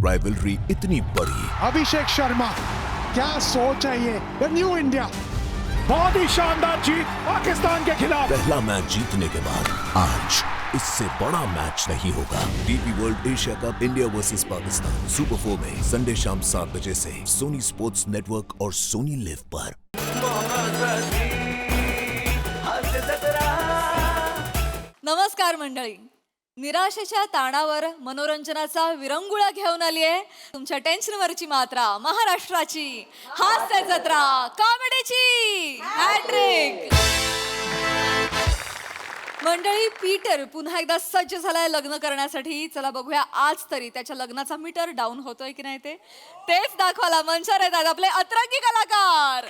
Rivalry इतनी बड़ी। अभिषेक शर्मा, क्या सोच है ये? द न्यू इंडिया, बहुत ही शानदार जीत पाकिस्तान के खिलाफ। पहला मैच जीतने के बाद आज इससे बड़ा मैच नहीं होगा। DP world Asia cup India versus Pakistan super 4 में संडे शाम 7 बजे से सोनी स्पोर्ट्स नेटवर्क और सोनी लिव पर। नमस्कार मंडळी, निराशेच्या ताणावर मनोरंजनाचा विरंगुळा घेऊन आली आहे तुमच्या टेन्शनवरची मात्रा, महाराष्ट्राची हास्य जत्रा, कॉमेडीची हॅट्रिक। मंडळी, पीटर पुन्हा एकदा सज्ज झालाय लग्न करण्यासाठी। चला बघूया आज तरी त्याच्या लग्नाचा मीटर डाऊन होतोय की नाही तेच दाखवायला मंचावर येतात आपले अतरंगी कलाकार।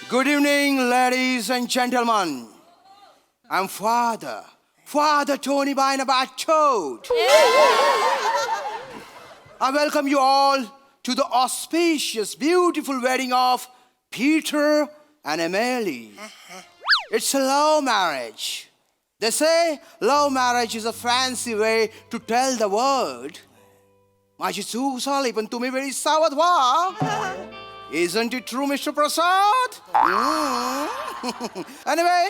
Good evening, ladies and gentlemen. I'm Father Tony Bainabatchot. I welcome you all to the auspicious, beautiful wedding of Peter and Emily. It's a love marriage. They say love marriage is a fancy way to tell the world. माझी चूक झाली पण तुम्ही वेळी सावध व्हा. Isn't it true, Mr. Prasad? Anyway,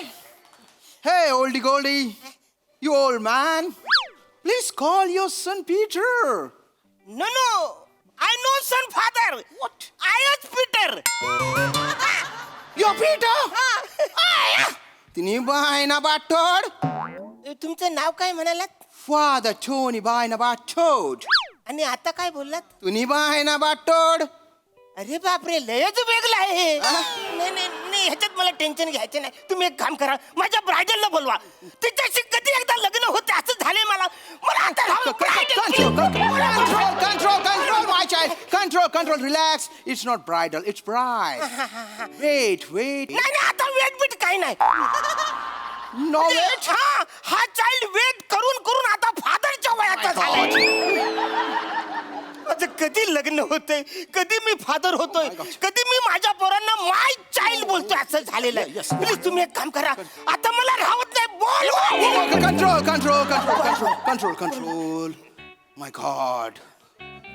hey, oldie goldie, you old man, please call your son Peter. No, I know son father. What? I am Peter. You're Peter? तिन्ही बायना बाटोड. तुमचं नाव काय म्हणालात? Father Tony बायना बाटोड. आणि आता काय बोललात? तुम्ही बायना बाटोड. अरे बापरे, लयच वेगळं आहे. नाही ह्याच्यात मला टेन्शन घ्यायचं नाही. तुम्ही एक काम करा, माझ्या ब्रायडलला बोलवा. तिच्याशी कधी एकदा लग्न होते असं झालंय मला. आता Control, relax. It's not bridal, it's bride. Wait. नाही आता वेट काय नाही. No wait. हा चाइल्ड वेट करून आता फादरच्या वयाचा झालाय. माझं कधी लग्न होतंय, कधी मी फादर होतोय, कधी मी माझ्या पोरांना माय चाइल्ड बोलतोय असं झालेलं आहे. प्लीज तुम्ही एक काम करा, आता मला राहत नाही. Control. My God.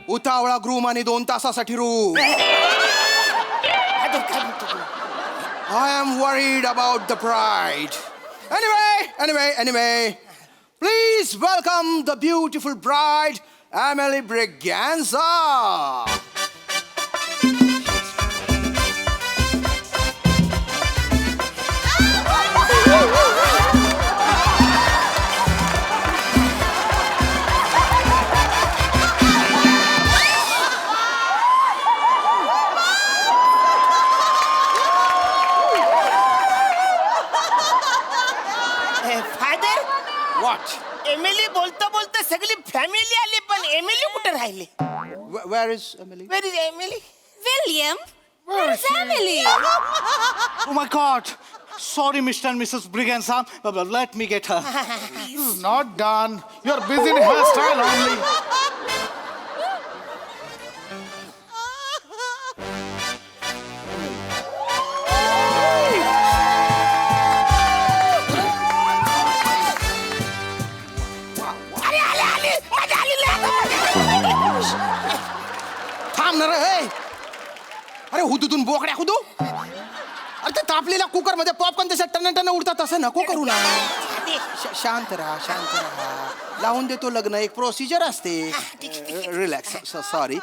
उतावळा ग्रूम आणि 2 तासासाठी room. I am worried about the bride. Anyway. Please welcome the beautiful bride, Emily Braganza. Father, What? Emily बोलता सगळी फॅमिली आली, पण एमिली कुठे राहिली? Where is Emily? Where is Emily? William, where is Emily? Oh my God! Sorry, Mr. and Mrs. Braganza, but let me get her. This is not done. You're busy in hairstyle only. थांब ना रे. अरे हुदूतून बोकड्या हुदू. अरे ते तापलेल्या cooker मध्ये popcorn तसे ton उडतात तसं नको करू ना. शांत राहा. लावून देतो लग्न, एक प्रोसिजर असते. रिलॅक्स. सॉरी.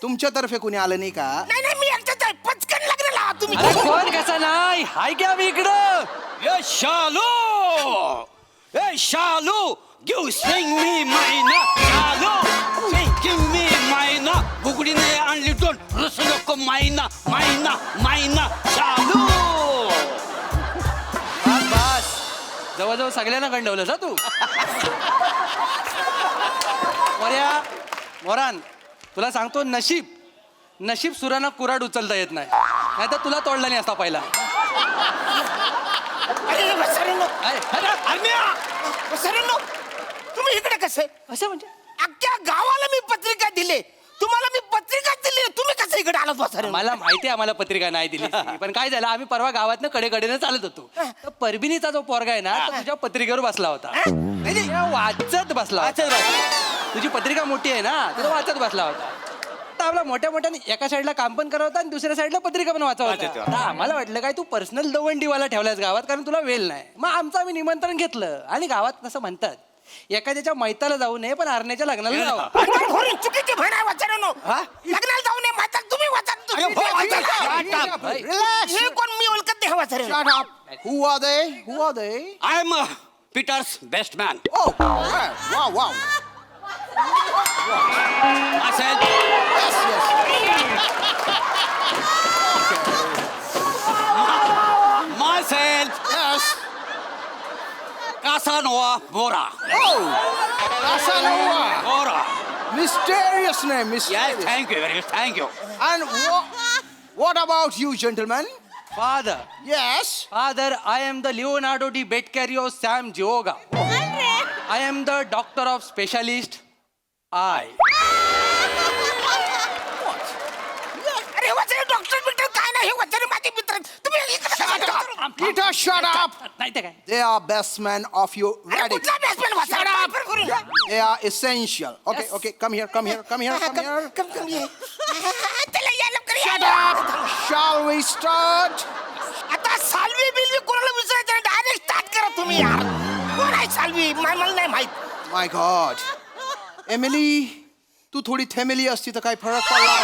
तुमच्यातर्फे कोणी आलं नाही का? नाही मी एकटाच आहे. पचकन लग्न लावा तुम्ही. अरे कोण कसा नाही हाय क्या मी इकडं. ए शालू गिव स्विंग मी मायना. शालू स्विंग मी मायना. बुगडीने आणली टोन रसू नको मायना. शालू बस जवळजवळ सगळ्यांना गंडवलं जा तू. मोरान तुला सांगतो, नशीब सुरांना कुराड उचलता येत नाही तर तुला तोडला नाही असता पहिला. तुम्ही इकडे कसे? असं म्हणजे अख्ख्या गावाला मी पत्रिका दिले, तुम्हाला मी पत्रिका दिली तुम्ही कसं इकडे आलात वाचारे मला माहिती आहे आम्हाला पत्रिका नाही दिली ती. पण काय झालं आम्ही परवा गावातनं कडेकडेनं चालत होतो तर परबिनीचा जो पोरगा आहे ना तो तुझ्या पत्रिकेवर बसला होता नाही, वाचत बसला होता. तुझी पत्रिका मोठी आहे ना तो वाचत बसला होता. तर आपला मोठ्या मोठ्याने एका साईडला काम पण करत होता आणि दुसऱ्या साईडला पत्रिका पण वाचत होता. आता आम्हाला वाटलं काय तू पर्सनल दवंडीवाला ठेवलास गावात कारण तुला वेळ नाही. मग आमचं आम्ही निमंत्रण घेतलं आणि गावात कसं म्हणतात एखाद्याच्या मैताला जाऊ नये पण हरण्याच्या लग्नाला जावं. चुकीची म्हण आहे वाचारांनो. लग्नाला जाऊ नये म्हातार तुम्ही Relax. हे कोण मी ओळखत नाही वाचारे Shut up. Who are they? Who are they? I am Peter's best man. Oh, wow, wow. Yes, yes. Myself, Yes. Casanova Bora. Oh, Casanova. Bora. Mysterious name, Yes, mysterious. thank you very much, thank you. And what about you, gentlemen? Father, Yes. Father, I am the Leonardo di Betcario Sam Gioga. I am the doctor of specialist. I. अरे वाचारे doctor Victor काय नाही हे वाचारे माझे मित्र तुम्ही इकडे Shut up. Peter, shut up. नाही ते काय They are best men of your अरे wedding. कुठला batsman वाचारे They are essential. Okay, okay. Come here, come here, come here, come here. कम ये त्याला या लवकर या. Shut up. Shall we start? आता साल्वी बिल्वी कोणाला विचारायचं डायरेक्ट स्टार्ट करा तुम्ही यार. कोण आहे साल्वी मला नाही माहित. My God. Emily, तू थोडी थेमेली असती तर काय फरक पडला.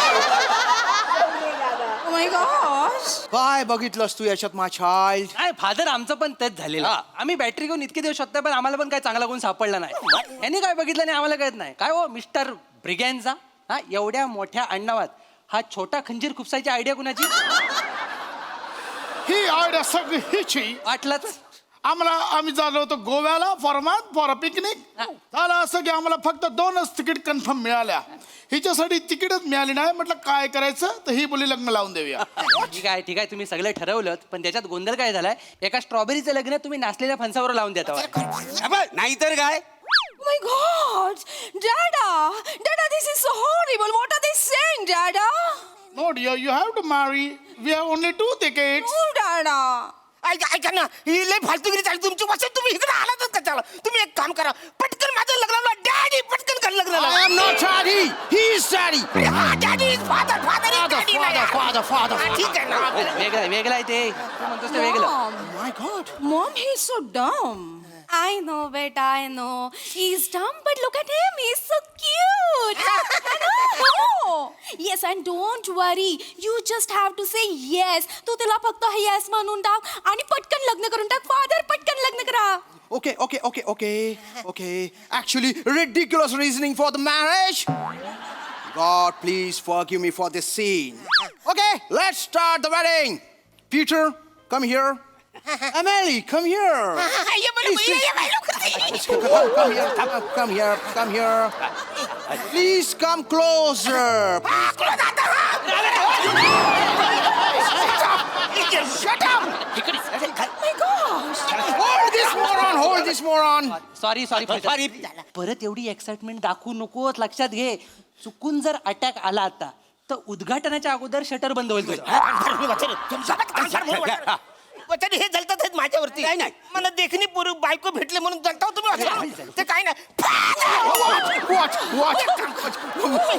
Oh my gosh. काय बघितलंस तू याच्यात my child? नाही फादर आमचं पण तेच झालेलं. आम्ही बॅटरी घेऊन इतके दिवस शकतो पण आम्हाला पण काय चांगला गुण सापडला नाही. यांनी काय बघितलं नाही आम्हाला कळत नाही. काय हो मिस्टर ब्रिगॅन्झा हा एवढ्या मोठ्या अण्णावात हा छोटा खंजीर खुपसायची आयडिया कुणाची ही आयडिया सगळी हिची. वाटलंच. आम्ही झालो होतो गोव्याला फॉर अ पिकनिक. झालं असं की आम्हाला फक्त 2च तिकीट कन्फर्म मिळाल्या. हिच्यासाठी तिकीटच मिळाली नाही. म्हटलं काय करायचं तर ही बोली लग्न लावून देऊया. ठीक आहे तुम्ही सगळं ठरवलं पण त्याच्यात गोंधळ काय झालाय एका स्ट्रॉबेरीचं लग्न तुम्ही नाचलेल्या फणसावर लावून देता. नाहीतर काय Oh my God. Dada, this is so horrible. What are they saying, Dada? No dear, you have to marry. We have only 2 tickets. Oh, Dada. ऐका ना ही लय फालतूगिरी चालली तुमची वचन तुम्ही इकडे आलातच कशाला तुम्ही एक काम करा पटकन माझं लग्न डॅडी पटकन कर लग्न I am not daddy. He is daddy. Daddy father Father. ठीक आहे ना वेगळं आहे ते तू म्हणतोस ते वेगळं. Mom. My God. Mom, he's so dumb. I know, beta, I know. He's dumb, but look at him. He's so cute. I know. Yes, and don't worry. You just have to say yes. तू तिला फक्त yes म्हणून टाक आणि पटकन लग्न करून टाक. Father, पटकन लग्न करा. Okay. Actually, ridiculous reasoning for the marriage. God, please forgive me for this scene. Okay, let's start the wedding. Peter, come here. Emily, come here. Come here. Please come closer. Shut up. Oh my gosh. Hold this moron. Sorry परत एवढी excitement दाखवू नकोस लक्षात घे चुकून जर attack आला आता तर उद्घाटनाच्या अगोदर शटर बंद होईल तुझं. वचन हे जलतात आहेत माझ्यावरती काय नाही. मला देखणी पूर्व बायको भेटले म्हणून जलता हो तुम्ही वचन. ते काय नाही What?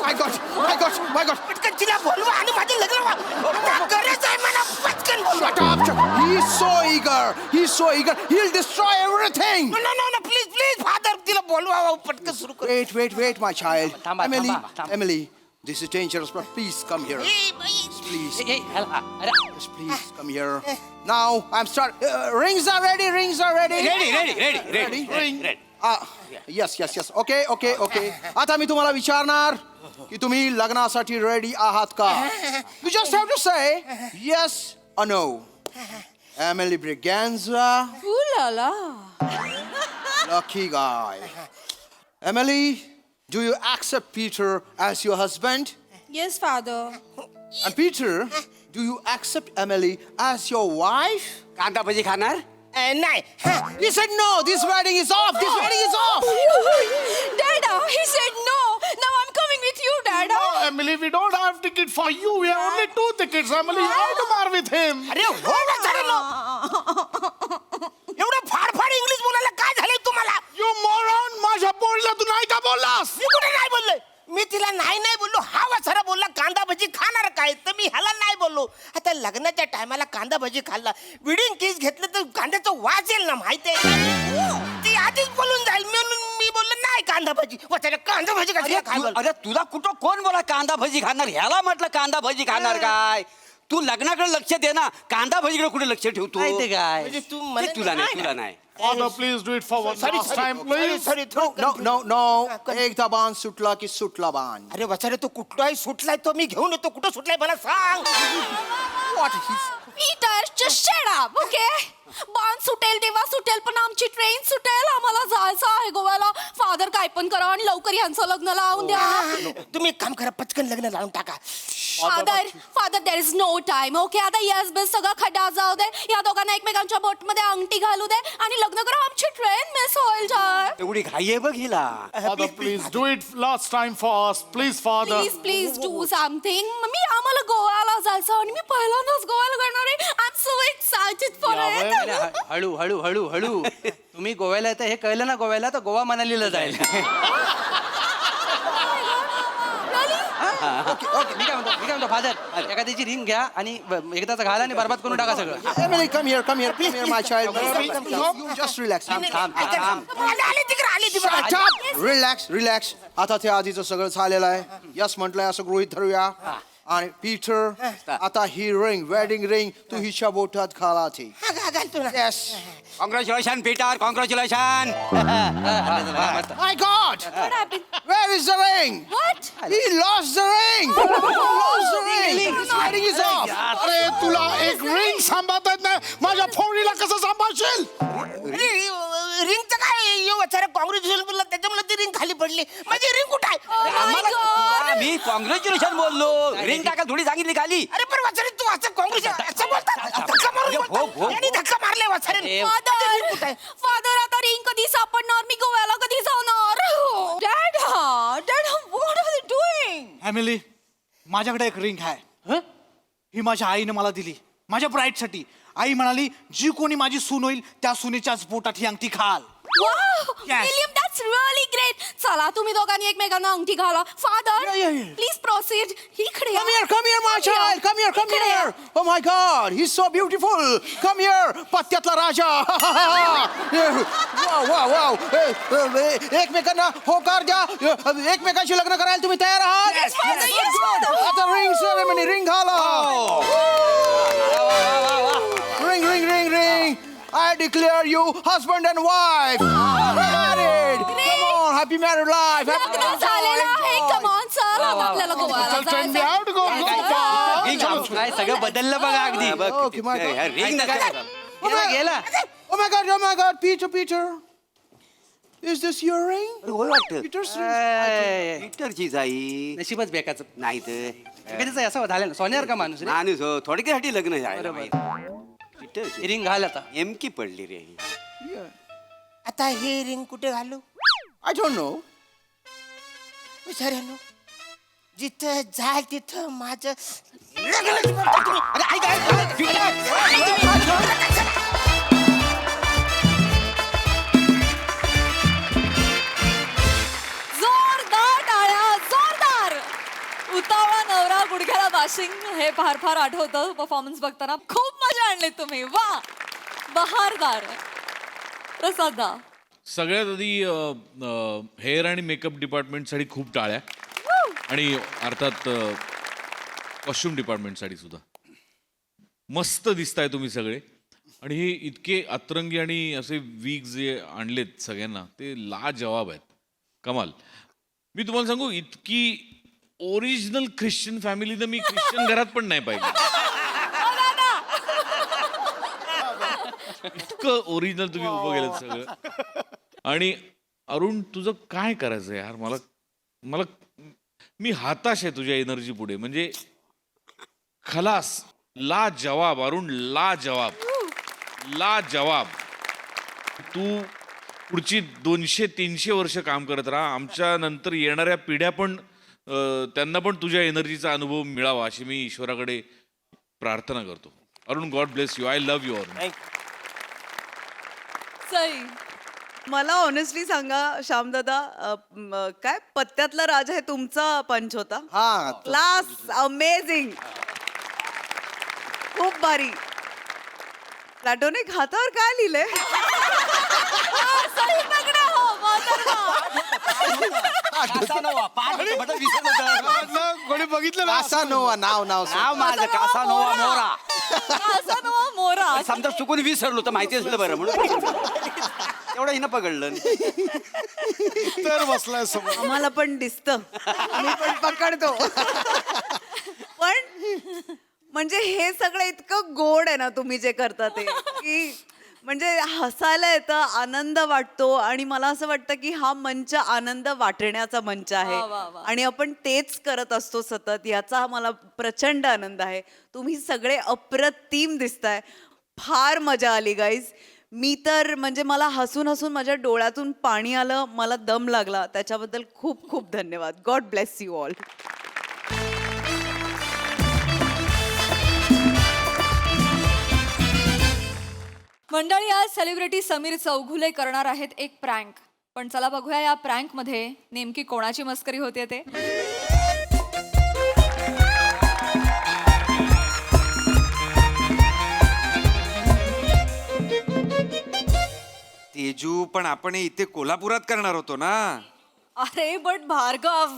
My God. पटकन तिला बोलवा आणि माझं लग्न व्हा. गरज आहे मला पटकन बोलवा. Shut up. He's so eager. He'll destroy everything. No, please, father, तिला बोलवा पटकन सुरू कर. Wait, my child. थांबा. Emily, this is dangerous, but please come here. Please. Yes, please come here. Now, I'm start. Rings are ready. Ready Yes. Okay. आता मी तुम्हाला विचारणार की तुम्ही लग्नासाठी रेडी आहात का? You just have to say yes or no. Emily Briganza, Ooh la la. lucky guy. Emily, do you accept Peter as your husband? Yes, Father. And Peter, do you accept Emily as your wife? कांदा भजी खाणार नाही He said no. This wedding is off. Dada, he said no. Now I'm coming with you, Dada. Dad. Emily, we don't have ticket for you. We have only 2 tickets. Emily, you have to mar with him. अरे हो म्हाताऱ्यानो. एवढं फाडफाड English बोलायला काय झालंय तुम्हाला? You moron! माझ्या पोरीला तू नाही का बोललास? मी कुठे नाही बोललोय? मी तिला नाही बोललो. हा वासरा बोलला कांदा भजी खाणार काय, तर मी ह्याला नाही बोललो. आता लग्नाच्या टायमाला कांदा भजी खाल्ला, विडिंग केस घेतलं तर कांद्याचं वास येईल ना, माहितीये? ती आधीच बोलून जाईल म्हणून मी बोललो नाही कांदा भजी. वासरा कांदा भजी कशाला खाय बोलला? अरे तुला कुठं कोण बोला कांदा भजी खाणार? ह्याला म्हटलं कांदा भजी खाणार काय? तू लग्नाकडे लक्ष दे ना, कांदा भजीकडे कुठे लक्ष ठेवतो? काय म्हणजे तू ते मला तुला नाही, तुला नाही. Father, please do it for one last time, please. Sorry no एकदा बाण सुटला की सुटला बाण. अरे वचारे तो कुठलाही सुटलाय तो मी घेऊन येतो. कुठं सुटलाय मला सांग. Peter, just shut up, okay? बाण सुटेल तेव्हा सुटेल, पण आमची ट्रेन सुटेल. आम्हाला जायचं आहे गोव्याला. फादर काय पण करा आणि लवकर यांचं लग्न लावून द्या. तुम्ही एक काम करा, पटकन लग्न लावून टाका. Father there is no time, okay? आता येस बेस सगळं खड्डा जाऊ दे. या दोघांना एकमेकांच्या बोट मध्ये अंगठी घालू दे आणि लग्न करा. आमची ट्रेन मिस होईल. एवढी घाई आहे बघ हिला. Father, please do it last time for us. Please, Father. Please do something. मी आम्हाला गोव्याला जायचं आणि मी पहिल्यांदाच गोव्याला करणार आहे. I am so excited for it. हळू हळू हळू हळू. तुम्ही गोव्याला येता हे कळलं ना गोव्याला, तर गोवा मनालीला जाईल. ओके मी काय म्हणतो फादर, एखाद्याची रिंग घ्या आणि एकदाच घाला आणि बरबाद करून टाका सगळं. Emily, come here, my child. You just relax. आले तिकडे. Relax. आता ते आधीचं सगळं झालेलं आहे. यस म्हटलंय असं गृहीत धरूया. आणि पीटर, आता ही रिंग, वेडिंग रिंग तू हिच्या बोटात घाला ती. घालतो ना. Yes. Congratulation Peter, congratulation. My God! What happened? Where is the ring? What? He lost the ring. Lost the ring. His wedding is off. अरे तुला एक रिंग सांभाळता येत नाही, माझ्या पोरीला कसं सांभाळशील? रिंगचं काय वचारे कॉंग्रॅच्युलेशन बोलला त्याच्यामुळे ती रिंग खाली पडली. माझी रिंग कुठं आहे? Oh my God. Me congratulation बोललो. रिंग टाका थोडी सांगितली खाली. अरे पण वचारे तू असं काँग्रेस असं बोलतात? धक्का मारून बोलतात. यांनी धक्का मारले वचारे. फादर आता रिंग कधी सापडणार? मी गोव्याला कधी जाणार? Dad what are you doing? Family, माझ्याकडे एक रिंग आहे. ही माझ्या आईने मला दिली माझ्या ब्राईडसाठी. आई म्हणाली जी कोणी माझी सून होईल त्या सुनेच्याच पोटात ही अंगठी खाल. William, that's really great. चला तुम्ही दोघांनी एकमेकांना अंगठी घाला. Father please proceed. इकडे Come here, my child. Come here. Oh my God, he's so beautiful. Come here, पत्त्यातला राजा. Wow. एकमेकांना होकार द्या. एकमेकांशी लग्न करायला तुम्ही तयार आहात? आता रिंग सेरेमनी, रिंग घाला. Ring. I declare you husband and wife. Married. Come on, happy married life. लग्न झालेलं आहे. कम ऑन चल, आता आपल्याला गोव्याला चल, train, we जायचं. have to go. काय सगळं बदललं बघा अगदी. Okay, my God. रिंग गेला. Oh my God, Peter. Is this your ring? वाटत Peter's ring. पीटरचीच आई नशीबच बेकाचं. नाही तर कधीच असं झालं ना, सोन्यावर का माणूस रे. माणूस हो, थोडक्यासाठी लग्न झालं. पीटरची रिंग घाल आता. नेमकी पडली रे ही. आता हे रिंग कुठे घालू? I don't know. विचारानो जिथं जाल तिथं माझं लग्नच करतो तुम्ही. अरे जोरदार टाळ्या, जोरदार. उतावळा नवरा गुडघ्याला बाशिंग, हे फार फार आठवतं परफॉर्मन्स बघताना. खूप मजा आणली तुम्ही. वा, बहारदार. प्रसादा, सगळ्यात आधी हेअर आणि मेकअप डिपार्टमेंटसाठी खूप टाळ्या आणि अर्थात कॉस्ट्युम डिपार्टमेंटसाठी सुद्धा. मस्त दिसताय तुम्ही सगळे. आणि हे इतके अतरंगी आणि असे वीक जे आणलेत सगळ्यांना ते लाजवाब आहेत. कमाल. मी तुम्हाला सांगू, इतकी ओरिजिनल ख्रिश्चन फॅमिली तर मी ख्रिश्चन घरात पण नाही पाहिजे. इतकं ओरिजिनल तुम्ही उभं केलं सगळं. आणि अरुण, तुझं काय करायचं यार? मला मी हताश आहे तुझ्या एनर्जी पुढे. म्हणजे खलास, ला जवाब अरुण, ला जवाब. तू पुढची 200-300 वर्ष काम करत राहा. आमच्या नंतर येणाऱ्या पिढ्या पण त्यांना पण तुझ्या एनर्जीचा अनुभव मिळावा अशी मी ईश्वराकडे प्रार्थना करतो. Arun, God bless you. I love you Arun. Sai. मला ऑनेस्टली सांगा श्यामदादा, काय पत्त्यातला राजा हे तुमचा पंच होता? हा क्लास, अमेझिंग, खूप भारी. प्लॅटोनिक हातावर काय लिहिलंय? सई पकडा हो, मोहतरमा. कोणी बघितलं ना कासानोवा नाव नाव माझं कासानोवा मोरा. कासानोवा मोरा. समजा चुकून विसरलो तर माहिती असलं बरं म्हणून एवढं हिनं पकडलं. तर बसलाय समोर. आम्हाला पण दिसतं, आम्ही पण पकडतो. पण म्हणजे हे सगळं इतकं गोड आहे ना तुम्ही जे करता ते, की म्हणजे हसायला येतं, आनंद वाटतो. आणि मला असं वाटतं की हा मंच आनंद वाटण्याचा मंच आहे वा, वा, वा. आणि आपण तेच करत असतो सतत. याचा मला प्रचंड आनंद आहे. तुम्ही सगळे अप्रतिम दिसताय, फार मजा आली गाईज. मी तर म्हणजे मला हसून हसून माझ्या डोळ्यातून पाणी आलं, मला दम लागला. त्याच्याबद्दल खूप खूप धन्यवाद. God bless you all. मंडळी, आज सेलिब्रिटी समीर चौघुले करणार आहेत एक प्रँक. पण चला बघूया या प्रँक मध्ये नेमकी कोणाची मस्करी होते ते. तेजू, पण आपण हे इथे कोल्हापुरात करणार होतो ना. अरे बट भार्गव,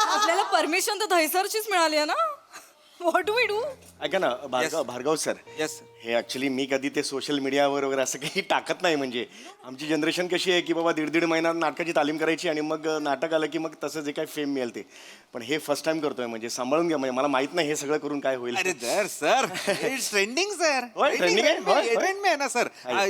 आपल्याला परमिशन तर दहिसरचीच मिळाली आहे ना. What do we do? ऐका ना भार्गव सर, येस. हे ऍक्च्युली मी कधी ते सोशल मीडियावर वगैरे असं काही टाकत नाही. म्हणजे आमची जनरेशन कशी आहे की बाबा 1.5 महिना नाटकाची तालीम करायची आणि मग नाटक आलं की मग तसं जे काही फेम मिळेल ते. पण हे फर्स्ट टाइम करतोय, म्हणजे सांभाळून घ्या. म्हणजे मला माहित नाही हे सगळं करून काय होईल. अरे सर इट्स ट्रेंडिंग सर. होय, trending आहे? होय, होय. ट्रेंड आहे ना सर.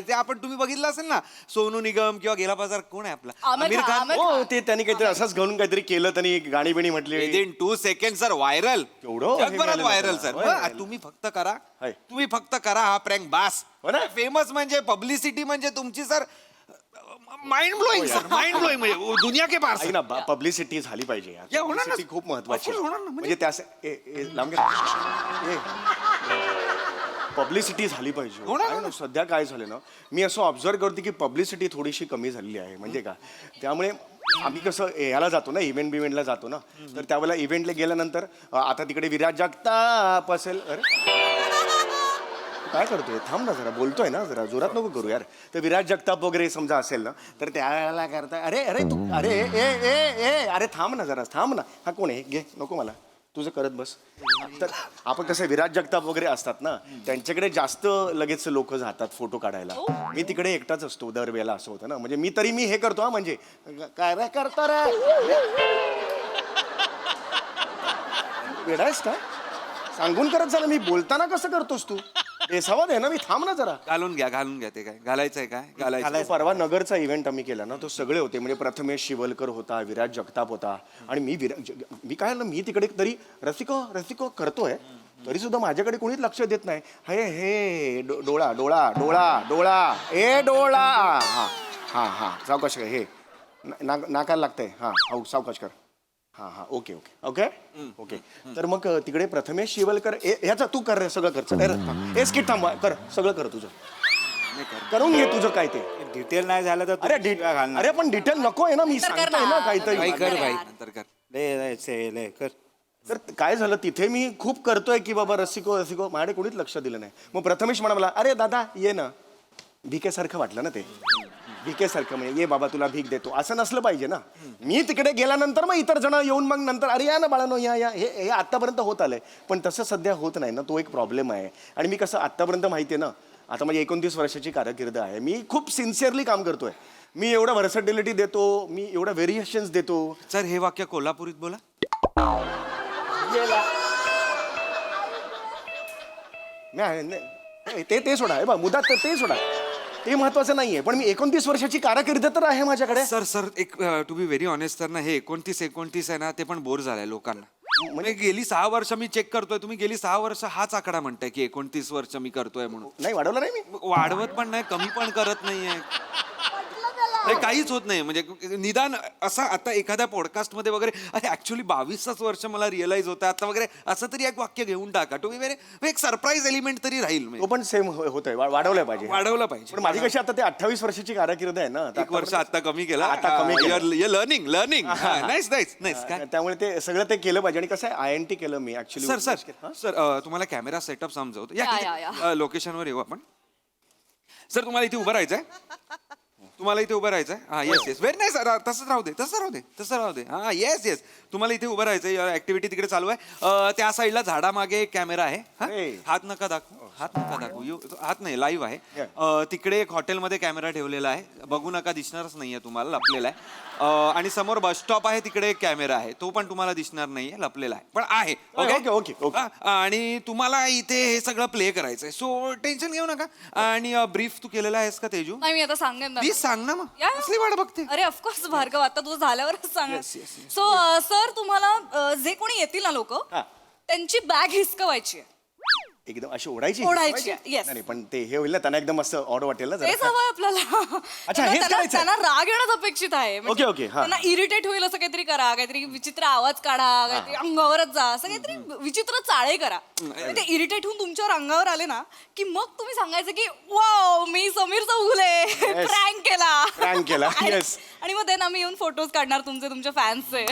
ते आपण तुम्ही बघितलं असेल ना, सोनू निगम किंवा गेला बाजार, कोण आहे आपला आमिर खान. हो, ते त्यांनी काहीतरी असंच घालून काहीतरी केलं, त्यांनी गाणी बिणी म्हटली. Within 2 second sir viral. केवढं हे जगभरात झालं व्हायरल ना. सर. होय, बरं, होय. तुम्ही फक्त करा. होय. तुम्ही फक्त करा हा प्रँक बास. हो ना? फेमस म्हणजे पब्लिसिटी म्हणजे तुमची sir mind blowing sir. Mind blowing म्हणजे दुनिया के पार ऐक सर. ना, पब्लिसिटी झाली पाहिजे यार. या, होणार ना. Publicity खूप महत्वाची Of course होणार ना. म्हणजे त्या लांब पब्लिसिटी झाली पाहिजे. होणार आहे ना, सध्या काय झालं ना, मी असं ऑब्झर्व करते की पब्लिसिटी थोडीशी कमी झालेली आहे. म्हणजे का, त्यामुळे आम्ही कसं ह्याला जातो ना, इव्हेंटला जातो ना, तर त्यावेळेला इव्हेंटला गेल्यानंतर आता तिकडे विराज जगताप असेल. अरे काय करतोय, थांब ना जरा, बोलतोय ना, जरा जोरात नको करू यार. तर विराज जगताप वगैरे समजा असेल ना, तर त्याला करता अरे अरे तू अरे ए ए ए अरे थांब ना जरा, थांब ना. हा कोण आहे, घे, नको मला, तुझं करत बस. तर आपण कसं विराज जगताप वगैरे असतात ना, त्यांच्याकडे जास्त लगेच लोक जातात फोटो काढायला. मी तिकडे एकटाच असतो दरवेळेला, असं होतं ना. म्हणजे मी हे करतो हा, म्हणजे काय रे करतो रे, वेडायस का, सांगून करत झालं. मी बोलताना कसं करतोस तू, बेसावाद आहे ना. मी थांब ना जरा. घालून घ्या ते काय घालायचंय, काय घालायचं. परवा नगरचा इव्हेंट आम्ही केला ना, तो सगळे होते. म्हणजे प्रथमेश शिवलकर होता, विराज जगताप होता, आणि मी काय ना, मी तिकडे तरी रसिको करतोय, तरी सुद्धा माझ्याकडे कोणीच लक्ष देत नाही. हे डोळा डोळा डोळा डोळा ए डोळा, हा हा हा सावकाश कर, हे नाकाला लागतंय, हा हो सावकाश कर, हा हा ओके ओके ओके ओके. तर मग तिकडे प्रथमेश शिवलकर, ह्याचा तू कर रे, सगळं कर. चल हे स्किट थांबवा, कर सगळं, कर तुझं, करून घे तुझं काय ते. डिटेल नाही झालं तर अरे पण डिटेल नको आहे ना, मी सांगतोय ना काहीतरी. कर भाई, नंतर कर. तर काय झालं, तिथे मी खूप करतोय की बाबा रसिको माझ्याकडे कोणीच लक्ष दिलं नाही. मग प्रथमेश म्हणाला, अरे दादा ये ना. भिकेसारखं वाटलं ना ते, भिकेसारखं, म्हणजे ये बाबा तुला भीक देतो, असं नसलं पाहिजे ना. मी तिकडे गेल्यानंतर मग इतर जण येऊन मग नंतर अरे या ना बाळानो या या, हे आत्तापर्यंत होत आलंय. पण तसं सध्या होत नाही ना, तो एक प्रॉब्लेम आहे. आणि मी कसं आत्तापर्यंत माहिती आहे ना, आता माझी 29 वर्षाची कारकीर्द आहे. मी खूप सिन्सिअरली काम करतोय. मी एवढं व्हर्सॅटिलिटी देतो, मी एवढं व्हेरिएशन्स देतो. सर हे वाक्य कोल्हापुरीत बोला. ते सोडा, बा मुद्दा ते सोडा, ते महत्वाचं नाहीये. पण मी 29 वर्षाची कारकीर्द तर आहे माझ्याकडे. सर एक to be very honest sir ना, हे 29 आहे ना, ते पण बोर झालंय लोकांना. म्हणजे गेली 6 वर्ष मी चेक करतोय, तुम्ही गेली 6 वर्ष हाच आकडा म्हणताय की 29 वर्ष मी करतोय म्हणून. नाही वाढवलं नाही मी, वाढवत पण नाही, कमी पण करत नाहीये. काहीच होत नाही म्हणजे निदान असं आता एखाद्या पॉडकास्ट मध्ये वगैरे अरे ऍक्च्युली 22च वर्ष मला रिअलाइज होतं आता वगैरे असं तरी एक वाक्य घेऊन टाका टू बी व्हेरी एक सरप्राईज एलिमेंट तरी राहील तो पण सेम होतोय वाढवलाय पाहिजे. वाढवलं पाहिजे पण माझी कशी आता ते 28 वर्षाची कारकीर्द आहे ना, एक वर्ष आता कमी केला आता कमी केलं. लर्निंग नाईस नाईस नाईस काय त्यामुळे ते सगळं ते केलं पाहिजे. आणि कसं आहे INT केलं मी ऍक्च्युली. सर तुम्हाला कॅमेरा सेटअप समजवतो या लोकेशनवर येऊ आपण. सर तुम्हाला इथे उभं राहायचंय तुम्हाला इथे उभं राहायचंय हा येस व्हेरी नाईस तसंच राहू दे हा येस तुम्हाला इथे उभं राहायचंय ऍक्टिव्हिटी तिकडे चालू आहे त्या साईडला झाडामागे एक कॅमेरा आहे हात नका दाखवू हात नाही लाईव्ह आहे तिकडे एक हॉटेलमध्ये कॅमेरा ठेवलेला आहे बघू नका दिसणारच नाहीये तुम्हाला लपलेला आहे आणि समोर बस स्टॉप आहे तिकडे एक कॅमेरा आहे तो पण तुम्हाला दिसणार नाहीये लपलेला आहे पण आहे ओके. आणि तुम्हाला इथे हे सगळं प्ले करायचंय सो टेन्शन घेऊ नका आणि ब्रीफ तू केलेला आहेस का तेजू नाही मी आता सांगेन ना. प्लीज सांग ना मग या. कसली वाट बघते अरे ऑफकोर्स भार्गव आता तुझं झाल्यावरच सांग. सो सर तुम्हाला जे कोणी येतील ना लोक त्यांची बॅग हिसकवायची आहे. एकदम अशी ओढायची येस नाही पण ते हे होईल ना त्यांना एकदम मस्त ऑड वाटेल ना तेच जरा. हवंय आपल्याला. अच्छा, हेच करायचंय. त्यांना राग येणं अपेक्षित आहे म्हणजे ओके, हा. त्यांना इरिटेट होईल असं काहीतरी करा काहीतरी विचित्र आवाज काढा काहीतरी अंगावरच जा असं काहीतरी विचित्र चाळे करा ते इरिटेट होऊन तुमच्यावर अंगावर आले ना की मग तुम्ही सांगायचं की वाव मी समीर चौगुले प्रँक केला आणि- येस आणि मग देन आम्ही येऊन फोटोज काढणार तुमच्या फॅन्सचे.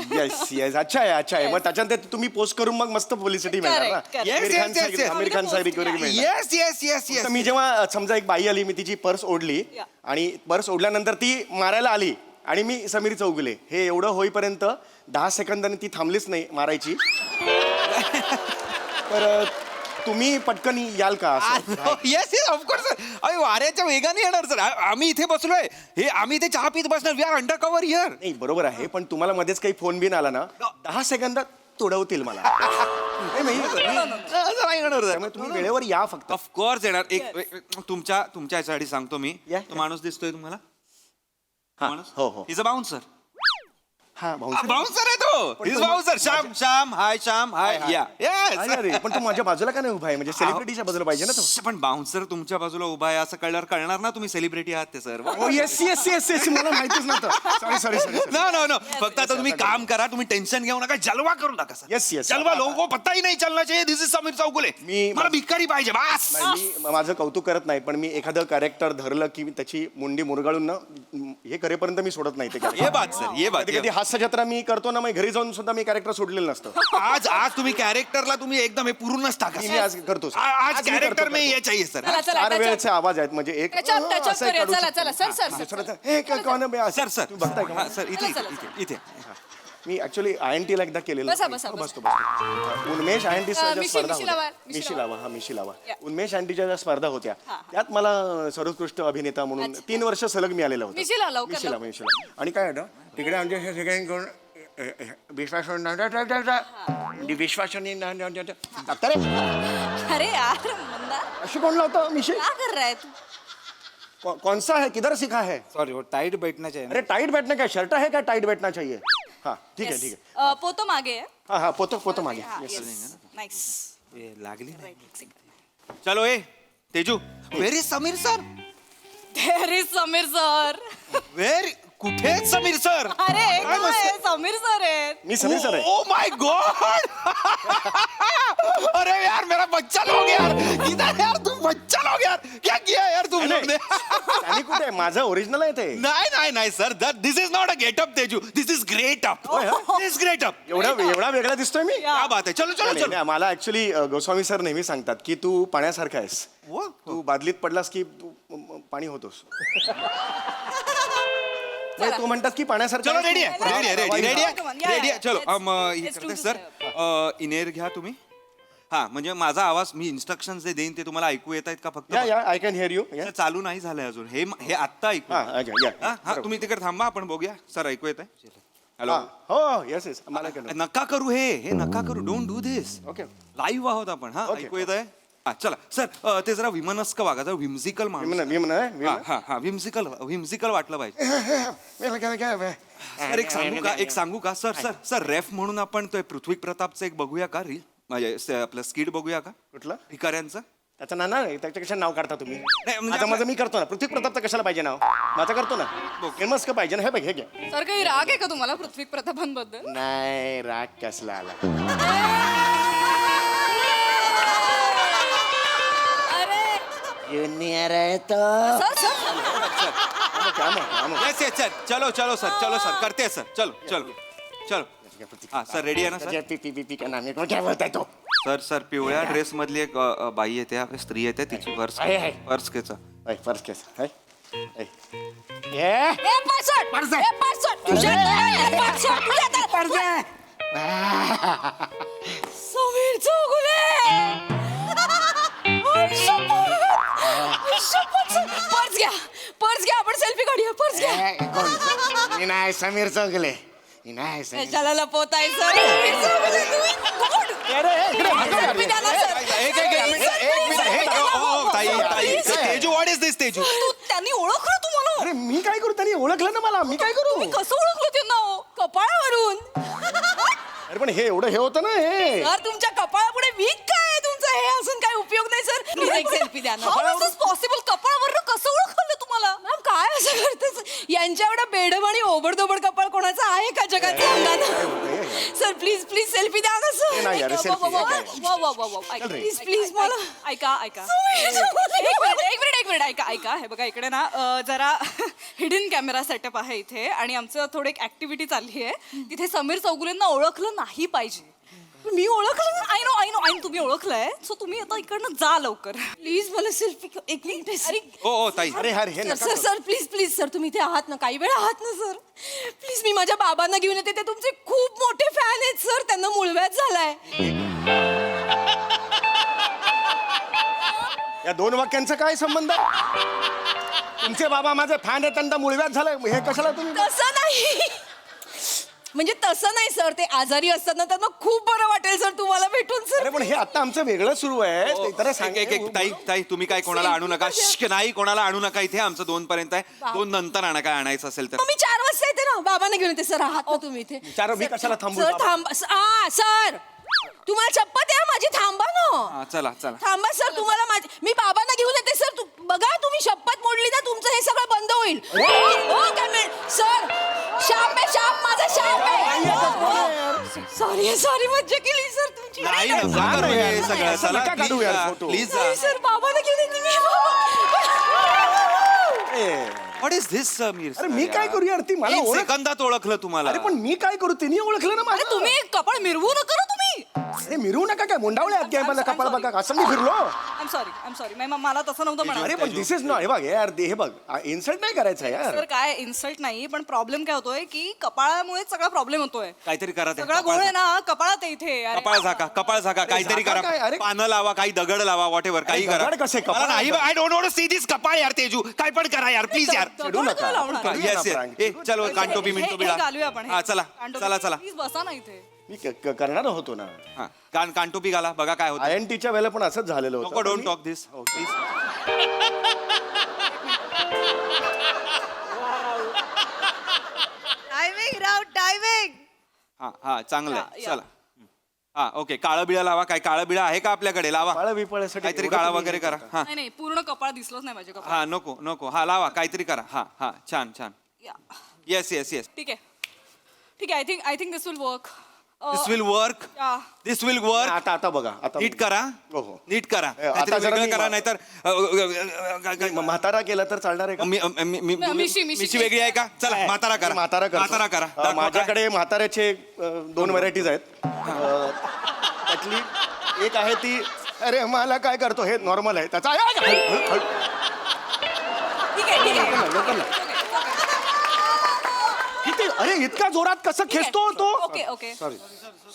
येस अच्छा आहे मग त्याच्यानंतर तुम्ही पोस्ट करून मग मस्त पब्लिसिटी मिळणार ना. Correct. आमिर खान साहेब रिकव्हरी मिळणार. येस तर मी जेव्हा समजा एक बाई आली मी तिची पर्स ओढली आणि पर्स ओढल्यानंतर ती मारायला आली आणि मी समीर चौगुले हे एवढं होईपर्यंत 10 सेकंदांनी ती थांबलीच नाही मारायची. तर तुम्ही पटकन याल का असं? येस ऑफकोर्स अरे वाऱ्याच्या वेगाने येणार सर आम्ही इथे बसलोय हे आम्ही इथे चहा पीत बसणार we are under cover here नाही बरोबर आहे पण तुम्हाला मध्येच काही फोन बिन आला ना 10 सेकंदात तोडवतील मला. त्यामुळे तुम्ही वेळेवर या फक्त. ऑफकोर्स येणार एक तुमच्या याच्यासाठी सांगतो मी या. तो माणूस दिसतोय तुम्हाला माणूस हो. इज अ बाउन्सर हा बाउन्सर आहे तो इज बाउन्सर श्याम हाय या अरे पण तू माझ्या बाजूला का नाही उभा आहे म्हणजे सेलिब्रिटीच्या बाजूला पाहिजे ना तो. पण बाउन्सर तुमच्या बाजूला उभा आहे असं कळल्यावर कळणार ना तुम्ही सेलिब्रिटी आहात ते सर येस मला माहितीच नव्हतं. सॉरी नो फक्त आता तुम्ही काम करा तुम्ही टेन्शन घेऊ नका जलवा करू नका सर Yes. जलवा लोगों को पता ही नहीं चलना चाहिए दिस इज समीर चौगुले मला भिकारी पाहिजे बस मी माझं कौतुक करत नाही पण मी एखादं कॅरेक्टर धरलं की त्याची मुंडी मुरगाळून ना हे करेपर्यंत मी सोडत नाही ते character. ये बात सर ये बात कधी हास्य जत्रा मी करतो ना मग घरी जाऊन सुद्धा मी कॅरेक्टर सोडलेलं नसतं. आज तुम्ही कॅरेक्टरला तुम्ही एकदम हे पूर्णच टाका मी आज करतो sir. आज मी कॅरेक्टर करतो. में ये चाहिए सर चला, चला, 4 त्याच्यात- वेळेचे आवाज आहेत म्हणजे एक त्याच्यात असं करूया. काढू चला, शकतो. चला, सर. हे कोण आहे? सर तुम्ही बघताय का? सर इथे चला, इथे इथे मी ऍक्च्युली INT ला एकदा केलेलं. बसा. बसतो. उन्मेष INT स्पर्धा होत्या. मिशी लावा. उन्मेष INTच्या ज्या स्पर्धा होत्या त्यात मला सर्वोत्कृष्ट अभिनेता म्हणून 3 वर्ष सलग मिळालेलं होतं. मिशीला लवकर. मिशीला. आणि काय होतं तिकडे आमच्या हे सगळ्यांकडून विश्वास डॉक्टर अरे यार मंदा अशी कोण लावतं मिशी? क्या कर रहा है तू? कौन सा है किधर सीखा है? सॉरी वो टाइट बैठना चाहिए. अरे टाइट बैठना क्या शर्ट है क्या टाइट बैठना चाहिए? हाँ ठीक है. पोतो मागे आहे. हाँ पोतो मागे. नाईस. लागली नाही चलो ए तेजू व्हेरी समीर सर अरे समीर सर व्हेरी कुठे समीर सर अरे समीर सर आहेत. मी समीर सर आहे. ओ माय गॉड अरे यार मेरा बच्चा लोग यार किधर यार तुम बच्चा लोग यार क्या किया यार तुम लोग ने आणि कुठे माझं ओरिजिनल आहे ते. नाही sir this is not a getup Teju this is great up this great up एवढा वेगळा दिसतोय मी. क्या बात आहे चलो नाही, मला ऍक्च्युली गोस्वामी सर नेहमी सांगतात की तू पाण्यासारखा आहेस. तू बादलीत पडलास की तू पाणी होतोस. तू म्हणतात की पाण्यासारखं चलो रेडी आहे चलो Let's do this. सर इनेर घ्या तुम्ही हा म्हणजे माझा आवाज मी इन्स्ट्रक्शन जे देईन ते तुम्हाला ऐकू येत आहेत का फक्त या I can hear you. Sir, चालू नाही झालंय अजून हे आत्ता ऐकू हा तुम्ही तिकडे थांबा आपण बघूया सर ऐकू येत आहे हॅलो हो येस मला कळलं. नका करू हे नका करू don't do this okay live आहोत आपण हा Okay. ऐकू येत आहे हा चला सर ते जरा विमनस्क वागा जरा विम्झिकल माणूस हा विम्झिकल वाटलं पाहिजे सर एक सांगू का सर रेफ म्हणून आपण तो पृथ्वी प्रतापचं एक बघूया का रील म्हणजे आपलं स्किट बघूया का कुठलं? भिकाऱ्यांचं त्याचं ना त्याच्या कशा नाव काढता तुम्ही म्हणजे आता माझं मी करतो ना पृथ्वी प्रतापचं कशाला पाहिजे नाव माझं करतो ना फेमस का पाहिजे ना हे बघ हे घ्या सर काही राग आहे का तुम्हाला पृथ्वी प्रतापांबद्दल नाही राग कसला आला अरे जूनियर आहे तो येस येस सर चलो चलो सर करते हैं सर चलो चलो चलो हाँ सर रेडी आहे ना सर पी का नाम आहे काय बोलताय तो सर पिवळ्या ड्रेस मधली एक बाई येते स्त्री येते तिची पर्स आहे. पर्स केचा फर्स्ट केस ए पासवर्ड ए पासवर्ड तुझ्या पासवर्ड समीर चौगुले पर्स घ्या आपण सेल्फी काढूया पर्स घ्या मी नाही समीर चौगले मी नाही समीर कशाला लपवताय सर समीर चौगुले तुम्ही कोण? Selfie द्या ना, sir. तेजू व्हॉट इज दिस तेजू त्यांनी ओळखलं तुम्हाला अरे मी काय करू त्यांनी ओळखलं ना मला मी काय करू तुम्ही कसं ओळखलं त्यांना हो? कपाळावरून अरे पण हे एवढं हे होतं ना हे सर तुमच्या कपाळापुढे वीक काय आहे तुमचं हे असून काय उपयोग नाही सर प्लीज एक सेल्फी द्या ना पॉसिबल कपाळावरून कसं ओळखलं तुम्हाला मॅम काय असं करतेस यांच्या एवढा बेडम आणि ओबडधोबड कपाळ कोणाचं आहे का जगात सांगा ना सर प्लीज प्लीज सेल्फी द्या ना सर नाही यार, selfie हे काय? प्लीज प्लीज मला ऐका एक मिनिट ऐका हे बघा इकडे ना जरा हिडन कॅमेरा सेटअप आहे इथे आणि आमचं थोडी एक ऍक्टिव्हिटी चालली आहे तिथे समीर चौगुलेंना ओळखलं नाही पाहिजे मी ओळखलं आय नो तुम्ही ओळखलंय सो तुम्ही आता इकडनं जा लवकर प्लीज मला सेल्फी एक मिनिट अरे ओ ताई अरे यार हे नका sir sir please please sir तुम्ही इथे आहात ना काही वेळ आहात ना सर प्लीज मी माझ्या बाबांना घेऊन येते ते तुमचे खूप मोठे फॅन आहेत सर त्यांना मुळव्याध झालाय या दोन वाक्यांचा काय संबंध तुमचे बाबा माझे फॅन आहेत त्यांना मुळव्याध झालंय हे कशाला तुम्ही तसं नाही म्हणजे तसं नाही सर ते आजारी असताना त्यांना खूप बरं वाटेल सर तुम्हाला भेटून सर अरे पण हे आता आमचं वेगळं सुरू आहे ते तर सांग एक ताई तुम्ही काय कोणाला आणू नका श्श्क, नाही कोणाला आणू नका इथे आमचं 2 पर्यंत आहे 2 नंतर आणा काय आणायचं असेल तर मग मी 4 वाजता येते ना बाबांना घेऊन येते सर आहात ना तुम्ही इथे विचार मी कशाला थांबू सर थांबा सर तुम्हाला शपथ आहे माझी थांबा ना हा, चला थांबा सर तुम्हाला माझी मी बाबांना घेऊन येते सर बघा तुम्ही शपथ मोडली ना तुमचं हे सगळं बंद होईल हो काय सर शाप आहे शाप माझा शाप आहे सॉरी मज्जा केली सर तुमची नाही नका करू हे सगळं चला नका काढू यार photo. प्लीज सर बाबांना घेऊन येते मी व्हॉट इज दिस समीर अरे मी काय करू यार ती मला ओळख सेकंदात ओळखलं तुम्हाला अरे पण मी काय करू तिने ओळखलं ना मला तुम्ही कपाळ मिरवू नका ना तुम्ही अरे मिरवू नका काय मुंडावळे आहेत काय मला कपाळ बघा असं मी फिरलो आय एम सॉरी मला तसं नव्हतं अरे म्हणा पण दिस इज नॉट हे बघ यार हे बघ इन्सल्ट नाही करायचं यार सर काय इन्सल्ट नाही पण प्रॉब्लेम काय होतोय की कपाळामुळे सगळा प्रॉब्लेम होतोय काहीतरी करा ते. सगळा गोळ आहे ना कपाळात आहे इथे अरे. कपाळ झाका काहीतरी झाका काय? करा अरे. पानं लावा काही दगड लावा वॉट एव्हर काही करा दगड कसे? मला नाही I don't want to see this कपाळ यार तेजू काय पण करा यार प्लीज यार चिडू नका लावणार. आपण करूया येस ना येस prank. ए चलो कांटोपी मिंटो हे बिळा घालूया आपण हा चला प्लीज बसा ना इथे मी करणार होतो ना हा कांटोपी घाला बघा काय होतं INT-च्या वेळेला पण असंच झालेलं नको होतं don't talk this please timing हा चांगलं आहे या. चला हा ओके काळं बिळा लावा काय काळं बिळा आहे का आपल्याकडे लावा काळं बिपळ्यासाठी काहीतरी एवढं काळा तुम्ही वगैरे करा हा नाही पूर्ण कपाळ दिसलंच नाही माझे कपाळ हा नको हा लावा काहीतरी करा हा छान या. येस ठीक आहे I think this will work this will work this will work आता बघा आता नीट करा हो, हो. नीट करा आता काहीतरी जरा वेगळं मी- करा नाहीतर म्हातारा केला तर चालणार आहे का मिशी वेगळी आहे का चला म्हातारा करा म्हातारा करतो. म्हातारा करा दाखवा काय. माझ्याकडे म्हाताऱ्याचे 2 व्हरायटीज आहेत त्यातली एक आहे ती अरे मला काय करतो हे नॉर्मल आहे त्याचा ठीक आहे किती अरे इतका जोरात कसं खेचतो तो ओके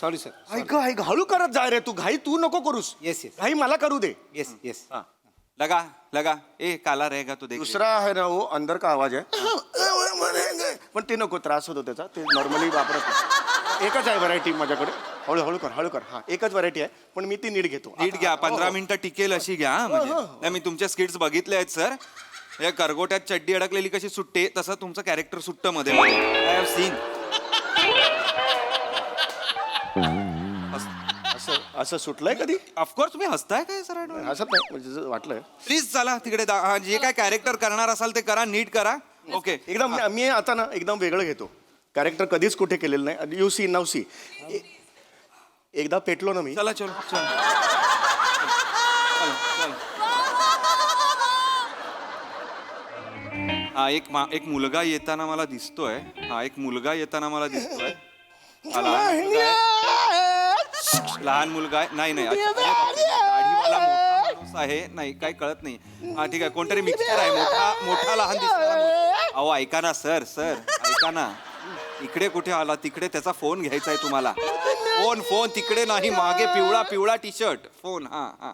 सॉरी सर ऐक हळू करत जाय रे तू घाई तू नको करूस येस घाई मला करू दे येस लगा ए काला रहेगा तू देख दुसरा आहे ना वो अंदर का आवाज आहे पण ते नको त्रास होतो त्याचा ते नॉर्मली वापरत नाही. एकच आहे व्हरायटी माझ्याकडे हळू कर हा एकच व्हरायटी आहे पण मी ती नीट घेतो नीट घ्या 15 मिनिटं टिकेल अशी घ्या हा, म्हणजे नाही, मी तुमच्या स्किट्स बघितले आहेत सर या करगोट्यात चड्डी अडकलेली कशी सुटते तसं तुमचं कॅरेक्टर सुट्ट मध्ये आय हॅव सीन असं असं सुटलंय कधी ऑफकोर्स तुम्ही हसताय काय सर हसत नाही म्हणजे जसं वाटलंय प्लीज चला तिकडे जे काय कॅरेक्टर करणार असाल ते करा नीट करा ओके एकदम मी आता ना एकदम वेगळं घेतो कॅरेक्टर कधीच कुठे केलेलं नाही यू सी नाव सी एकदा पेटलो ना मी चला चलो चल हा एक मुलगा येताना मला दिसतोय एक मुलगा येताना मला दिसतोय लहान मुलगा आहे नाही नाही दाढीवाला मोठा माणूस आहे नाही काही कळत नाही हा ठीक आहे कोणतरी मिक्सर आहे मोठा लहान दिसतो अहो ऐका ना सर ऐका ना इकडे कुठे आला तिकडे त्याचा फोन घ्यायचा आहे तुम्हाला फोन तिकडे नाही मागे पिवळा टी शर्ट फोन हा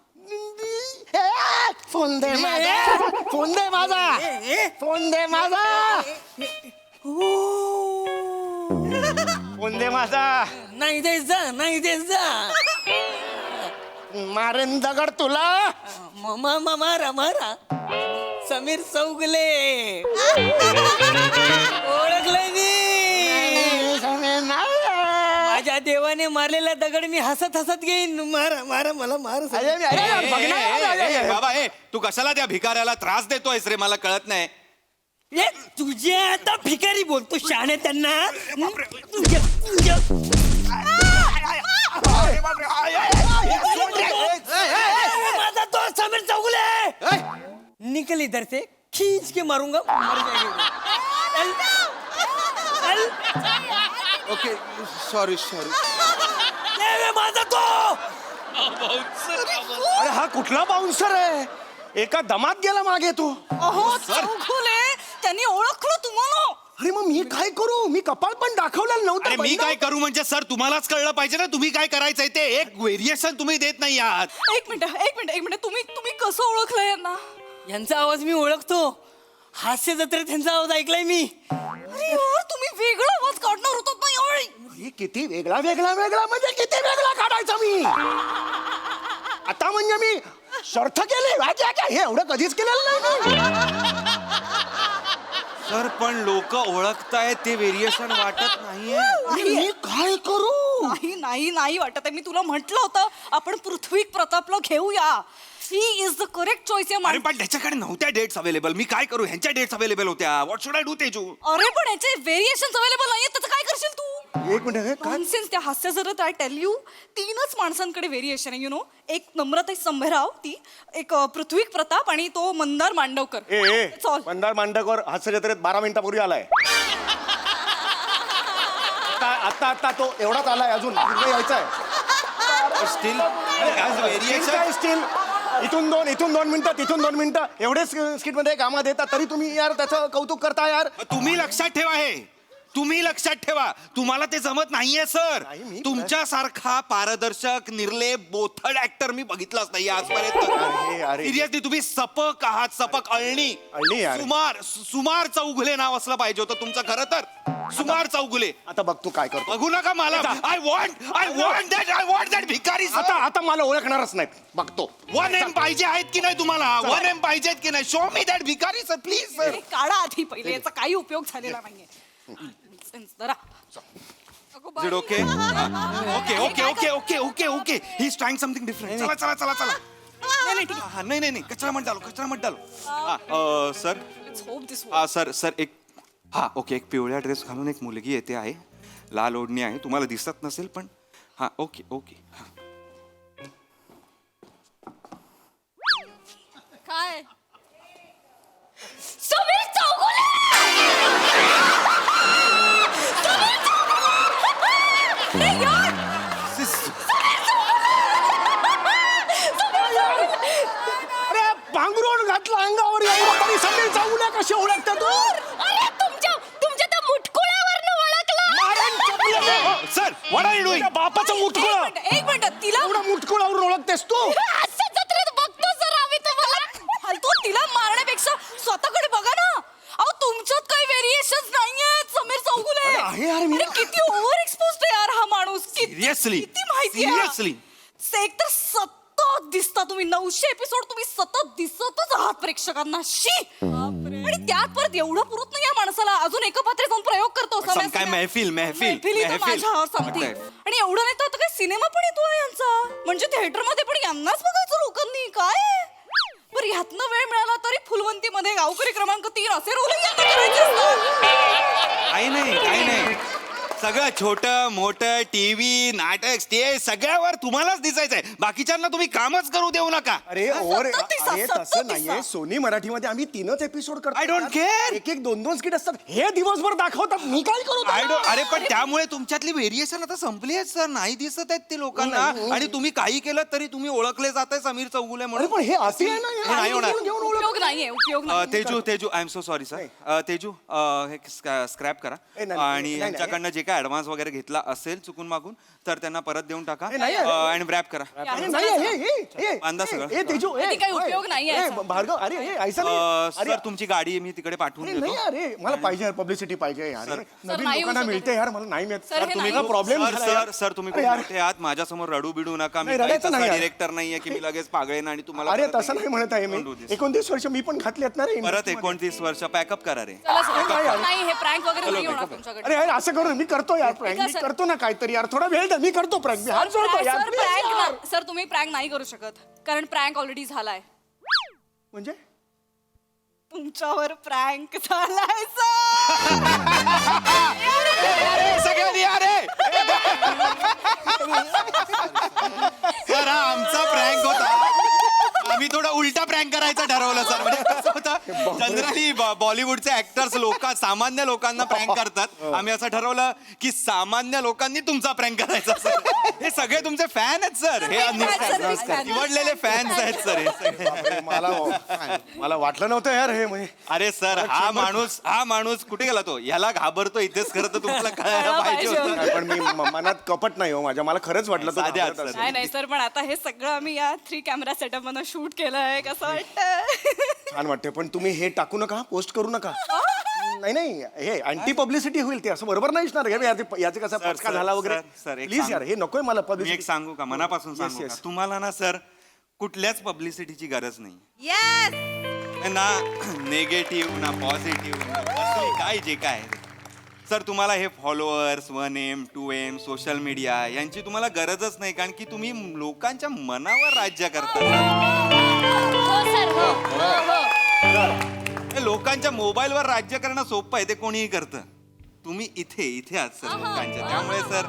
फोन दे माझा नाही दे जा मारेन दगड तुला मारा समीर चौगुले ओळखलंय मी माझ्या देवाने मारलेला दगड मी हसत घेईन मारा मला मार बाबा तू कशाला त्या भिकाऱ्याला त्रास देतोयस रे मला कळत नाही तुझे आता भिकारी बोलतो शाणे त्यांना माझा तो समीर चौगुले निकल इधर से खींच के मारूंगा मर जाएगा ओके सॉरी माझा तो अरे हा कुठला बाउन्सर आहे एका दमात गेला मागे तू अहो चौगुले त्यांनी ओळखलं तुम्हाला अरे मग मी काय करू मी कपाळ पण दाखवलेलं अरे नव्हतं मी काय करू म्हणजे सर तुम्हालाच कळलं पाहिजे ना तुम्ही काय करायचंय ते एक व्हेरिएशन तुम्ही देत नाही आहात एक मिनिट तुम्ही कसं ओळखलं यांना यांचा आवाज मी ओळखतो हास्य जत्रेत त्यांचा आवाज ऐकलाय मी अरे यार तुम्ही वेगळा आवाज काढणार होतात ना यावेळी अरे किती वेगळा म्हणजे किती वेगळा काढायचा मी आता म्हणजे मी शर्थ केली काय हे एवढं कधीच केलेलं नाही सर पण लोक ओळखतायत ते व्हेरिएशन वाटत नाहीये मी काय करू नाही वाटत आहे मी तुला म्हटलं होतं आपण पृथ्वी प्रतापला घेऊया he is the correct choice या अरे पण त्याच्याकडे नव्हत्या डेट्स अवेलेबल मी काय करू ह्यांच्या डेट्स अवेलेबल होत्या what should I do Teju अरे पण याचे व्हेरिएशन्स अवेलेबल नाहीये त्याचं काय करशील तू एक मिनिट हे काय नॉनसेन्स त्या हास्य जरत आय टेल यू 3च माणसांकडे व्हेरिएशन आहे यु नो एक नम्रता संभराव ती एक पृथ्वी प्रताप आणि तो मंदार मांडवकर That's all. मंदार मांडकर हास्य जत्रेत 12 मिनिटापूर्वी आलाय आता तो एवढाच आलाय अजून पुढे यायचा आहे स्टील इथून दोन मिनिटं एवढेच स्किट मध्ये कामात येतात तरी तुम्ही यार त्याचं कौतुक करता यार तुम्ही लक्षात ठेवा तुम्ही लक्षात ठेवा तुम्हाला ते जमत नाहीये सर तुमच्यासारखा पारदर्शक निर्लेप बोथड ऍक्टर मी बघितलाच नाही आजपर्यंत सिरियसली तुम्ही सपक आहात सपक अळणी यार. सुमार चौगुले नाव असलं पाहिजे होतं तुमचं खरं तर सुमार चौगुले आता बघ तू काय करतो बघू नका मला आय वॉन्ट दॅट भिकारी आता मला ओळखणारच नाही बघतो वन एम पाहिजे आहेत की नाही तुम्हाला वन एम पाहिजेत की नाही शो मी दॅट भिकारी सर प्लीज सर अरे काढा आधी पहिले याचा काही उपयोग झालेला नाहीये जरा Is it okay? Okay. He's trying something different. चला. नाही. कचरा मत डालो. Sir. Let's hope this works. Sir एक एक पिवळ्या ड्रेस घालून एक मुलगी येते आहे लाल ओढणी आहे तुम्हाला दिसत नसेल पण ओके काय समीर चौगुले अरे पांघरून घातला अंगावर एवढं तरी समीर चौगुले कसे ओळखता तू अरे तुमच्या त्या मुटकुळ्यावरनं ओळखलं sir what are you doing बापाचं मुटकुळं एक मिनिट तिला एवढं मुटकुळावरून ओळखतेस तू हास्य जत्रेत बघतो सर आम्ही तुम्हाला फालतू तिला मारण्यापेक्षा स्वतःकडे बघा ना अहो तुमच्यात काही व्हेरिएशन्स नाहीयेत समीर चौगुले आहे यार मी किती ओव्हर एक्सपोज्ड आहे यार हा माणूस Seriously? किती माहिती Seriously? एक तर सतत दिसता तुम्ही 9 900 एपिसोड तुम्ही सतत दिसतच आहात प्रेक्षकांना. शी. आणि त्यात परत एवढं पुरत नाही या माणसाला, अजून एकपात्रे जाऊन प्रयोग करतो. काय महफिल मैफिली तर माझ्यावर सांगते. आणि एवढं नाही तर आता काय सिनेमा पण येतो यांचा, म्हणजे थिएटर मध्ये पण यांनाच बघायचं लोकांनी. काय बरं, ह्यातनं वेळ मिळाला तरी फुलवंतीमध्ये गावकरी क्रमांक 3 असे रोल करायचे असतात. काही नाही सगळं छोटं मोठं टीव्ही नाटक स्टेज सगळ्यावर तुम्हालाच दिसायचंय. बाकीच्यांना तुम्ही कामच करू देऊ नका. अरे ओर सतत दिसा, अरे सतत तसं दिसा. नाहीये. सोनी मराठीमध्ये आम्ही 3च एपिसोड करतो. I don't care. एक 2 स्किट असतात. हे दिवसभर दाखवतात. मी काय करू त्याला? अरे पण त्यामुळे तुमच्यातली व्हेरिएशन आता संपली आहेत सर. नाही दिसत आहेत ते लोकांना. आणि तुम्ही काही केलं तरी तुम्ही ओळखले जाताय समीर चौगुले अरे म्हणून. पण हे असे आहे ना हे नाही होणार. घेऊन ओळख. उपयोग नाहीये, उपयोग नाही. Teju I am so sorry sir. Teju हे स्क्रॅप करा नाही, आणि नाही, यांच्याकडनं जे काय ऍडव्हान्स वगैरे घेतला असेल चुकून मागून तर त्यांना परत देऊन टाका नाही, आणि रॅप करा. अरे नाही बांधा सगळं. हे तेजू कधी काही उपयोग नाहीये याचा. भार्गव अरे हे ऐसा नाही. अरे सर तुमची गाडी मी तिकडे पाठवून अरे देतो. नाही अरे मला पाहिजे यार पब्लिसिटी पाहिजे यार. नवीन नाही होऊ लोकांना शकत. मिळते यार, मला नाही मिळत. सर, हे तुम्ही नाही का प्रॉब्लेम सर तुम्ही खूप मोठे आहात. माझ्यासमोर रडू बिडू नका. मी नाही, रडायचं नाही यार. डिरेक्टर नाहीये की मी लगेच पागळेन आणि तुम्हाला अरे परत तसं नाही म्हणत आहे मी. Don't do this. 29 वर्ष मी पण घातली आहेत ना रे. परत 29 वर्ष पॅकअप करा रे. चला सर. नाही, हे प्रँक वगैरे नाही होणार तुमच्याकडे. अरे यार असं करू मी करतो यार प्रँक. मी सर. करतो ना काहीतरी यार. थोडा वेळ द्या. मी करतो प्रँक. मी हात जोडतो यार. सर, Please prank यार. ना- सर तुम्ही प्रँक नाही करू शकत, कारण प्रँक ऑलरेडी झालाय. म्हणजे तुमच्यावर प्रँक झालाय सर. सगळ्यांनी अरे सर हा आमचा प्रँक होता. आम्ही थोडा उलटा प्रँक करायचा ठरवलं सर. म्हणजे कसं होतं जनरली बॉलिवूडचे ऍक्टर्स सामान्य लोकांना प्रँक करतात. आम्ही असं ठरवलं की सामान्य लोकांनी तुमचा प्रँक करायचा सर. हे सगळे तुमचे फॅन आहेत सर. हे big fan. निवडलेले फॅन्स आहेत सर हे सगळे. बापरे, मला वाटलं नव्हतं यार हे म्हणजे. अरे सर हा माणूस कुठे गेला तो? याला घाबरतो इथेच. खरं तर तुम्हाला कळायला पाहिजे होतं. नाही, पण मी मनात कपट नाही हो माझ्या. मला खरंच वाटलं तो साध्या घाबरत सर. असेल. नाही सर, पण आता हे सगळं आम्ही या 3 कॅमेरा सेटअप मधून शूट केलंय. कसं वाटतं? छान वाटते. पण तुम्ही हे टाकू नका, पोस्ट करू नका. नाही हे अँटी पब्लिसिटी होईल. ते असं बरोबर नाही असणार. याचे कसा पचका झाला वगैरे. सर, एक प्लीज यार हे नकोय मला मी एक पब्लिसिटी. सांगू का मनापासून Yes, सांगू का? yes. तुम्हाला ना सर कुठल्याच पब्लिसिटीची गरज नाही. येस. ना नेगेटिव्ह ना पॉझिटिव्ह काय जे काय आहे. सर तुम्हाला हे followers 1M 2M social media यांची तुम्हाला गरजच नाही. कारण की तुम्ही लोकांच्या मनावर राज्य करता. हो सर, हो, हो, हो. हे लोकांच्या मोबाईलवर राज्य करणं सोपं आहे. ते कोणीही करतं. तुम्ही इथे आहात सर लोकांच्या. त्यामुळे सर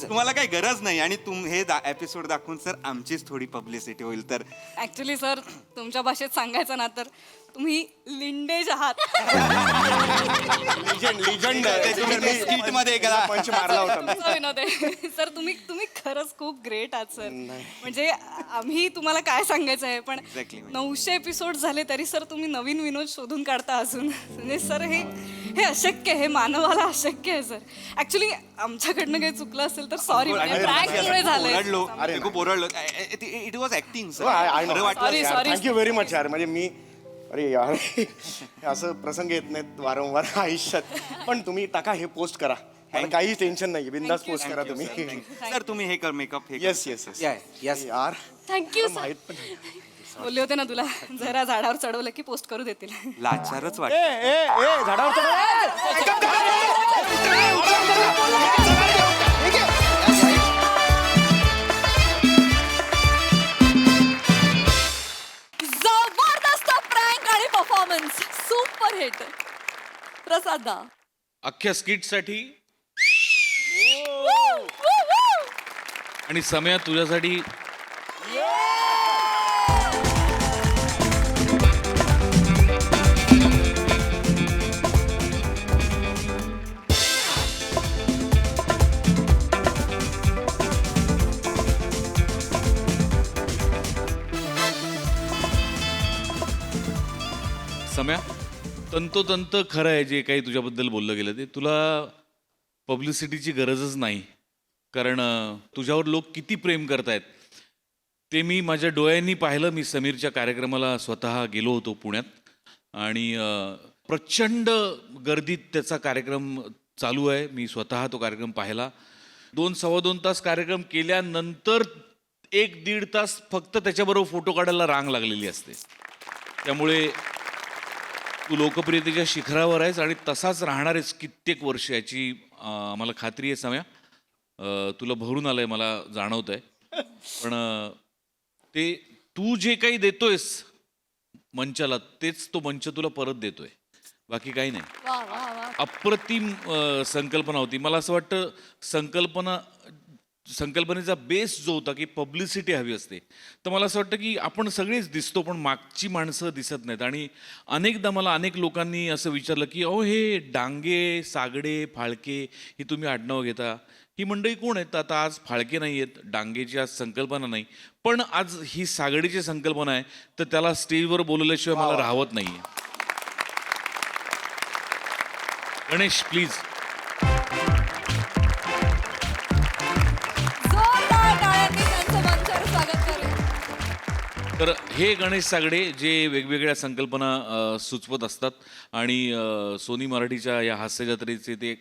तुम्हाला काही गरज नाही. आणि हे एपिसोड दाखवून सर आमचीच थोडी पब्लिसिटी होईल. तर ऍक्च्युली सर तुमच्या भाषेत सांगायचं ना तर तुम्ही लिंडेज आहात. लिजंड स्किट मध्ये एखादा पंच मारला होता मी. असं विनोद आहे. सर तुम्ही खरंच खूप ग्रेट आहात सर. म्हणजे आम्ही तुम्हाला काय सांगायचं आहे, पण Exactly. 900 एपिसोड झाले तरी सर तुम्ही नवीन विनोद शोधून काढता अजून. म्हणजे सर हे अशक्य आहे. हे मानवाला अशक्य आहे सर. ऍक्च्युली आमच्याकडनं काही चुकलं असेल तर सॉरी. प्रँकमुळे झालंय. ओरडलो. खूप ओरडलो. It was acting sir. Sorry, sorry. Thank you very much यार. म्हणजे मी अरे यार असं प्रसंग येत नाहीत वारंवार आयुष्यात. पण तुम्ही टाका हे पोस्ट करा. मला काही टेन्शन नाही. बिंदास पोस्ट करा तुम्ही. सर तुम्ही हे कर मेकअप हे येस येस येस यार थँक्यू सर. माहित पण बोलले होते ना तुला, जरा झाडावर चढवलं की पोस्ट करू देतील. लाचारच वाटत. ए झाडावर जबरदस्त प्रँक आणि परफॉर्मन्स सुपर हिट. प्रसाद दा. अख्ख्या स्किटसाठी आणि सम्या तुझ्यासाठी सम्या तंतोतंत खरं आहे जे काही तुझ्याबद्दल बोललं गेलं ते. तुला पब्लिसिटीची गरजच नाही. कारण तुझ्यावर लोक किती प्रेम करतायत ते मी माझ्या डोळ्यांनी पाहिलं. मी समीरच्या कार्यक्रमाला स्वतः गेलो होतो पुण्यात आणि प्रचंड गर्दीत त्याचा कार्यक्रम चालू आहे. मी स्वतः तो कार्यक्रम पाहिला. 2-2.25 तास कार्यक्रम केल्यानंतर 1-1.5 तास फक्त त्याच्याबरोबर फोटो काढायला रांग लागलेली असते. त्यामुळे तू लोकप्रियतेच्या शिखरावर आहेस आणि तसाच राहणार आहेस कित्येक वर्ष, याची आम्हाला खात्री आहे सम्या. तुला भरून आलंय मला जाणवत आहे. पण ते तू जे काही देतोयस मंचाला, तेच तो मंच तुला परत देतोय, बाकी काही नाही. वा वा वा. अप्रतिम संकल्पना होती. मला असं वाटतं संकल्पनेचा बेस जो होता की पब्लिसिटी हवी असते, तर मला असं वाटतं की आपण सगळेच दिसतो पण मागची माणसं दिसत नाहीत. आणि अनेकदा मला अनेक लोकांनी असं विचारलं की अहो हे डांगे, सागडे, फाळके ही तुम्ही आडनावं घेता, ही मंडळी कोण आहेत? आता आज फाळके नाही आहेत, डांगेची आज संकल्पना नाही, पण आज ही सागडीची संकल्पना आहे, तर त्याला स्टेजवर बोलवल्याशिवाय मला राहवत नाही आहे. गणेश प्लीज. जोरदार टाळ्यांनी त्यांचं मंचावर स्वागत करूया. तर हे गणेश सागडे जे वेगवेगळ्या संकल्पना सुचवत असतात आणि सोनी मराठीच्या या हास्य जत्रेचे ते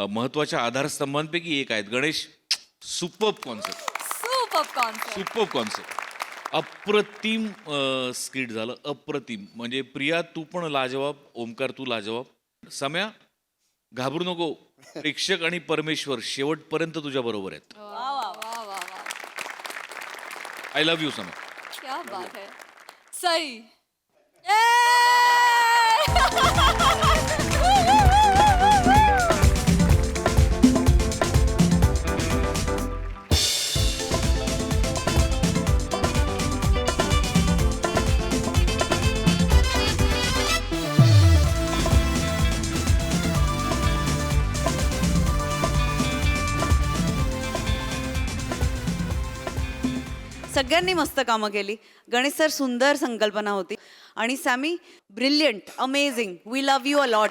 महत्त्वाच्या आधारस्तंभांपैकी एक आहेत. Ganesh, superb concept, super concept. Superb concept, अप्रतिम स्किट झालं, अप्रतिम. म्हणजे प्रिया तू पण लाजवाब, ओमकार तू लाजवाब. सम्या घाबरू नको, प्रेक्षक आणि परमेश्वर शेवटपर्यंत तुझ्या बरोबर आहेत. वा वा वा वा वा. I love you Samya. क्या बात है. सई. सगळ्यांनी मस्त कामं केली. गणेश सर, सुंदर संकल्पना होती. आणि Sammy, brilliant, amazing. We love you a lot.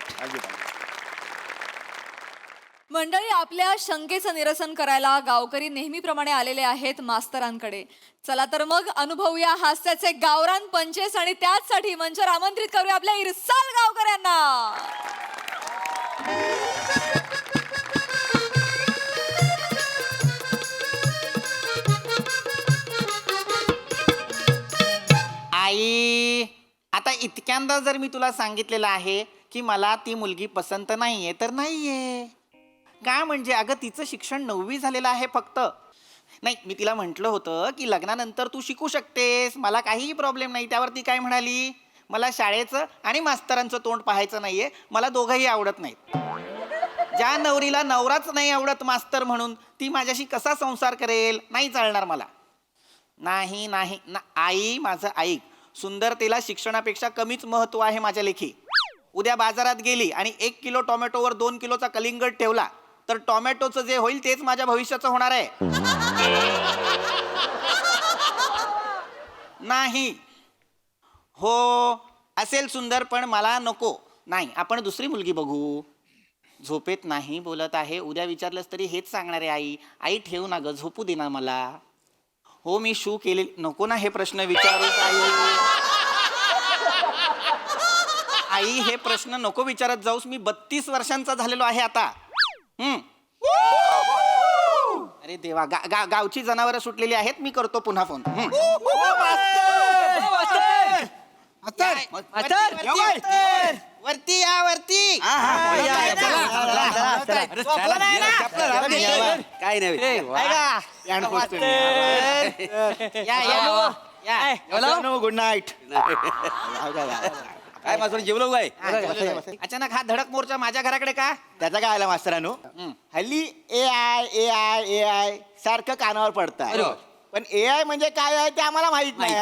मंडळी, आपल्या शंकेचं निरसन करायला गावकरी नेहमीप्रमाणे आलेले आहेत मास्तरांकडे. चला तर मग अनुभवूया हास्याचे गावरान पंचेस आणि त्याचसाठी मंचावर आमंत्रित करूया आपल्या इरसाल गावकऱ्यांना. आई, आता इतक्यांदा जर मी तुला सांगितलेलं आहे की मला ती मुलगी पसंत नाहीये तर नाहीये. का म्हणजे अगं तिचं शिक्षण 9वी झालेलं आहे फक्त. नाही, मी तिला म्हटलं होतं की लग्नानंतर तू शिकू शकतेस, मला काहीही प्रॉब्लेम नाही. त्यावर ती काय म्हणाली, मला शाळेचं आणि मास्तरांचं तोंड पाहायचं नाहीये, मला दोघंही आवडत नाहीत. ज्या नवरीला नवराच नाही आवडत मास्तर म्हणून, ती माझ्याशी कसा संसार करेल? नाही चालणार मला. नाही नाही ना आई, माझं ऐक. सुंदरतेला शिक्षणापेक्षा कमीच महत्व आहे माझ्या लेखी. उद्या बाजारात गेली आणि 1 किलो टोमॅटोवर 2 किलोचा कलिंगड ठेवला तर टोमॅटोचं जे होईल तेच माझ्या भविष्याचं होणार आहे. नाही हो, असेल सुंदर पण मला नको. नाही, आपण दुसरी मुलगी बघू. झोपेत नाही बोलत आहे, उद्या विचारलंस तरी हेच सांगणार आहे. आई आई ठेवू ना ग, झोपू दे ना मला. हो मी शू केले. नको ना हे प्रश्न विचारू आई, हे प्रश्न नको विचारत जाऊस. मी 32 वर्षांचा झालेलो आहे आता. अरे देवा, गावची जनावरं सुटलेली आहेत. मी करतो पुन्हा फोन. वरती या, वरती. काय नाही गुड नाईट. काय मास्तर जेवलो काय? अचानक हा धडक मोर्चा माझ्या घराकडे का? त्याचा काय आला मास्तरांनो, हल्ली AI सारखं कानावर पडतं, पण AI म्हणजे काय आहे ते आम्हाला माहित नाही.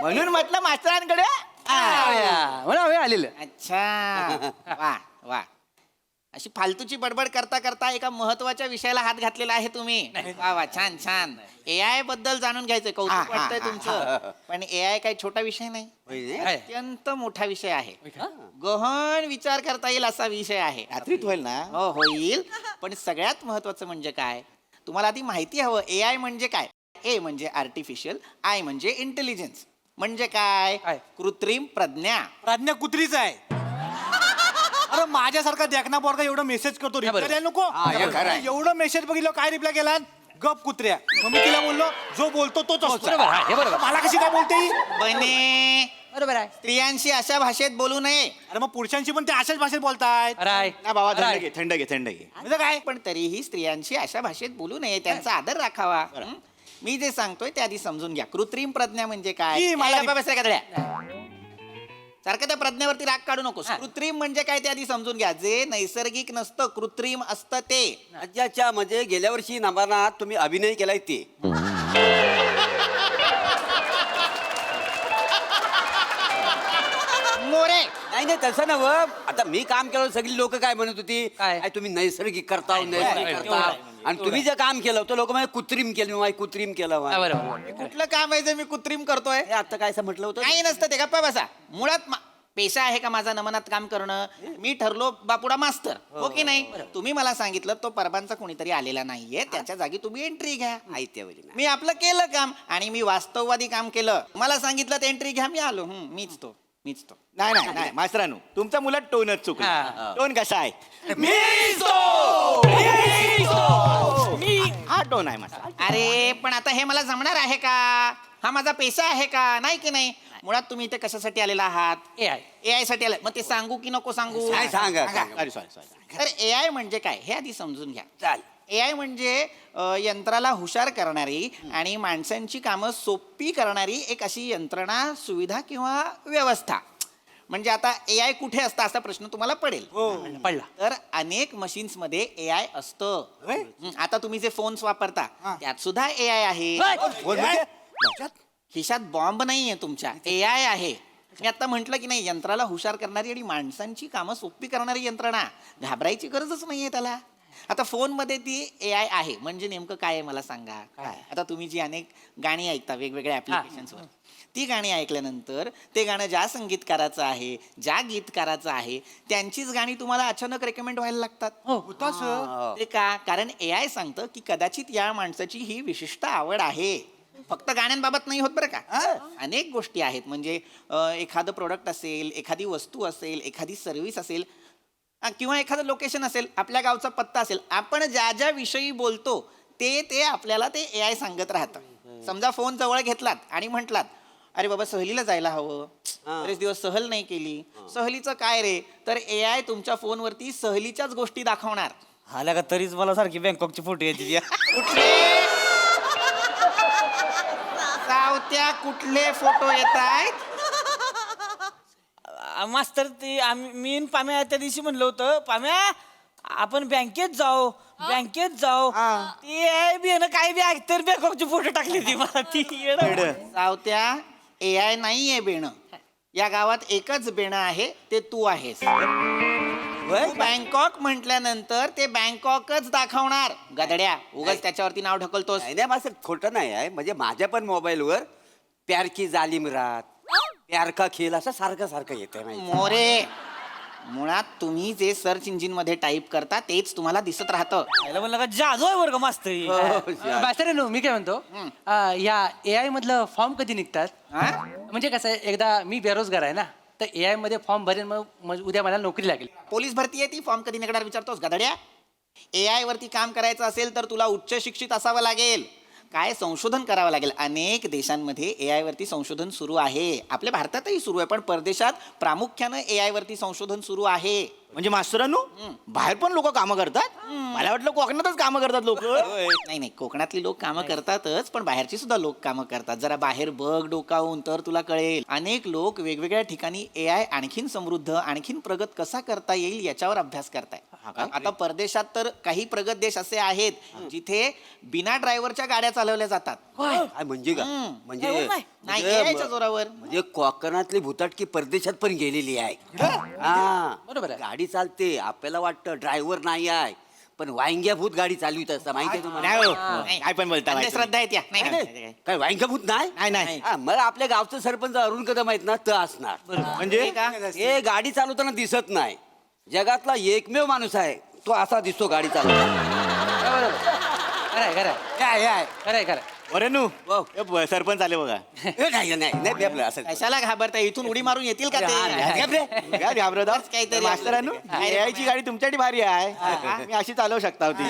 म्हणून म्हटलं मास्तरांकडे आलेलं. अच्छा, वा वा. अशी फालतूची बडबड करता करता एका महत्वाच्या विषयाला हात घातलेला आहे तुम्ही. वा वा, छान छान. AI बद्दल जाणून घ्यायचंय, कौतुक वाटतंय तुमचं. पण AI काही छोटा विषय नाही, अत्यंत मोठा विषय आहे. गहन विचार करता येईल असा विषय आहे. रात्रीत होईल ना? हो होईल. पण सगळ्यात महत्वाचं म्हणजे काय, तुम्हाला आधी माहिती हवं AI म्हणजे काय. A म्हणजे आर्टिफिशियल, I म्हणजे इंटेलिजन्स. म्हणजे काय? कृत्रिम प्रज्ञा. प्रज्ञा कुत्रीच आहे. अरे माझ्यासारखा देखना पोरगा एवढं मेसेज करतो, रिप्लाय द्यायला नको. एवढं मेसेज बघितलं, काय रिप्लाय केला? गप कुत्र्या. मग मी तिला बोललो जो बोलतो तोच असतो. बरोबर आहे, हे बरोबर. मला कशी काय बोलते ही? बने बरोबर आहे. स्त्रियांशी अशा भाषेत बोलू नये. अरे मग पुरुषांशी पण ते अशाच भाषेत बोलतायत. राय नाही बाबा थंड घे थंड घे थंड घे. म्हणजे काय? पण तरीही स्त्रियांशी अशा भाषेत बोलू नये, त्यांचा आदर राखावा. हं? मी जे सांगतोय ते आधी समजून घ्या. कृत्रिम प्रज्ञा म्हणजे काय? ई, मला- ए, गप्पा बस रे गधड्या. सारखं त्या प्रज्ञेवरती राग काढू नकोस. कृत्रिम म्हणजे काय ते आधी समजून घ्या. जे नैसर्गिक नसतं कृत्रिम असतं ते. अच्छा म्हणजे गेल्या वर्षी नभानात तुम्ही अभिनय केलाय ते. मोरे नाही तसं नव. आता मी काम केलं सगळी लोक काय म्हणत होती, काय तुम्ही नैसर्गिक करता नैसर्गिक करता, आणि तुम्ही जे काम केलं तर लोक म्हणजे कृत्रिम केलं, कृत्रिम केलं. कुठलं काम आहे जे मी कृत्रिम करतोय? आता काय असं म्हटलं होतं? काही नसतं ते. गप्पा बसा. मुळात पेशा आहे का माझा नमनात काम करणं? मी ठरलो बापुडा मास्तर, हो की नाही? तुम्ही मला सांगितलं तो परबांचा कोणीतरी आलेला नाहीये, त्याच्या जागी तुम्ही एंट्री घ्या. मी आपलं केलं काम आणि मी वास्तववादी काम केलं. मला सांगितलं ते एंट्री घ्या, मी आलो. मीच तो. नाही नाही नाही मास्तरानू तुमचा मुलात टोनच चुकला. टोन कसा आहे? हा टोन आहे माझा. अरे पण आता हे मला जमणार आहे का? हा माझा पेशा आहे का? नाही की नाही? मुळात तुम्ही इथे कशासाठी आलेला आहात? एआय साठी आलाय. मग ते सांगू की नको सांगू? सांगा. सॉरी तर एआय म्हणजे काय हे आधी समजून घ्या. चाल. एआय म्हणजे यंत्राला हुशार करणारी आणि माणसांची कामं सोपी करणारी एक अशी यंत्रणा, सुविधा किंवा व्यवस्था. म्हणजे आता एआय कुठे असतं असा प्रश्न तुम्हाला पडेल. पडला. तर अनेक मशीन्स मध्ये एआय असतं. आता तुम्ही जे फोन्स वापरता त्यात सुद्धा एआय आहे. खिशात बॉम्ब नाहीये तुमच्या, एआय आहे. मी आता म्हटलं की नाही, यंत्राला हुशार करणारी आणि माणसांची कामं सोपी करणारी यंत्रणा. घाबरायची गरजच नाहीये त्याला. आता फोनमध्ये ती एआय आहे म्हणजे नेमकं काय आहे मला सांगा. आता तुम्ही जी अनेक गाणी ऐकता वेगवेगळ्या ऍप्लिकेशन्सवर, ती गाणी ऐकल्यानंतर ते गाणं ज्या संगीतकाराचं आहे, ज्या गीतकाराचं आहे, त्यांचीच गाणी तुम्हाला अचानक रेकमेंड व्हायला लागतात. ते का? कारण एआय सांगतं की कदाचित या माणसाची ही विशिष्ट आवड आहे. फक्त गाण्यांबाबत नाही होत बरं का. अनेक गोष्टी आहेत. म्हणजे एखादं प्रोडक्ट असेल, एखादी वस्तू असेल, एखादी सर्व्हिस असेल किंवा एखादं लोकेशन असेल, आपल्या गावचा पत्ता असेल, आपण ज्या ज्या विषयी बोलतो ते आपल्याला ते एआय सांगत राहतं. समजा फोन जवळ घेतलात आणि म्हटलात अरे बाबा सहलीला जायला हवं, बरेच दिवस सहल नाही केली. सहलीचं काय रे? तर एआय तुमच्या फोनवरती सहलीच्याच गोष्टी दाखवणार. आल्या का तरीच मला सारखी बँकॉकची फोटो येते. सावत्या कुठले फोटो येत आहेत? मास्तर ते मी पाम्या त्या दिवशी म्हणलं होतं, पाम्या आपण बँकेत जाऊ. ते बियाणं काय बी तर बँकॉकचे फोटो टाकले ती मला ती. सावत्या एआय नाहीये बेणं. या गावात एकच बेणं आहे, ते तू आहेस. बँकॉक म्हटल्यानंतर ते बँकॉकच दाखवणार. गधड्या, उगाच त्याच्यावरती नाव ढकलतोस. नाही माझं खोटं नाही आहे. म्हणजे माझ्या पण मोबाईलवर प्यार की जालिम रात, प्यार का खेळ असं सारखं येतंय. मोरे, मुळात तुम्ही जे सर्च इंजिन मध्ये टाईप करता तेच तुम्हाला दिसत राहतं. म्हणलं का जादू आहे वर्ग मास्तर. मी काय म्हणतो, या एआय मधलं फॉर्म कधी निघतात? म्हणजे कसं आहे, एकदा मी बेरोजगार आहे ना, तर एआय मध्ये फॉर्म भरेन, मग उद्या मला नोकरी लागेल. पोलीस भरती आहे ती, फॉर्म कधी निघणार विचारतोस गधड्या? एआय वरती काम करायचं असेल तर तुला उच्च शिक्षित असावं लागेल. काय संशोधन करावं लागेल. अनेक देशांमध्ये एआय वरती संशोधन सुरू आहे. आपल्या भारतातही सुरू आहे, पण परदेशात प्रामुख्यानं एआय वरती संशोधन सुरू आहे. म्हणजे मास्तरानू बाहेर पण लोक कामं करतात? मला वाटलं कोकणातच कामं करतात लोक. नाही, कोकणातली लोक कामं करतातच, पण बाहेरची सुद्धा लोक कामं करतात. जरा बाहेर बघ डोकावून तर तुला कळेल. अनेक लोक वेगवेगळ्या ठिकाणी एआय आणखीन समृद्ध, आणखीन प्रगत कसा करता येईल याच्यावर अभ्यास करताय. आता परदेशात तर काही प्रगत देश असे आहेत जिथे बिना ड्रायव्हरच्या गाड्या चालवल्या जातात. म्हणजे का? म्हणजे नाही, एआयच्या जोरावर. म्हणजे कोकणातली भुताटकी परदेशात पण गेलेली आहे. बरोबर आहे. गाडी चालते, आपल्याला वाटतं ड्रायव्हर नाही आहे, पण वांग्याभूत गाडी चालवित असतं. माहिती आहे तुम्हाला? काय पण बोलता? श्रद्धा आहे त्या. काय वांग्याभूत नाही? नाही. मग आपल्या गावचं सरपंच अरुण कदम आहेत ना, तर असणार. म्हणजे हे गाडी चालवताना दिसत नाही. जगातला एकमेव माणूस आहे तो असा दिसतो गाडी चालवताना. बरं सरपंच आले बघा. नाही नाही नाही आपलं असं कशाला घाबरताय? इथून उडी मारून येतील का ते? काय घाबरत आहात? काहीतरी मास्तरांनो यायची गाडी तुमच्यासाठी भारी आहे. मी अशी चालवू शकता होती.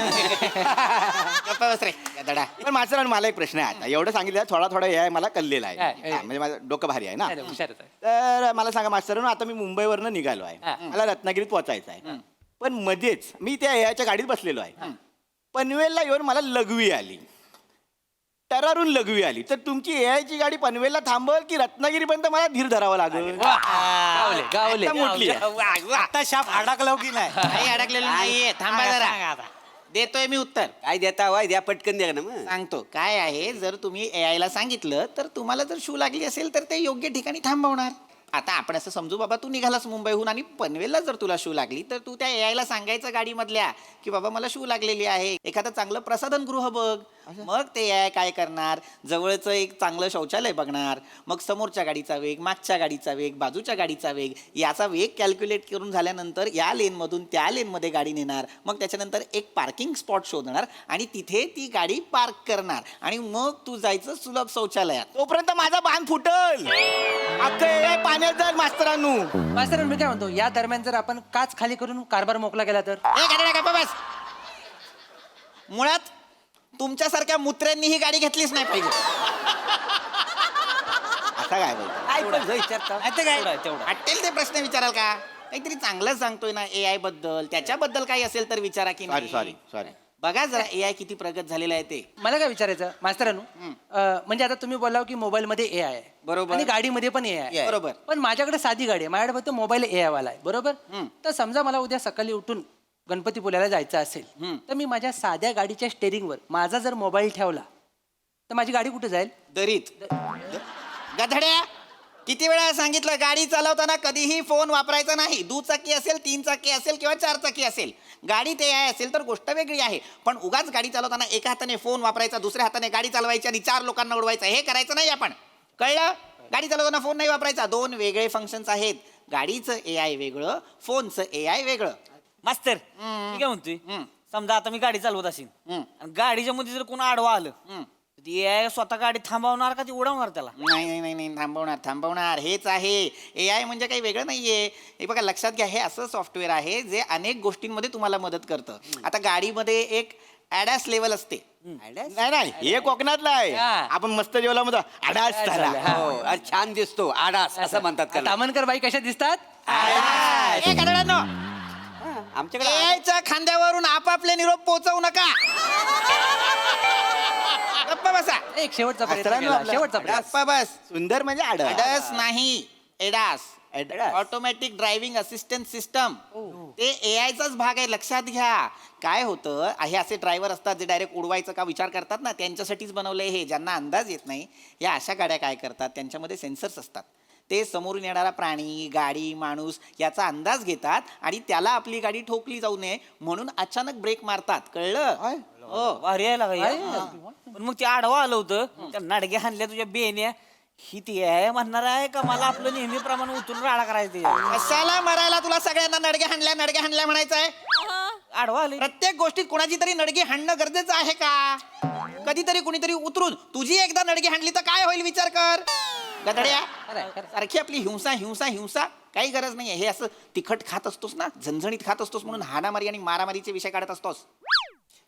गप्पा बस रे गधडा. पण मास्तरांनो मला एक प्रश्न आहे. आता एवढं सांगितलं थोडा थोडा हे आहे मला कळलेला आहे. हा, म्हणजे माझं डोकं भारी आहे ना. तर मला सांगा मास्तरांनो, आता मी मुंबईवरनं निघालो आहे. मला रत्नागिरीत पोहोचायचं आहे. पण मध्येच मी त्या याच्या गाडीत बसलेलो आहे. पनवेलला येऊन मला लघवी आली, तरारून लघवी आली. तर तुमची एआयची गाडी पनवेलला थांबल की रत्नागिरीपर्यंत मला धीर धरावा लागेल? गावले आता मोठी आहे. आता शाप अडकलो की नाही? काही अडकलेलं नाहीये. थांबा जरा, देतोय मी उत्तर. काय देता वाय द्या पटकन द्या ना मग. सांगतो काय आहे. जर तुम्ही AI ला सांगितलं तर तुम्हाला जर शू लागली असेल तर ते योग्य ठिकाणी थांबवणार. आता आपण असं समजू बाबा तू निघालास मुंबईहून आणि पनवेलला जर तुला शू लागली तर तू त्या AI ला सांगायचं गाडीमधल्या की बाबा मला शू लागलेली आहे, एखादं चांगलं प्रसाधन गृह बघ. मग ते AI काय करणार, जवळचं एक चांगलं शौचालय बघणार, मग समोरच्या गाडीचा वेग, मागच्या गाडीचा वेग, बाजूच्या गाडीचा वेग, याचा वेग कॅल्क्युलेट करून झाल्यानंतर या लेनमधून त्या लेनमध्ये गाडी नेणार. मग त्याच्यानंतर एक पार्किंग स्पॉट शोधणार आणि तिथे ती गाडी पार्क करणार आणि मग तू जायचं सुलभ शौचालयात. तोपर्यंत माझा बांध फुटल. अख्खं AI पाण्यात जाईल मास्तरांनो. मास्तर मी काय म्हणतो, या दरम्यान जर आपण काच खाली करून कारभार मोकला गेला तर? बस. मुळात तुमच्यासारख्या मुत्र्यांनी ही गाडी घेतलीच नाही पाहिजे. आता काय बोलतो? वाटेल ते प्रश्न विचाराल का? काहीतरी चांगलं सांगतोय ना AI बद्दल, त्याच्याबद्दल काही असेल तर विचारा की नाही. सॉरी बघा जरा AI किती प्रगत झालेला आहे ते. मला काय विचारायचं मास्तरांनो, म्हणजे आता तुम्ही बोलाव की मोबाईल मध्ये AI आहे बरोबर. आणि गाडीमध्ये पण AI आहे बरोबर. पण माझ्याकडे साधी गाडी आहे, माझ्याकडे फक्त मोबाईल AI वाला आहे बरोबर. तर समजा मला उद्या सकाळी उठून गणपतीपुळ्याला जायचं असेल तर मी माझ्या साध्या गाडीच्या स्टेरिंगवर माझा जर मोबाईल ठेवला तर माझी गाडी कुठे जाईल? दरीत. गधड्या, किती वेळा सांगितलं गाडी चालवताना कधीही फोन वापरायचा नाही. दुचाकी असेल, 3 चाकी असेल किंवा 4 चाकी असेल. गाडीत AI असेल तर गोष्ट वेगळी आहे, पण उगाच गाडी चालवताना एका हाताने फोन वापरायचा, दुसऱ्या हाताने गाडी चालवायची आणि 4 लोकांना उडवायचं, हे करायचं नाही आपण. कळलं? गाडी चालवताना फोन नाही वापरायचा. 2 वेगळे फंक्शन्स आहेत. गाडीचं AI वेगळं, फोनचं AI वेगळं. मास्तर मी काय म्हणतोय, समजा आता मी गाडी चालवत असेल आणि गाडीच्या मध्ये जर कोण आडवा आलं, ती AI स्वतः गाडी थांबवणार का ती उडवणार त्याला? नाही, थांबवणार. हेच आहे AI. म्हणजे काही वेगळं नाहीये. हे बघा लक्षात घ्या, हे असं सॉफ्टवेअर आहे जे अनेक गोष्टींमध्ये तुम्हाला मदत करतं. आता गाडीमध्ये एक ॲडॅस लेवल असते. नाही हे कोकणातला आहे. आपण मस्त जेवला मध्ये आडास झाला. हो अरे छान दिसतो आडास असं म्हणतात का? तामणकर बाई कशा दिसतात? आमच्याकडे AIच्या खांद्यावरून आपापले निरोप पोहोचवू नका. गप्पा बसा. एक शेवटचा प्रयत्न केला, शेवटचा प्रयत्न. गप्पा बस. सुंदर म्हणजे अडस नाही, ADAS. Automatic driving assistant system. ते AIचाच भाग आहे, लक्षात घ्या. काय होतं, हे असे ड्रायव्हर असतात जे डायरेक्ट उडवायचं का विचार करतात ना, त्यांच्यासाठीच बनवलंय हे. ज्यांना अंदाज येत नाही, या अशा गाड्या काय करतात, त्यांच्यामध्ये सेन्सर्स असतात. ते समोरून येणारा प्राणी, गाडी, माणूस याचा अंदाज घेतात आणि त्याला आपली गाडी ठोकली जाऊ नये म्हणून अचानक ब्रेक मारतात. कळलं? हो भारी आहे लागा. पण मग ते आडवा आलं होतं, त्या नाडग्या हाणल्या तुझ्या बेन्या, ही ती आहे म्हणणार आहे का मला आपलं नेहमीप्रमाणे उतरून राडा करायचं? कशाला मरायला तुला सगळ्यांना नडगे हाणल्या म्हणायचं आहे? आडवा आले. प्रत्येक गोष्टीत कोणाची तरी नडगी हाणणं गरजेचं आहे का? कधीतरी कुणीतरी उतरून तुझी एकदा नडगी हाणली तर काय होईल विचार कर. गधड्या, सारखी आपली हिंसा काही गरज नाहीये. हे असं तिखट खात असतोस ना, झणझणीत खात असतोस म्हणून हाणामारी आणि मारामारीचे विषय काढत असतोस.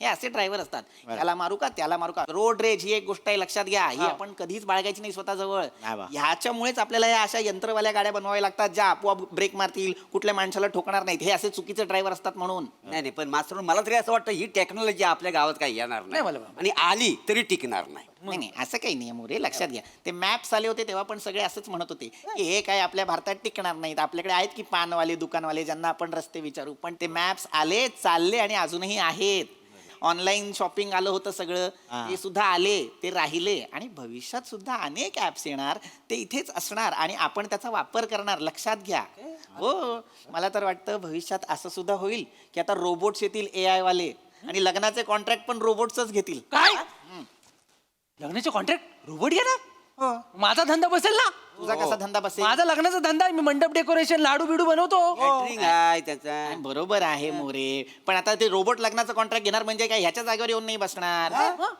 हे असे ड्रायव्हर असतात. त्याला मारू का त्याला मारू का. रोड रेज ही एक गोष्ट आहे, लक्षात घ्या. ही आपण कधीच बाळगायची नाही स्वतःजवळ. ह्याच्यामुळेच आपल्याला या अशा यंत्रवाल्या गाड्या बनवाव्या लागतात ज्या आपोआप ब्रेक मारतील, कुठल्या माणसाला ठोकणार नाहीत. हे असे चुकीचे ड्रायव्हर असतात म्हणून. नाही पण मास्तर मला तरी असं वाटतं ही टेक्नॉलॉजी आपल्या गावात काही येणार नाही आणि आली तरी टिकणार नाही. नाही असं काही नाही मोरे, लक्षात घ्या. ते मॅप्स आले होते तेव्हा पण सगळे असंच म्हणत होते की हे काय आपल्या भारतात टिकणार नाहीत. आपल्याकडे आहेत की पानवाले, दुकानवाले ज्यांना आपण रस्ते विचारू. पण ते मॅप्स आले, चालले आणि अजूनही आहेत. ऑनलाईन शॉपिंग आलं होतं सगळं, ते सुद्धा आले, ते राहिले आणि भविष्यात सुद्धा अनेक ऍप्स येणार, ते इथेच असणार आणि आपण त्याचा वापर करणार. लक्षात घ्या. हो, मला तर वाटतं भविष्यात असं सुद्धा होईल की आता रोबोट्स येतील AI वाले आणि लग्नाचे कॉन्ट्रॅक्ट पण रोबोट्सच घेतील. काय? लग्नाचे कॉन्ट्रॅक्ट रोबोट घेणार? माझा धंदा बसेल ना. तुझा कसा धंदा बसेल? माझा लग्नाचा धंदा आहे. मी मंडप डेकोरेशन लाडू बिडू बनवतो. आहे त्याचा. बरोबर आहे मोरे, पण आता ते रोबोट लग्नाचं कॉन्ट्रॅक्ट घेणार म्हणजे काय ह्याच्या जागेवर येऊन नाही बसणार.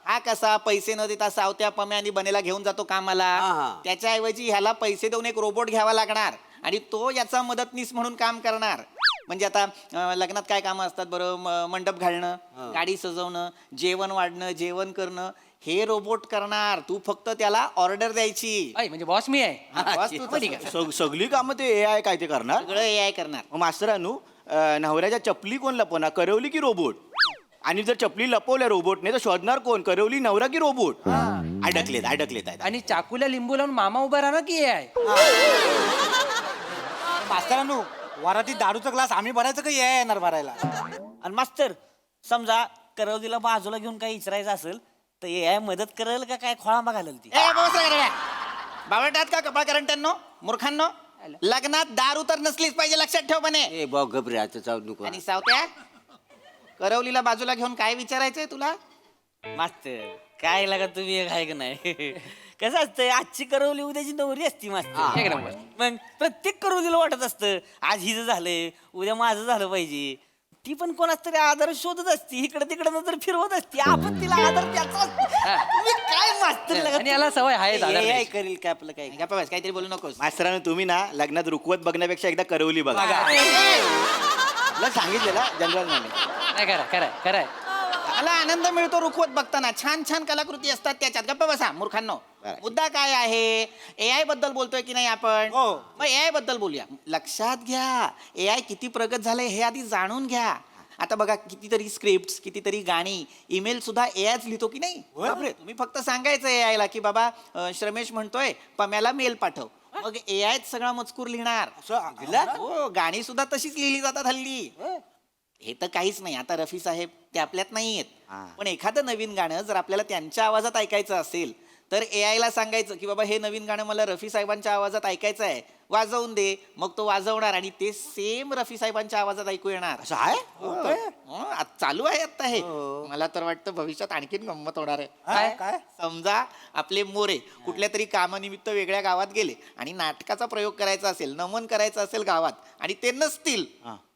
हा कसा पैसे न देता सावत्या पम्या आणि बनेला घेऊन जातो कामाला, त्याच्याऐवजी ह्याला पैसे देऊन एक रोबोट घ्यावा लागणार आणि तो याचा मदतनीस म्हणून काम करणार. म्हणजे आता लग्नात काय कामं असतात बरं? मंडप घालणं, गाडी सजवणं, जेवण वाढणं, जेवण करणं, हे रोबोट करणार. तू फक्त त्याला ऑर्डर द्यायची. म्हणजे बॉस मी आहे. boss तू तसं. सगळी कामं ते AI काय ते करणार? सगळं AI करणार. मास्तरानू, नवऱ्याच्या चपली कोण लपवणार, करवली की रोबोट? आणि जर चपली लपवल्या रोबोटने तर शोधणार कोण, करवली नवरा की रोबोट? अडकलेत. आणि चाकूला लिंबू लावून मामा उभा राहणार की हे आहे? मास्तरांनो, वरातीत दारूचा ग्लास आम्ही भरायचं का येणार भरायला? आणि मास्तर, समजा करवलीला बाजूला घेऊन काही इचरायचं असेल तर AI मदत करेल का काय खोळांबा घालेल ती? बावळटात का कपाळ करंट्यांनो, मूर्खांनो, लग्नात दारू तर नसलीच पाहिजे, लक्षात ठेव बने. आणि सावत्या, करवलीला बाजूला घेऊन काय विचारायचंय तुला? मास्तर काय लागा तुम्ही एक आहे का नाही? कसं असतं, आजची करवली उद्याची नवरी असती मास्तर. एक नंबर. मग प्रत्येक करवलीला वाटत असतं आज हिचं झालंय उद्या माझं झालं पाहिजे. ती पण कोणाच तरी आधार शोधत असती, इकडे तिकडे नंतर फिरवत असती, आपण तिला आधार त्याचा. तुम्ही काय मास्तर आणि याला सवय आहे आधार AI द्यायची. करेल काय आपलं काय? गप्पा बस, काहीतरी बोलू नकोस. मास्तरानू, तुम्ही ना लग्नात रुकवत बघण्यापेक्षा एकदा करवली बघा. सांगितलेला जनरल नाही, खरंय. मला आनंद मिळतो रुखवत बघताना. छान छान कलाकृती असतात त्याच्यात. गप्पा बसा मूर्खांनो. मुद्दा काय आहे? AI बद्दल बोलतोय की नाही आपण? मग AI बद्दल बोलूया. लक्षात घ्या, AI किती प्रगत झालंय हे आधी जाणून घ्या. आता बघा, कितीतरी स्क्रिप्ट, कितीतरी गाणी, ईमेल सुद्धा AIच लिहितो की नाही? तुम्ही फक्त सांगायचं AI ला की बाबा श्रमेश म्हणतोय पम्याला मेल पाठव, मग AIच सगळा मजकूर लिहिणार. हो, गाणी सुद्धा तशीच लिहिली जातात हल्ली. हे तर काहीच नाही. आता रफी साहेब ते आपल्यात नाही आहेत, पण एखादं नवीन गाणं जर आपल्याला त्यांच्या आवाजात ऐकायचं असेल तर AI ला सांगायचं की बाबा हे नवीन गाणं मला रफी साहेबांच्या आवाजात ऐकायचं आहे, वाजवून दे. मग तो वाजवणार आणि ते सेम रफी साहेबांच्या आवाजात ऐकू येणार. असं आहे, चालू आहे आता हे. मला तर वाटतं भविष्यात आणखीन गंमत होणार आहे. काय? समजा आपले मोरे कुठल्या तरी कामानिमित्त वेगळ्या गावात गेले आणि नाटकाचा प्रयोग करायचा असेल, नमन करायचं असेल गावात, आणि ते नसतील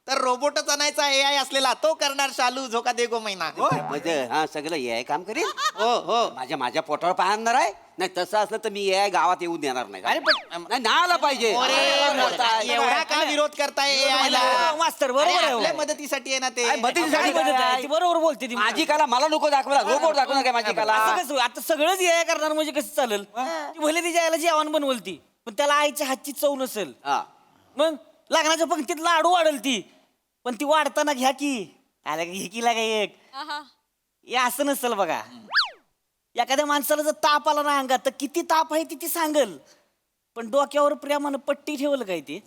तर रोबोटच आणायचा AI असलेला, तो करणार शालू झोका दे गो मैना. म्हणजे हा सगळं AI काम करेल? हो. माझ्या पोटावर पाहणार आहे. नाही तसं असलं तर मी AI गावात येऊ देणार नाही. अरे पण नाही आला पाहिजे. एवढा का विरोध करताय AI ला? मास्तर बरोबर आहे. आपल्या मदतीसाठी आहे ना ते. मदतीसाठी ती बरोबर बोलते ती. माझी कला मला नको दाखवला, रोबोट दाखवणार काय माझी कला? असं कसं? आता सगळंच AI करणार म्हणजे कसं चालेल? ती भले तिच्या आईला जेवण बनवल ती, पण त्याला आईच्या हातची चव नसेल. मग लग्नाच्या पंक्तीत लाडू वाढल ती, पण ती वाढताना घ्या की आला घे की लागा एक. हे असं नसेल बघा. एखाद्या माणसाला जर ताप आला ना अंगात तर किती ताप आहे ती सांगल, पण डोक्यावर प्रेमानं पट्टी ठेवल काय ते?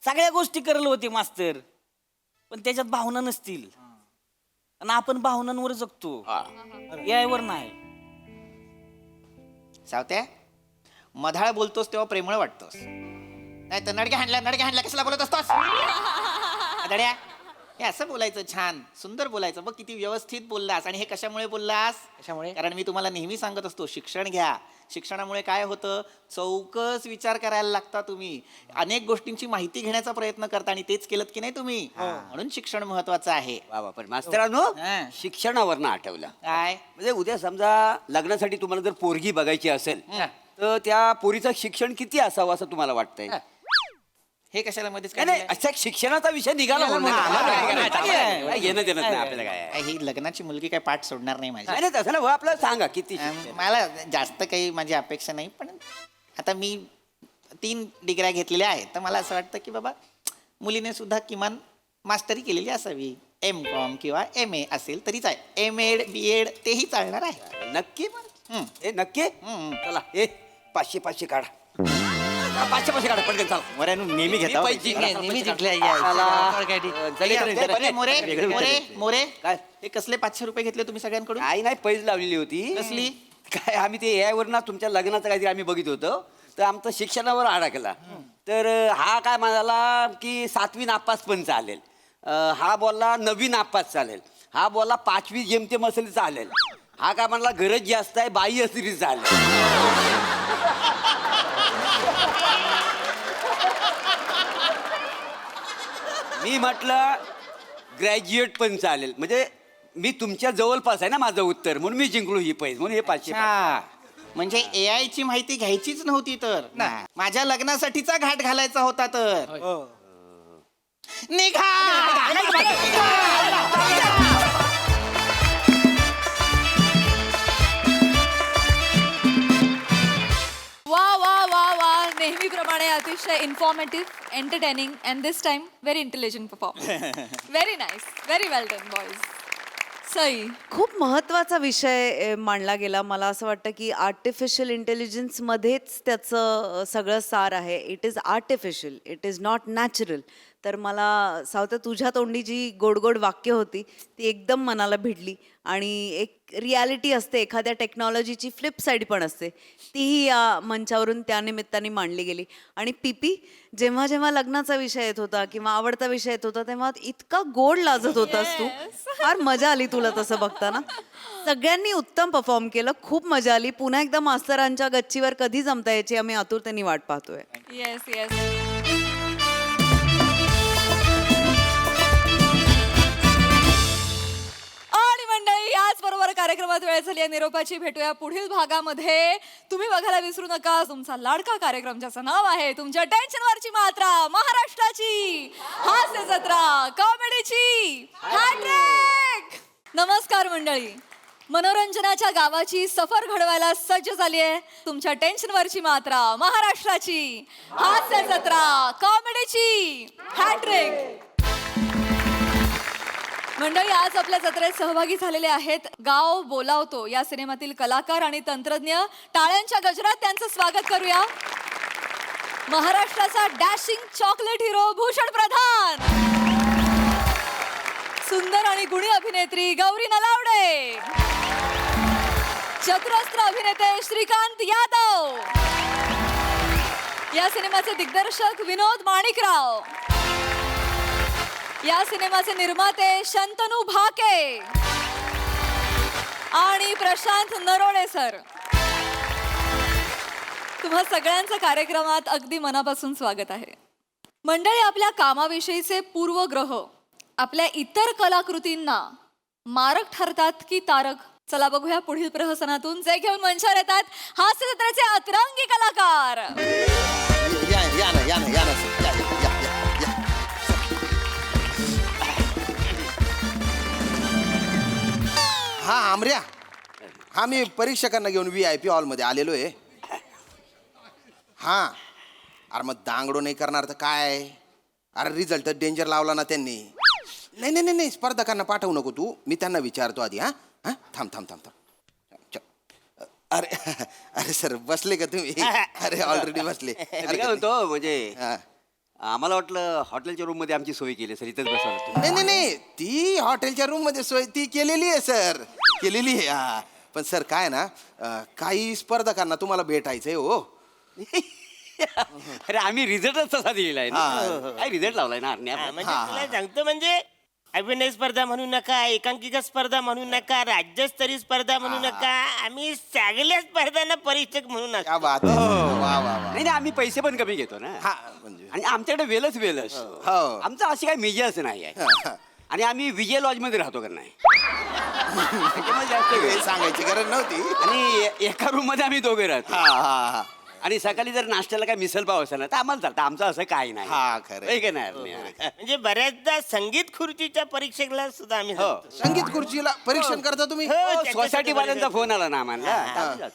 सगळ्या गोष्टी करल होते मास्तर, पण त्याच्यात भावना नसतील. आणि आपण भावनांवर जगतो, यावर नाही. सावत्या, मधाळ बोलतोस तेव्हा प्रेमळ वाटतोस, नाही तर नडक्या हाणल्या कशाला बोलत असतोस? दड्या, हे असं बोलायचं, छान सुंदर बोलायचं. बघ किती व्यवस्थित बोललास. आणि हे कशामुळे बोललास? कशामुळे? कारण मी तुम्हाला नेहमी सांगत असतो, शिक्षण घ्या. शिक्षणामुळे काय होतं, चौकस विचार करायला लागता. तुम्ही अनेक गोष्टींची माहिती घेण्याचा प्रयत्न करता आणि तेच केलं की नाही तुम्ही. म्हणून शिक्षण महत्वाचं आहे. बाबा पण मास्तरांनो, शिक्षणावर ना आठवलं काय? म्हणजे उद्या समजा लग्नासाठी तुम्हाला जर पोरगी बघायची असेल तर त्या पोरीचं शिक्षण किती असावं असं तुम्हाला वाटतंय? हे कशाला मध्येच नाही, अशा शिक्षणाचा विषय निघाला घेणं देणं नाही आपल्याला. काय ही लग्नाची मुलगी काय पाठ सोडणार नाही माझी. नाही तसं ना, आपल्याला सांगा किती. मला जास्त काही माझी अपेक्षा नाही, पण आता मी 3 डिग्र्या घेतलेल्या आहेत, तर मला असं वाटतं की बाबा मुलीने सुद्धा किमान मास्टरी केलेली असावी. M.Com किंवा MA असेल तरीच आहे. M.Ed B.Ed तेही चालणार आहे. नक्की? हे नक्की? चला हे 500 काढा. 500 काढा पटकन. चाल नेहमी घेता मोरे काय हे कसले 500 रुपये घेतले तुम्ही सगळ्यांकडून? काही नाही, पैज लावलेली होती. कसली? काय आम्ही ते AI वर ना तुमच्या लग्नाचं काहीतरी आम्ही बघित होतो, तर आमचं शिक्षणावर अडकला. तर हा काय म्हणाला की 7वी नापास पण चालेल, हा बोलला 9वी नापास चालेल, हा बोलला 5वी जेमतेम असेल चालेल. हा काय म्हणला गरज जास्त आहे बाई असली चालेल. मी म्हटलं ग्रॅज्युएट पण चालेल, म्हणजे मी तुमच्या जवळपास आहे ना माझं उत्तर, म्हणून मी जिंकलो ही पैस, म्हणून हे 500. म्हणजे AI ची माहिती घ्यायचीच नव्हती तर माझ्या लग्नासाठीचा घाट घालायचा होता तर निघा. वा वा वा वा, नेहमीप्रमाणे अतिशय informative, entertaining and this time very intelligent performance. Very nice, very well done boys. Sai, खूप महत्त्वाचा विषय मांडला गेला. मला असं वाटतं की आर्टिफिशियल इंटेलिजन्समध्येच त्याचं सगळं सार आहे. It is artificial, it is not natural. तर मला सावत्या तुझ्या तोंडी जी गोड गोड वाक्य होती ती एकदम मनाला भिडली. आणि एक रियालिटी असते, एखाद्या टेक्नॉलॉजीची फ्लिप साईड पण असते, तीही या मंचावरून त्या निमित्ताने मांडली गेली. आणि पीपी, जेव्हा जेव्हा लग्नाचा विषय येत होता किंवा आवडता विषय येत होता तेव्हा इतका गोड लाजत होतास तू. फार मजा आली तुला तसं बघताना. सगळ्यांनी उत्तम परफॉर्म केलं, खूप मजा आली. पुन्हा एकदा मास्तरांच्या गच्चीवर कधी जमता याची आम्ही आतुरतेने वाट पाहतोय. Yes yes. याचबरोबर कार्यक्रमात वेळ झाली आहे निरोपाची. भेटूया पुढील भागामध्ये. तुम्ही बघायला विसरू नका तुमचा लाडका कार्यक्रम ज्याचं नाव आहे तुमच्या टेन्शनवरची मात्रा, महाराष्ट्राची हास्य जत्रा, कॉमेडीची हॅट्रिक. नमस्कार मंडळी, मनोरंजनाच्या गावाची सफर घडवायला सज्ज झाली आहे तुमच्या टेन्शनवरची मात्रा, महाराष्ट्राची हास्य जत्रा, कॉमेडीची हॅट्रिक. मंडळी, आज आपल्या जत्रेत सहभागी झालेले आहेत गाव बोलावतो या सिनेमातील कलाकार आणि तंत्रज्ञ. टाळ्यांच्या गजरात त्यांचं स्वागत करूया. महाराष्ट्राचा डॅशिंग चॉकलेट हिरो भूषण प्रधान, सुंदर आणि गुणी अभिनेत्री गौरी नलावडे, चतुरस्त्र अभिनेते श्रीकांत यादव, या सिनेमाचे दिग्दर्शक विनोद माणिकराव, या सिनेमाचे निर्माते शंतनू भाके आणि प्रशांत नरोडे सर. तुम्हा सगळ्यांचं कार्यक्रमात अगदी मनापासून स्वागत आहे. मंडळी, आपल्या कामाविषयीचे पूर्वग्रह आपल्या इतर कलाकृतींना मारक ठरतात की तारक? चला बघूया पुढील प्रहसनातून जे घेऊन मंचावर येतात हास्य जत्रेचे अतरंगी कलाकार. हा आमऱ्या, हा मी परीक्षकांना घेऊन VIP हॉलमध्ये आलेलो आहे. हा अरे मग दांगडो नाही करणार तर काय? अरे रिझल्ट डेंजर लावला ना त्यांनी. नाही नाही नाही, स्पर्धकांना पाठवू नको तू, मी त्यांना विचारतो आधी. हा हा थांब थांब थांब थांब. अरे अरे सर बसले का तुम्ही? अरे ऑलरेडी बसले. काय म्हणतो म्हणजे आम्हाला वाटलं हॉटेलच्या रूम मध्ये आमची सोय केली सर, इथंच बसवलं. नाही नाही नाही, ती हॉटेलच्या रूम मध्ये सोय ती केलेली आहे सर, केलेली आहे. हा पण सर काय ना, काही स्पर्धकांना तुम्हाला भेटायचंय हो. अरे आम्ही रिझल्टच तसा दिलेला आहे ना. काय रिझल्ट लावलाय ना म्हणजे तुला सांगतो, म्हणजे अभिनय स्पर्धा म्हणू नका, एकांकिका स्पर्धा म्हणू नका, राज्यस्तरीय स्पर्धा म्हणू नका, आम्ही सगळ्या स्पर्धांना परीक्षक म्हणू नका. नाही नाही, आम्ही पैसे पण कमी घेतो ना. आणि आमच्याकडे वेलच वेलच, आमचं अशी काही मेजर्स नाही आहे. आणि आम्ही विजय लॉज मध्ये राहतो का नाही, सांगायची गरज नव्हती. आणि एका रूम मध्ये आम्ही दोघे राहतो. आणि सकाळी जर नाश्त्याला काय मिसल पाव असेल ना तर आम्हाला चालतं, आमचं असं काही नाही. हा खरं नाही. म्हणजे बऱ्याचदा संगीत खुर्चीच्या परीक्षेला सुद्धा आम्ही संगीत खुर्चीला परीक्षण करता तुम्ही? सोसायटी वाल्यांचा फोन आला ना आम्हाला,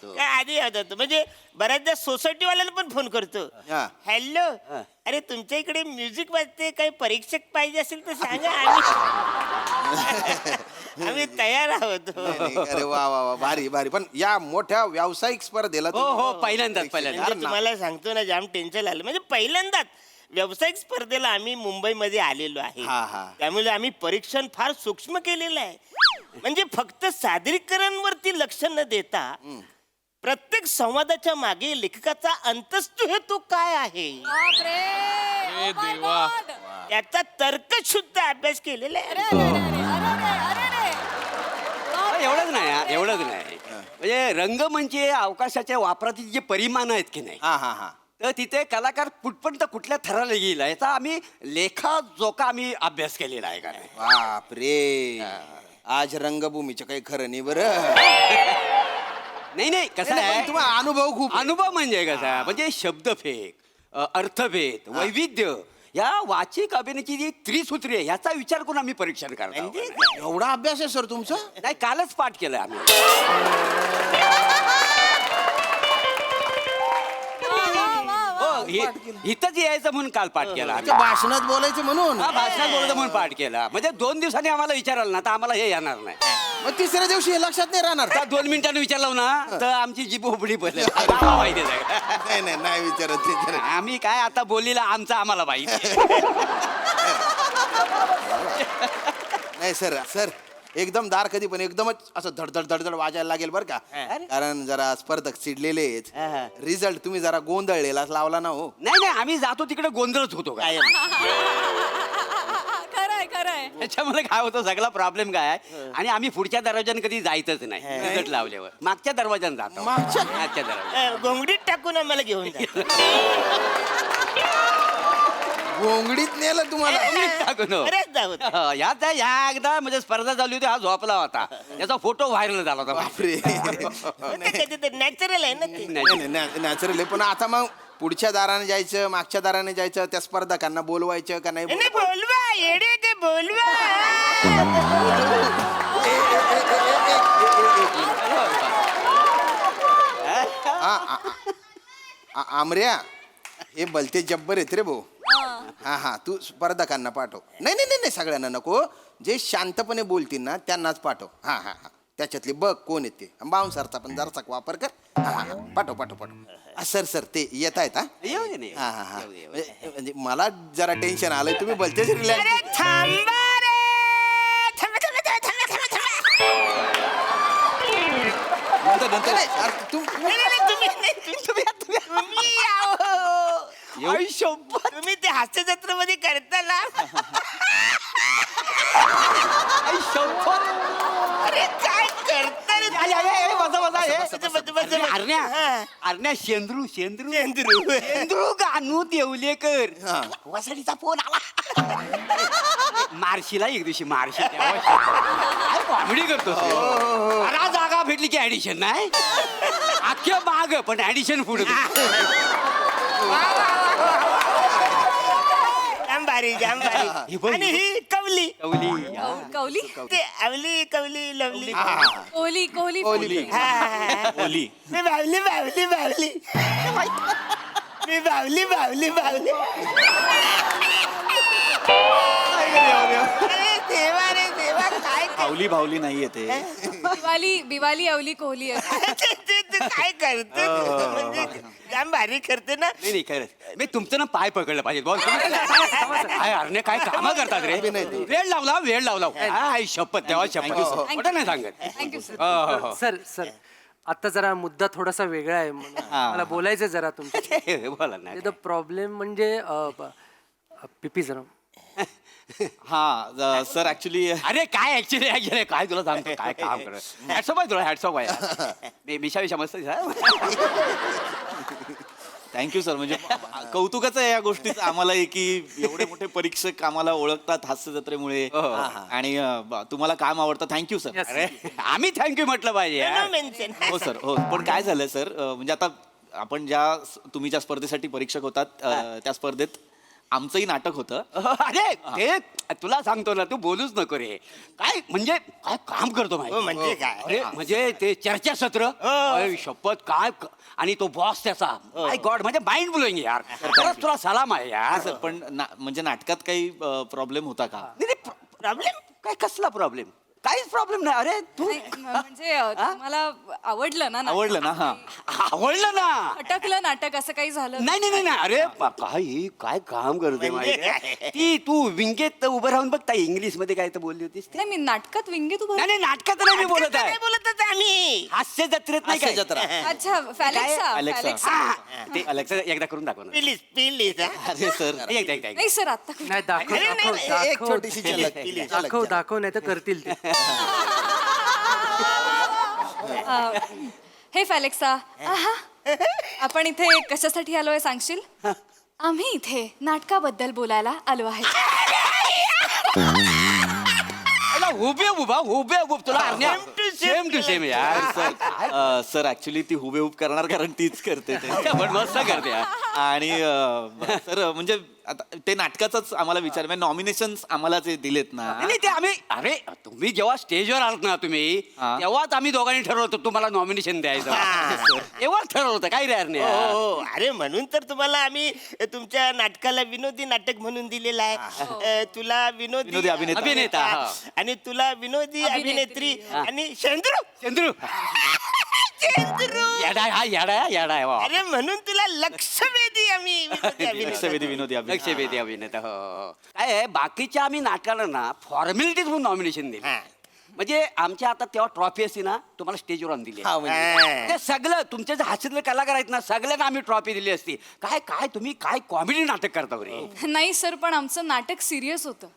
काय आधी येत होतो. म्हणजे बऱ्याचदा सोसायटी वाल्याला पण फोन करतो. हॅलो, अरे तुमच्या इकडे म्युझिक वाजते, काही परीक्षक पाहिजे असेल तर सांगा, आम्ही तयार आहोत. अरे वा वा वा, भारी भारी. पण या मोठ्या व्यावसायिक स्पर्धेला हो पहिल्यांदाच तुम्हाला सांगतो ना, जाम टेन्शन आलं. म्हणजे पहिल्यांदाच व्यावसायिक स्पर्धेला आम्ही मुंबईमध्ये आलेलो आहे. त्यामुळे आम्ही परीक्षण फार सूक्ष्म केलेलं आहे. म्हणजे फक्त सादरीकरणवरती लक्ष न देता प्रत्येक संवादाच्या मागे लेखकाचा अंतस्थ हेतू काय आहे याचा तर्कशुद्ध अभ्यास केलेला आहे. एवढंच नाही हा, एवढंच नाही म्हणजे रंगमंच अवकाशाच्या वापरातील जे परिमाण आहेत की नाही हा हा हा तर तिथे कलाकार कुठपर्यंत कुठल्या थराला येईल याचा आम्ही लेखाजोखा आम्ही अभ्यास केलेला आहे का नाही बापरे आज रंगभूमीचं काही खरं नाही बरं नाही कसं नाही, आहे पण तुम्हाला अनुभव खूप आहे. अनुभव म्हणजे कसा म्हणजे शब्दफेक अर्थभेद वैविध्य या वाचिक अभिनयाची जी त्रिसूत्री आहे याचा विचार करून आम्ही परीक्षण करतो एवढा अभ्यास आहे सर तुमचा नाही कालच पाठ केलं आम्ही हो, इथंच यायचं म्हणून काल पाठ केला आम्ही. भाषणात बोलायचं म्हणून हा, भाषणात बोलतो म्हणून पाठ केला म्हणजे 2 दिवसांनी आम्हाला विचाराल ना तर आम्हाला हे येणार नाही मग तिसऱ्या दिवशी हे लक्षात नाही राहणार आता 2 मिनिटांनी विचारलं ना तर आमची जीभ उघडी पडली आम्हाला माहिती आहे नाही नाही विचारत आम्ही काय आता बोलीला आमचा आम्हाला माहिती नाही सर सर एकदम दार कधी पण एकदमच असं धडधड धडधड वाजायला लागेल बरं का कारण जरा स्पर्धक चिडलेले आहेत रिझल्ट तुम्ही जरा गोंधळलेला लावला ना हो नाही आम्ही जातो तिकडे गोंधळच होतो काय खरंय त्याच्यामुळे काय होतं सगळा प्रॉब्लेम काय आहे आणि आम्ही पुढच्या दरवाजाने कधी जायचंच नाही रिझल्ट लावल्यावर मागच्या दरवाजाने जातो मागच्या दरवाजा गोंगडीत टाकून आम्हाला घेऊन जा. गोंगडीत नेलं तुम्हाला यात ह्या एकदा म्हणजे स्पर्धा चालली होती हा झोपला होता याचा फोटो व्हायरल झाला होता नॅचरल आहे ना ते. नॅचरल आहे पण आता मग पुढच्या दाराने जायचं मागच्या दाराने जायचं त्या स्पर्धकांना बोलवायचं का नाही नाही, बोलवा येडे ते बोलवा आमऱ्या हे भलते जब्बर आहेत रे भाऊ हा हा तू स्पर्धकांना पाठव नाही नाही नाही सगळ्यांना नको जे शांतपणे बोलतील ना त्यांनाच पाठव हा हा हा त्याच्यातले बघ कोण येते बाउन्सरचा पण जरासा वापर कर हा हा पाठव पाठव पाठव सर सर ते येत आहेत हा हा हा म्हणजे मला जरा टेन्शन आलंय तुम्ही भलतेच रिलॅक्स थांबा रे थांबा थांबा थांबा थांबा तुम्ही ते हास्य जत्रेमध्ये करता ना अरे काय करता रे अरण्या शेंद्रू शेंद्रू शेंद्रू शेंद्रू गानू देवलेकर वसडीचा फोन आला मार्शीला एक दिवशी मार्शी कॉमेडी करतो जागा भेटली की ऍडिशन नाही अख्ख्या माग पण ऍडिशन पुढे जांबारी आणि ही कवली कौली ते अवली कवली लवली कोहली कोहली ओली मी बावली बावली बावली मी बावली बावली बावली अरे देवा रे देवा काय भावली भावली नाहीये ते बिवाली अवली कोहली काय करतो म्हणजे जाम भारी करते ना नाही खरंच मी तुमचं ना पाय पकडलं पाहिजे बोल काय अरण्या काय कामं करतात रे वेळ लावला काय शपथ देवा शपथ कुठं नाही सांगत थँक्यू सर सर आता जरा मुद्दा थोडासा वेगळा आहे मला बोलायचं जरा तुमच्या बोला ना प्रॉब्लेम म्हणजे पिपी जरा हा सर ऍक्च्युली अरे काय ऍक्च्युली काय तुला सांगतो काय काम कर हॅट्सअप आहे तुला हॅट्सअप आहे मिशा मस्त थँक्यू सर म्हणजे कौतुकाच आहे या गोष्टीचं आम्हाला की एवढे मोठे परीक्षक आम्हाला ओळखतात हास्य जत्रेमुळे आणि तुम्हाला काम आवडतं थँक्यू सर अरे आम्ही थँक्यू म्हटलं पाहिजे हो सर हो पण काय झालंय सर म्हणजे आता आपण तुम्ही ज्या स्पर्धेसाठी परीक्षक होतात त्या स्पर्धेत आमचंही नाटक होतं अरे ते तुला सांगतो ना तू बोलूच नको रे काय म्हणजे काय काम करतो म्हणजे काय अरे म्हणजे ते चर्चासत्र शपथ काय आणि तो बॉस त्याचा माय गॉड म्हणजे माइंड ब्लोईंग यार खरंच तुला सलाम आहे यार पण म्हणजे नाटकात काही प्रॉब्लेम होता का प्रॉब्लेम काय कसला प्रॉब्लेम काहीच प्रॉब्लेम नाही अरे तू म्हणजे तुम्हाला आवडलं ना आवडलं ना हा आवडलं ना अटकलं नाटक असं काही झालं नाही अरे काय काम करते ती तू विंगेत उभं राहून बघ ताई इंग्लिश मध्ये काय तर बोलली होतीस नाही मी नाटकात विंगीत उभं नाही नाटकात नाही बोलत आहे बोलतच आम्ही हास्य जत्रेत नाही काय जत्रा अच्छा ते अलेक्सा एकदा करून दाखव ना प्लीज अरे सर एकदा नाही सर आता नाही दाखव नाही तर करतील ते हे फॅलेक्सा आहा आपण इथे कशासाठी आलोय सांगशील? आम्ही इथे नाटकाबद्दल बोलायला आलो आहे. हुबेहूब तुला सेम टू सेम यार. सर ऍक्च्युली ती हुबेहूब करणार कारण तीच करते ते. पण मस्त करते आणि सर म्हणजे आता ते नाटकाचंच आम्हाला विचार नॉमिनेशन आम्हाला जे दिलेत ना. नाही ते आम्ही अरे तुम्ही जेव्हा स्टेजवर आलात ना तुम्ही तेव्हाच आम्ही दोघांनी ठरवलं होतं तुम्हाला नॉमिनेशन द्यायचं. तेव्हा ठरवलं होतं काय रे यार. हो अरे म्हणून तर तुम्हाला आम्ही तुमच्या नाटकाला विनोदी नाटक म्हणून दिलेलं आहे. तुला विनोदी अभिनेता आणि तुला विनोदी अभिनेत्री आणि चंद्रू येडा हा येडा आहे वा. अरे म्हणून तुला लक्षवेधी आम्ही लक्षवेधी अभिनेता. हो काय आहे बाकीच्या आम्ही नाटकाला ना फॉर्मॅलिटीज म्हणून नॉमिनेशन दिले. म्हणजे आमच्या आता तेव्हा ट्रॉफी असती ना तुम्हाला स्टेजवर आणून दिली. ते सगळं तुमचे जे हास्यातले कलाकार आहेत ना सगळ्यांना आम्ही ट्रॉफी दिली असती. काय काय तुम्ही काय कॉमेडी नाटक करता रे. नाही सर पण आमचं नाटक सिरियस होतं.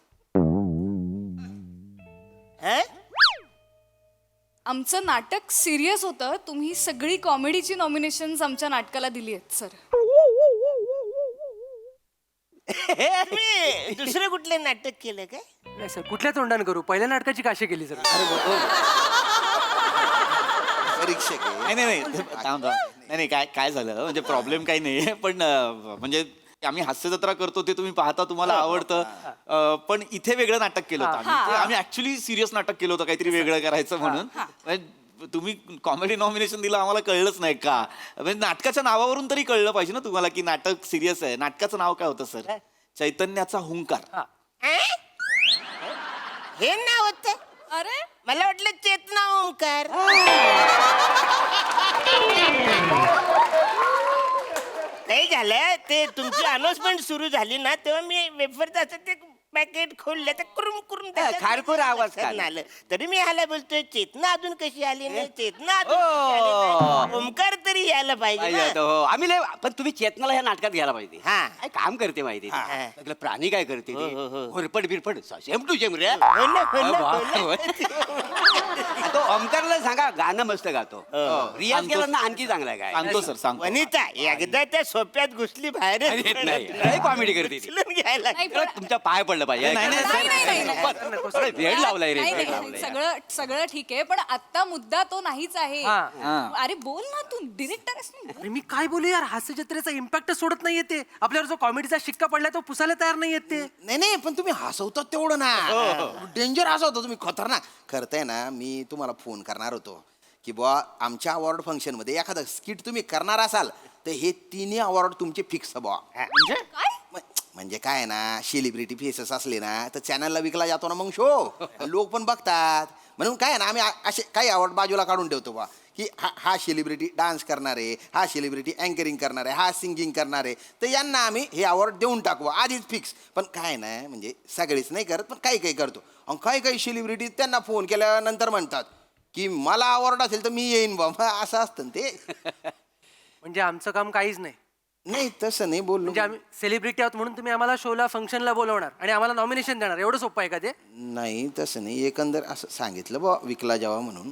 आमचं नाटक सिरियस होतं. तुम्ही सगळी कॉमेडीची नॉमिनेशन्स आमच्या नाटकाला दिली आहेत सर. दुसरं कुठलं नाटक केलं काय? नाही सर कुठल्या तोंडाने करू पहिल्या नाटकाची काशी केली सर. परीक्षक नाही काय झालं म्हणजे प्रॉब्लेम काही नाही पण म्हणजे आम्ही हास्य जत्रा करतो ते तुम्ही पाहता तुम्हाला आवडतं पण इथे वेगळं नाटक केलं होतं आम्ही ऍक्च्युली सिरियस नाटक केलं होतं काहीतरी वेगळं करायचं म्हणून तुम्ही कॉमेडी नॉमिनेशन दिलं आम्हाला कळलंच नाही का. म्हणजे नाटकाच्या नावावरून तरी कळलं पाहिजे ना तुम्हाला की नाटक सिरियस आहे. नाटकाचं नाव काय होतं सर? चैतन्याचा हुंकार. हे नाव होतं? अरे मला वाटलं चेतना ओंकार. नाही झालं ते तुमची अनाउन्समेंट सुरू झाली ना तेव्हा मी वेफरचं असं ते पॅकेट खोललं तर कुरुम कुरुम खारखुर आवाज आलं तरी मी ह्याला बोलतोय चेतना अजून कशी आली नाही. चेतना अजून कशी आली नाही? ओंकार तरी यायला पाहिजे ना. आम्ही पण तुम्ही चेतनाला ह्या नाटकात घ्यायला पाहिजे. काय काम करते माहिती सगळं प्राणी काय करते घोरपड बिरपड सेम टू सेम रे. तो ओंकारला सांगा गाणं मस्त गातो. रियाज केला ना आणखी चांगला काय सांगतो सर सांगतो. वनिता एकदा त्या सोप्यात घुसली बाहेर नाही कॉमेडी करते घ्यायला तुमच्या पाय पडलं पाहिजे. वेळ लावलाय रे. सगळं ठीक आहे पण आता मुद्दा तो नाहीच आहे. अरे बोल ना तू डिरेक्टर. मी काय बोलू यार हास्य जत्रेचा इम्पॅक्ट सोडत नाहीये ते. आपल्यावर जो कॉमेडीचा शिक्का पडलाय तो पुसायला तयार नाहीये ते. नाही पण तुम्ही हसवता तेवढं ना डेंजर हसवता तुम्ही खतरनाक करताय ना. मी तुम्हाला फोन करणार होतो की बुवा आमच्या अवॉर्ड फंक्शन मध्ये एखादं स्किट तुम्ही करणार असाल तर हे तिन्ही अवॉर्ड तुमचे फिक्स बुवा. म्हणजे काय ना सेलिब्रिटी फेसेस असले ना तर चॅनलला विकला जातो ना मग शो लोक पण बघतात म्हणून काय ना आम्ही असे काही अवॉर्ड बाजूला काढून ठेवतो बा की हा सेलिब्रिटी डान्स करणार आहे हा सेलिब्रिटी अँकरिंग करणार आहे हा सिंगिंग करणार आहे तर यांना आम्ही हे अवॉर्ड देऊन टाकू आधीच फिक्स. पण काय ना म्हणजे सगळेच नाही करत पण काही करतो. आणि काही सेलिब्रिटी त्यांना फोन केल्यानंतर म्हणतात की मला अवॉर्ड असेल तर मी येईन बाबा असं असतं ते. म्हणजे आमचं काम काहीच नाही. नाही तसं नाही बोललो. म्हणजे आम्ही सेलिब्रिटी आहोत म्हणून तुम्ही आम्हाला शोला फंक्शनला बोलवणार आणि आम्हाला नॉमिनेशन देणार एवढं सोपं आहे का ते? नाही तसं नाही एकंदर असं सांगितलं बा विकला जावा म्हणून.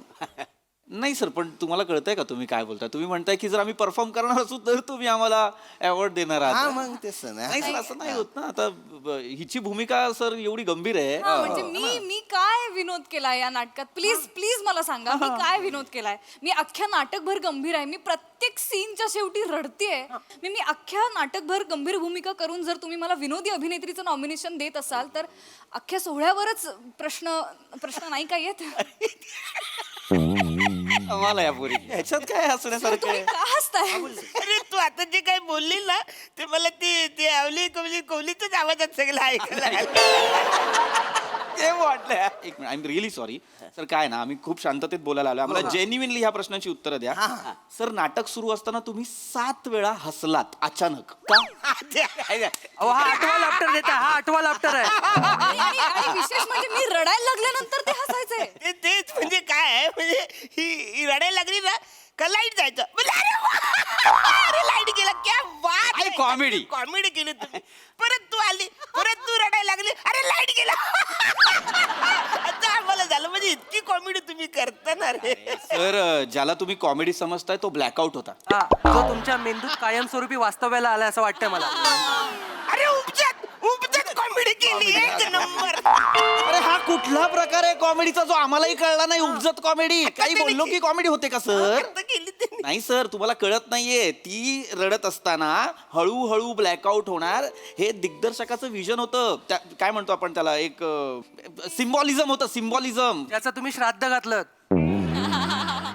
नाही सर पण तुम्हाला कळतंय का तुम्ही काय बोलताय? तुम्ही म्हणताय की जर आम्ही परफॉर्म करणार असू तर तुम्ही आम्हाला अवॉर्ड देणार आहात. मग तसं नाही सर असं नाही होत ना. आता हिची भूमिका सर एवढी गंभीर आहे. म्हणजे मी काय विनोद केलाय या नाटकात? प्लीज मला सांगा मी काय विनोद केलाय? मी अख्ख्या नाटकभर गंभीर आहे. मी प्रत्येक सीनच्या शेवटी रडतेय. मी अख्ख्या नाटकभर गंभीर भूमिका करून जर तुम्ही मला विनोदी अभिनेत्रीचं नॉमिनेशन देत असाल तर अख्ख्या सोहळ्यावरच प्रश्न नाही काय येत. मला या पोरी ह्याच्यात काय हसण्यासारखं आहे? का हसताय? अरे तू आता जे काही बोलली ना ते मला ते आवली कोवलीच आवाजात सगळं ऐकायला ते वाटलं. एक minute I am really sorry sir. काय ना आम्ही खूप शांततेत बोलायला आलो. आम्हाला जेन्युइनली ह्या प्रश्नाची उत्तरं द्या. सर नाटक सुरू असताना तुम्ही 7 वेळा हसलात अचानक का? हा आठवा लाफ्टर देता. हा आठवा लाफ्टर आहे. आणि विशेष म्हणजे मी रडायला लागल्यानंतर ते हसायचंय. तेच म्हणजे काय आहे म्हणजे ही रडायला लागली ना का लाईट जायचं. अरे लाईट गेला क्या बात. कॉमेडी केली तुम्ही. परत तू आली परत तू रडायला लागली अरे लाईट गेला. आता आम्हाला झालं म्हणजे इतकी कॉमेडी तुम्ही करता ना रे. सर ज्याला तुम्ही कॉमेडी समजताय तो ब्लॅकआउट होता. हा जो तुमच्या मेंदूत कायमस्वरूपी वास्तव्याला आलाय असं वाटतंय मला. अरे उपजत कॉमेडी केली एक नंबर. अरे हा कुठला प्रकार आहे कॉमेडीचा जो आम्हालाही कळला नाही? उपजत कॉमेडी. काही बोललो की कॉमेडी होते का सर? नाही सर, तुम्हाला कळत नाहीये. ती रडत असताना हळूहळू ब्लॅकआउट होणार हे दिग्दर्शकाचं विजन होतं. काय म्हणतो आपण त्याला, एक सिम्बॉलिझम होतं, सिम्बॉलिझम. त्याचं तुम्ही श्राद्ध घातलं.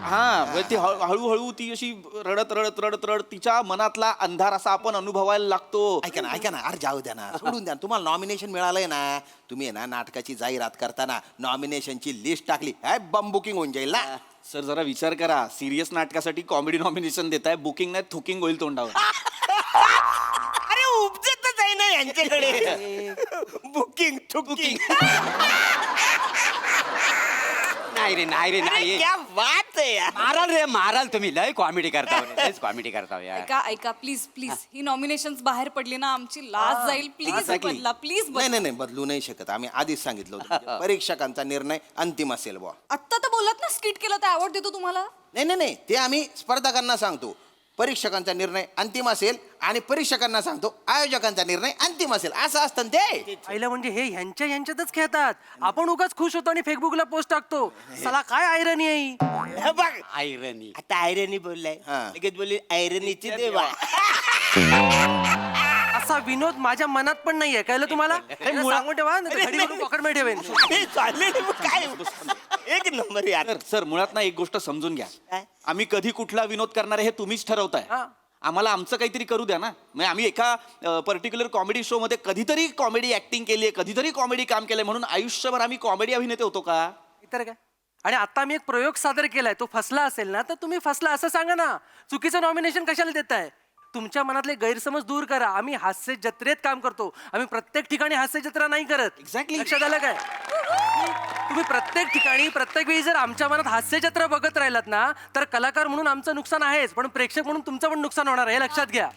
हा ती हळूहळू ती अशी रडत रडत रडत रडत तिच्या मनातला अंधार असा आपण अनुभवायला लागतो. ऐका ना अरे जाऊ द्या ना, सोडून द्या. तुम्हाला नॉमिनेशन मिळालंय ना, तुम्ही ना नाटकाची जाहिरात करताना नॉमिनेशनची लिस्ट टाकली, बम बुकिंग होऊन जाईल ना. सर जरा विचार करा, सिरियस नाटकासाठी कॉमेडी नॉमिनेशन देताय, बुकिंग नाही थुकिंग होईल तोंडावर. अरे उपजतच आहे ना यांच्याकडे. बुकिंग थुकिंग. नाही रे नाही. क्या बात आहे यार. माराल रे माराल, तुम्ही लय कॉमेडी करता, लयच कॉमेडी करता यार. ऐका प्लीज ही नॉमिनेशन्स बाहेर पडली ना आमची लाज जाईल. प्लीज बदला, प्लीज बदला. नाही बदलू नाही शकत. आम्ही आधीच सांगितलं होतं परीक्षकांचा निर्णय अंतिम असेल बुवा. आत्ता तर बोलत ना स्किट केलं तर अवॉर्ड देतो तुम्हाला. नाही ते आम्ही स्पर्धकांना सांगतो परीक्षकांचा निर्णय अंतिम असेल आणि परीक्षकांना सांगतो आयोजकांचा निर्णय अंतिम असेल, असं असतं ते. आईला म्हणजे हे ह्यांच्यातच खेळतात. आपण उगाच खुश होतो आणि फेसबुकला पोस्ट टाकतो. चला काय आयरनी आहे. बघ आयरनी. आता आयरनी बोललाय, लगेच बोलली आयरनीची देवा. असा विनोद माझ्या मनात पण नाहीये, कळलं तुम्हाला? सांगून ठेवा, पकडमे ठेवेन. काय एक नंबर यार. सर मुळात ना एक गोष्ट समजून घ्या, आम्ही कधी कुठला विनोद करणार आहे हे तुम्हीच ठरवताय. आम्हाला आमचं काहीतरी करू द्या ना. म्हणजे आम्ही एका पर्टिक्युलर कॉमेडी शो मध्ये कधीतरी कॉमेडी ऍक्टिंग केली आहे, कधीतरी कॉमेडी काम केलंय, म्हणून आयुष्यभर आम्ही कॉमेडी अभिनेते होतो का? इतर काय. आणि आता मी एक प्रयोग सादर केलाय, तो फसला असेल ना तर तुम्ही फसला असं सांगा ना. चुकीचं नॉमिनेशन कशाला देताय? तुमच्या मनातले गैरसमज दूर करा. आम्ही हास्य जत्रेत काम करतो, आम्ही प्रत्येक ठिकाणी हास्य जत्रा नाही करत. एक्झॅक्टली. लक्षात आलं काय? तुम्ही प्रत्येक ठिकाणी प्रत्येक वेळी जर आमच्या मनात हास्य जत्रा बघत राहिलात ना तर कलाकार म्हणून आमचं नुकसान आहेच, पण प्रेक्षक म्हणून तुमचं पण नुकसान होणार आहे, लक्षात घ्या.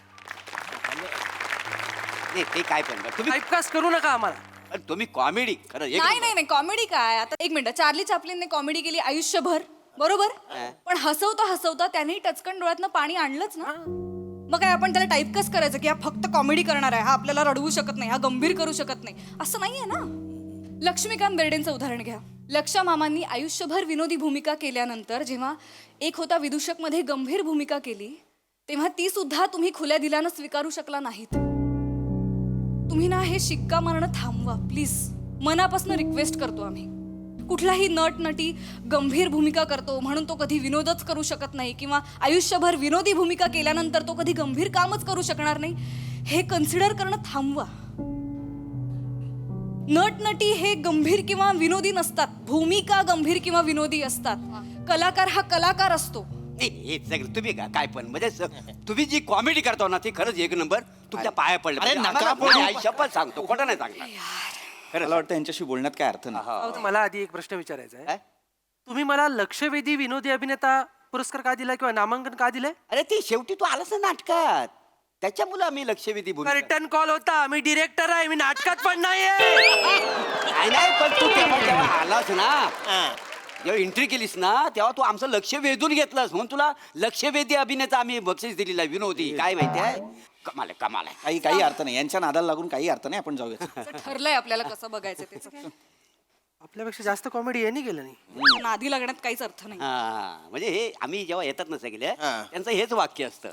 ते काय पण तुम्ही टाइपकास्ट करू नका आम्हाला. तुम्ही कॉमेडी खरं नाही कॉमेडी काय. आता एक मिनिट, चार्ली चॅपलिनने कॉमेडी केली आयुष्यभर, बरोबर, पण हसवता त्यांनी टचकन डोळ्यातनं पाणी आणलंच ना. मग काय आपण त्याला टाइपकास्ट करायचं की हा फक्त कॉमेडी करणार आहे, हा आपल्याला रडवू शकत नाही, हा गंभीर करू शकत नाही, असं नाहीये ना. लक्ष्मीकांत बेर्डेंचं उदाहरण घ्या. लक्षा मामांनी आयुष्यभर विनोदी भूमिका केल्यानंतर जेव्हा एक होता विदूषक मध्ये गंभीर भूमिका केली तेव्हा ती सुद्धा तुम्ही खुल्या दिलानं स्वीकारू शकला नाहीत. तुम्ही ना हे शिक्का मारणं थांबवा प्लीज, मनापासून रिक्वेस्ट करतो आम्ही. कुठलाही नट नटी गंभीर भूमिका करतो म्हणून तो कधी विनोदच करू शकत नाही, किंवा आयुष्यभर विनोदी भूमिका केल्यानंतर तो कधी गंभीर कामच करू शकणार नाही, हे कन्सिडर करणं थांबवा. नट नटी हे गंभीर किंवा विनोदी नसतात, भूमिका गंभीर किंवा विनोदी असतात. कलाकार हा कलाकार असतो. तुम्ही काय पण म्हणजे तुम्ही जी कॉमेडी करता ना ती खरंच एक नंबर. तुमच्या पाया पडलं. अरे नका शपथ सांगतो, खोटं नाही सांगणार. मला वाटतं यांच्याशी बोलण्यात काय अर्थ नाही. मला आधी एक प्रश्न विचारायचा आहे. तुम्ही मला लक्षवेधी विनोदी अभिनेता पुरस्कार का दिला किंवा नामांकन का दिलंय? अरे ते शेवटी तू आलास ना नाटकात, त्याच्यामुळे आम्ही लक्षवेधी बोलतो. रिटर्न कॉल होता, मी डिरेक्टर आहे, मी नाटकात पण नाहीये. नाही पण तू जेव्हा आलास ना, जेव्हा एंट्री केलीस ना तेव्हा तू आमचं लक्ष वेधून घेतलंस, म्हणून तुला लक्षवेधी अभिनेता आम्ही बक्षीस दिलेला विनोदी. काय माहितीये, कमाल आहे. काही अर्थ नाही यांच्या नादाला लागून, काही अर्थ नाही. आपण जाऊया. ठरलंय आपल्याला कसं बघायचं त्याचं. आपल्यापेक्षा जास्त कॉमेडी यांनी केलं नाही. नादी लागण्यात काहीच अर्थ नाही. म्हणजे हे आम्ही जेव्हा येतात ना सगळे, त्यांचं हेच वाक्य असतं,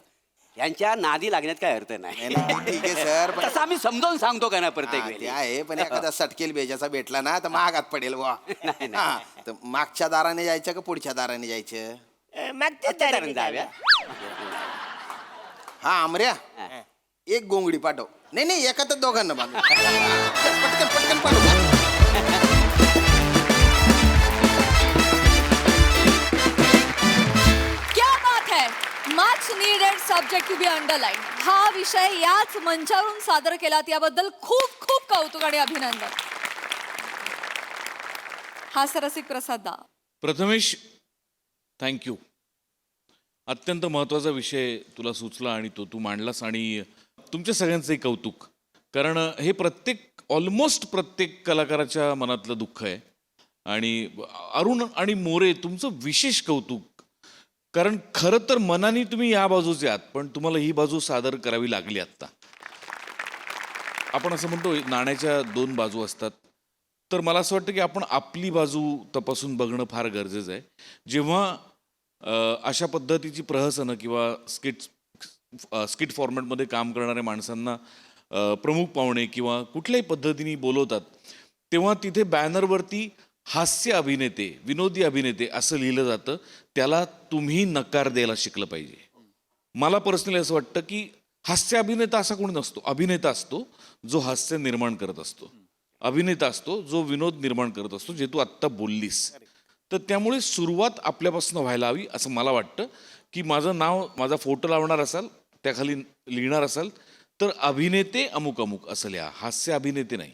यांच्या नादी लागण्यात काय अर्थ नाही. ठीक आहे सर, पण तसं आम्ही समजावून सांगतो का ना प्रत्येक ते वेळी. आहे, पण एखादा सटकेल बेजाचा भेटला ना तर महागात पडेल बुवा. तर मागच्या दाराने जायचं का पुढच्या दाराने जायचं? मागच्या जाव्या. हा आमऱ्या, एक गोंगडी पाठव. नाही एका तर दोघांना बांधू. पटकन पाठव. क्या बात है, much needed subject to be underline. हा विषय याच मंचावरून सादर केला याबद्दल खूप खूप कौतुक आणि अभिनंदन. हास्यरसिक प्रसाद दा. प्रथमेश, थँक्यू. अत्यंत महत्त्वाचा विषय तुला सुचला आणि तो तू मांडलास, आणि तुमच्या सगळ्यांचंही कौतुक. कारण हे ऑलमोस्ट प्रत्येक कलाकाराच्या मनातलं दुःख आहे. आणि अरुण आणि मोरे तुमचं विशेष कौतुक. कारण खरं तर मनाने तुम्ही या बाजूचे आहात, पण तुम्हाला ही बाजू सादर करावी लागली आत्ता. आपण असं म्हणतो नाण्याच्या दोन बाजू असतात, तर मला असं वाटतं की आपण आपली बाजू तपासून बघणं फार गरजेचं आहे. जेव्हा अशा पद्धतीची प्रहसनं किंवा स्किट फॉर्मॅटमध्ये काम करणाऱ्या माणसांना प्रमुख पाहुणे किंवा कुठल्याही पद्धतीने बोलवतात, तेव्हा तिथे बॅनरवरती हास्य अभिनेते, विनोदी अभिनेते असं लिहिलं जातं. त्याला तुम्ही नकार द्यायला शिकलं पाहिजे. मला पर्सनली असं वाटतं की हास्य अभिनेता असा कोणी नसतो. अभिनेता असतो जो हास्य निर्माण करत असतो, अभिनेता असतो जो विनोद निर्माण करत असतो, जे तू आत्ता बोललीस. तर त्यामुळे सुरुवात आपल्यापासून व्हायला हवी असं मला वाटतं. की माझं नाव, माझा फोटो लावणार असाल, त्याखाली लिहिणार असाल तर अभिनेते अमुक अमुक असं लिहा. हास्य अभिनेते नाही,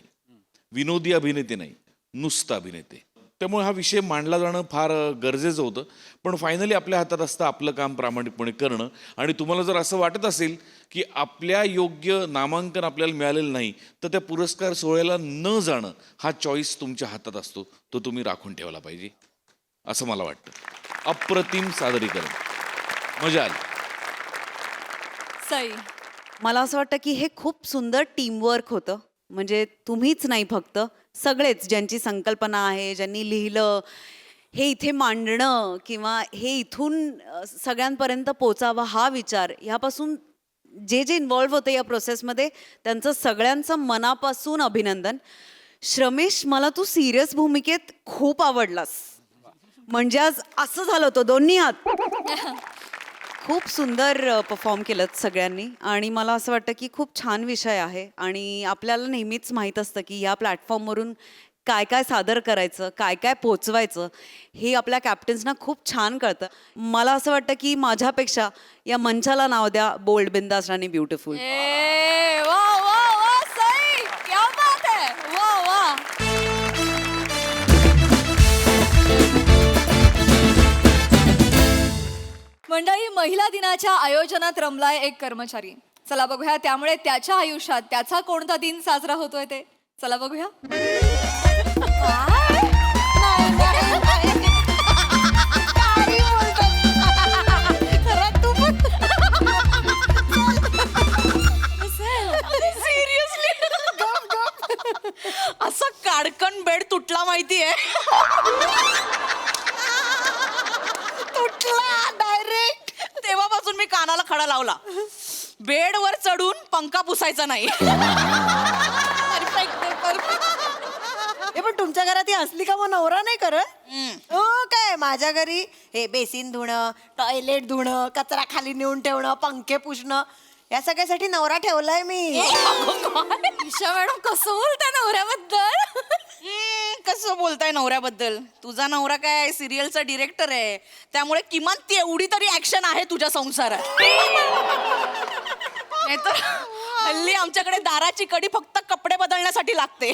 विनोदी अभिनेते नाही, नुसतं अभिनेते. त्यामुळे हा विषय मांडला जाणं फार गरजेचं होतं. पण फायनली आपल्या हातात असतं आपलं काम प्रामाणिकपणे करणं. आणि तुम्हाला जर असं वाटत असेल की आपल्या योग्य नामांकन आपल्याला मिळालेलं नाही, तर त्या पुरस्कार सोहळ्याला न जाणं हा चॉईस तुमच्या हातात असतो, तो तुम्ही राखून ठेवला पाहिजे असं मला वाटतं. अप्रतिम सादरीकरण, मजा आली. सई, मला असं वाटतं की हे खूप सुंदर टीमवर्क होतं. म्हणजे तुम्हीच नाही, फक्त सगळेच, ज्यांची संकल्पना आहे, ज्यांनी लिहिलं, हे इथे मांडणं किंवा हे इथून सगळ्यांपर्यंत पोचावं हा विचार, ह्यापासून जे जे इन्व्हॉल्व्ह होते या प्रोसेसमध्ये, त्यांचं सगळ्यांचं मनापासून अभिनंदन. श्रमेश, मला तू सिरियस भूमिकेत खूप आवडलास. म्हणजे आज असं झालं होतं दोन्ही हात. खूप सुंदर परफॉर्म केलं सगळ्यांनी. आणि मला असं वाटतं की खूप छान विषय आहे. आणि आपल्याला नेहमीच माहीत असतं की ह्या प्लॅटफॉर्मवरून काय काय सादर करायचं, काय काय पोचवायचं, हे आपल्या कॅप्टन्सना खूप छान कळतं. मला असं वाटतं की माझ्यापेक्षा या मंचाला नाव द्या बोल्ड, बिंदास आणि ब्युटिफुल. वा वा वा सई, क्या बात है, वा वा. मंडळी, महिला दिनाच्या आयोजनात रमलाय एक कर्मचारी. चला बघूया त्यामुळे त्याच्या आयुष्यात त्याचा कोणता दिन साजरा होतोय ते. चला बघूया. असं काडकन बेड तुटला माहितीये. तुटला डायरेक्ट. तेव्हापासून मी कानाला खडा लावला, बेडवर चढून पंखा पुसायचा नाही. हे पण तुमच्या घरात ही असली का मग नवरा नाही करत? हो काय, माझ्या घरी हे बेसिन धुणं, टॉयलेट धुणं, कचरा खाली नेऊन ठेवणं, पंखे पुसणं, या सगळ्यासाठी नवरा ठेवलाय मी. ईशा मॅडम, कसं बोलताय नवऱ्याबद्दल? कसं बोलताय नवऱ्याबद्दल? तुझा नवरा काय सिरियलचा डिरेक्टर आहे, त्यामुळे किमान तेवढी तरी ऍक्शन आहे तुझ्या संसारात. नाहीतर हल्ली आमच्याकडे दाराची कडी फक्त कपडे बदलण्यासाठी लागते.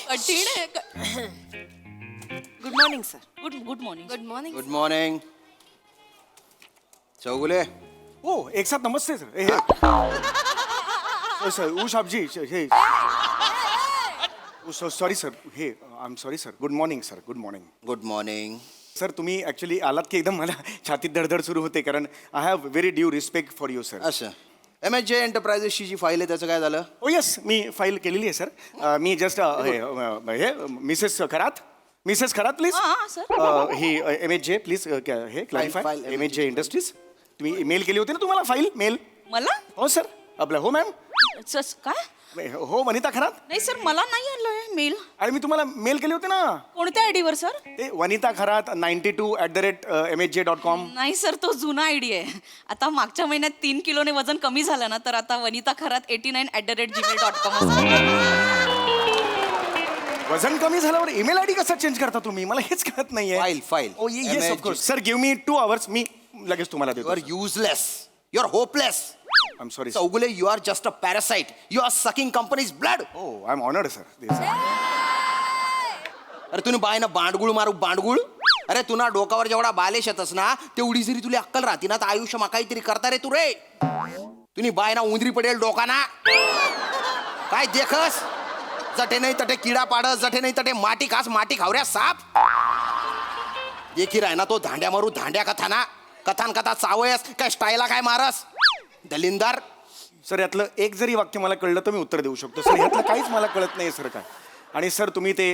कठीण आहे. Good morning sir. Good morning. Good morning. Good morning. Chougule. ओ, एक साथ नमस्ते सर. सर ऊसाब जी, हे सॉरी सर, हे I am sorry sir. Good morning sir. Good morning. Good morning. Sir, तुम्ही ॲक्च्युली आलात की एकदम मला छातीत धडधड सुरू होते, कारण I have very due respect for you sir. असं MSJ एंटरप्राइजेसची जी फाईल आहे त्याचं काय झालं? ओ येस, मी फाईल केलेली आहे सर. मी जस्ट हे Mrs Kharat please. He MSJ please हे क्लॅरिफाय. MSJ इंडस्ट्रीज, तुम्ही मेल केली होती ना, तुम्हाला फाईल मेल? मला? हो सर. आपलं हो मॅम. काय? हो, वनिता खरात. नाही सर, मला नाही आलोय मेल. आणि मी तुम्हाला मेल केली होती ना. कोणत्या आयडीवर सर? ते वनिता खरात 92@MSJ.com. नाही सर, तो जुना आयडी आहे. आता मागच्या महिन्यात 3 किलोने वजन कमी झालं ना, तर आता वनिता खरात 89@gmail.com. वजन कमी झाल्यावर ईमेल आयडी कसा चेंज करता तुम्ही? मला हेच कळत नाहीये. File. Oh yes of course sir. Give me 2 hours. मी लगेच तुम्हाला देतो. You are useless. You are hopeless. I am sorry. Chougule, you are just a parasite. You are sucking company's blood. Oh, I am honoured sir. अरे तुम्ही बायना बांडगुळ मारू बांडगुळ. अरे तुला डोकावर जेवढा बालेश येतस ना, तेवढी जरी तुला अक्कल राहती ना, तर आयुष्य मा काहीतरी करता रे तू रे. तुम्ही बायना उंदरी पडेल डोकाना. काय देखस जटे नाही तटे किडा पाडस जटे नाही तटे माटी खास माटी खावऱ्या साप देखील आहे ना तो धांड्या मारू धांड्या कथाना कथान कथा चावयस काय स्टाईला काय मारस दलिंदार. सर यातलं एक जरी वाक्य मला कळलं तर मी उत्तर देऊ शकतो सर. यातलं काहीच मला कळत नाही सर काय. आणि सर तुम्ही ते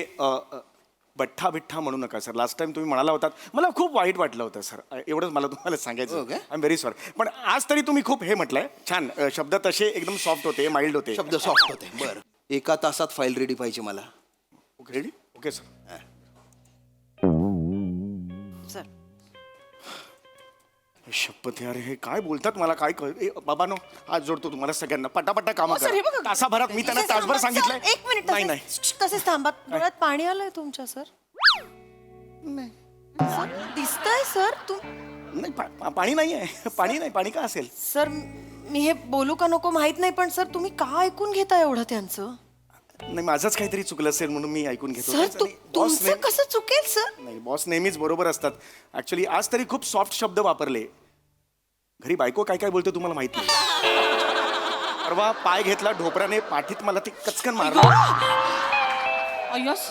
बठ्ठा बिठ्ठा म्हणू नका सर. लास्ट टाइम तुम्ही म्हणाला होतात मला खूप वाईट वाटलं होतं सर. एवढंच मला तुम्हाला सांगायचं. I am very sorry. पण आज तरी तुम्ही खूप हे म्हटलंय छान. शब्द तसे एकदम सॉफ्ट होते माइल्ड होते. शब्द सॉफ्ट होते. बरं 1 तासात फाईल रेडी पाहिजे मला. Okay ready. Okay sir. Sir शपथ यार हे काय बोलतात मला काय बाबानो हात जोडतो तुम्हाला सगळ्यांना पटापटा कामं सर, हे करा. बघा. तासाभरात मी त्यांना तासभर सांगितलंय. एक मिनिट नाही नाही तसेच थांबा. डोळ्यात पाणी आलंय तुमच्या सर. दिसतंय सर तू. नाही पाणी नाही आहे. पाणी नाही. पाणी का असेल सर मी हे बोलू का नको माहित नाही पण सर तुम्ही का ऐकून घेता एवढं त्यांचं. नाही माझंच काहीतरी चुकलं असेल म्हणून मी ऐकून घेतो. सर तुमचं कसं चुकेल सर. नाही बॉस नेहमीच बरोबर असतात. ऍक्च्युली आज तरी खूप सॉफ्ट शब्द वापरले. घरी बायको काय काय बोलते तुम्हाला माहित नाही. परवा पाय घेतला ढोपराने पाठीत मला ते कचकन मारलं.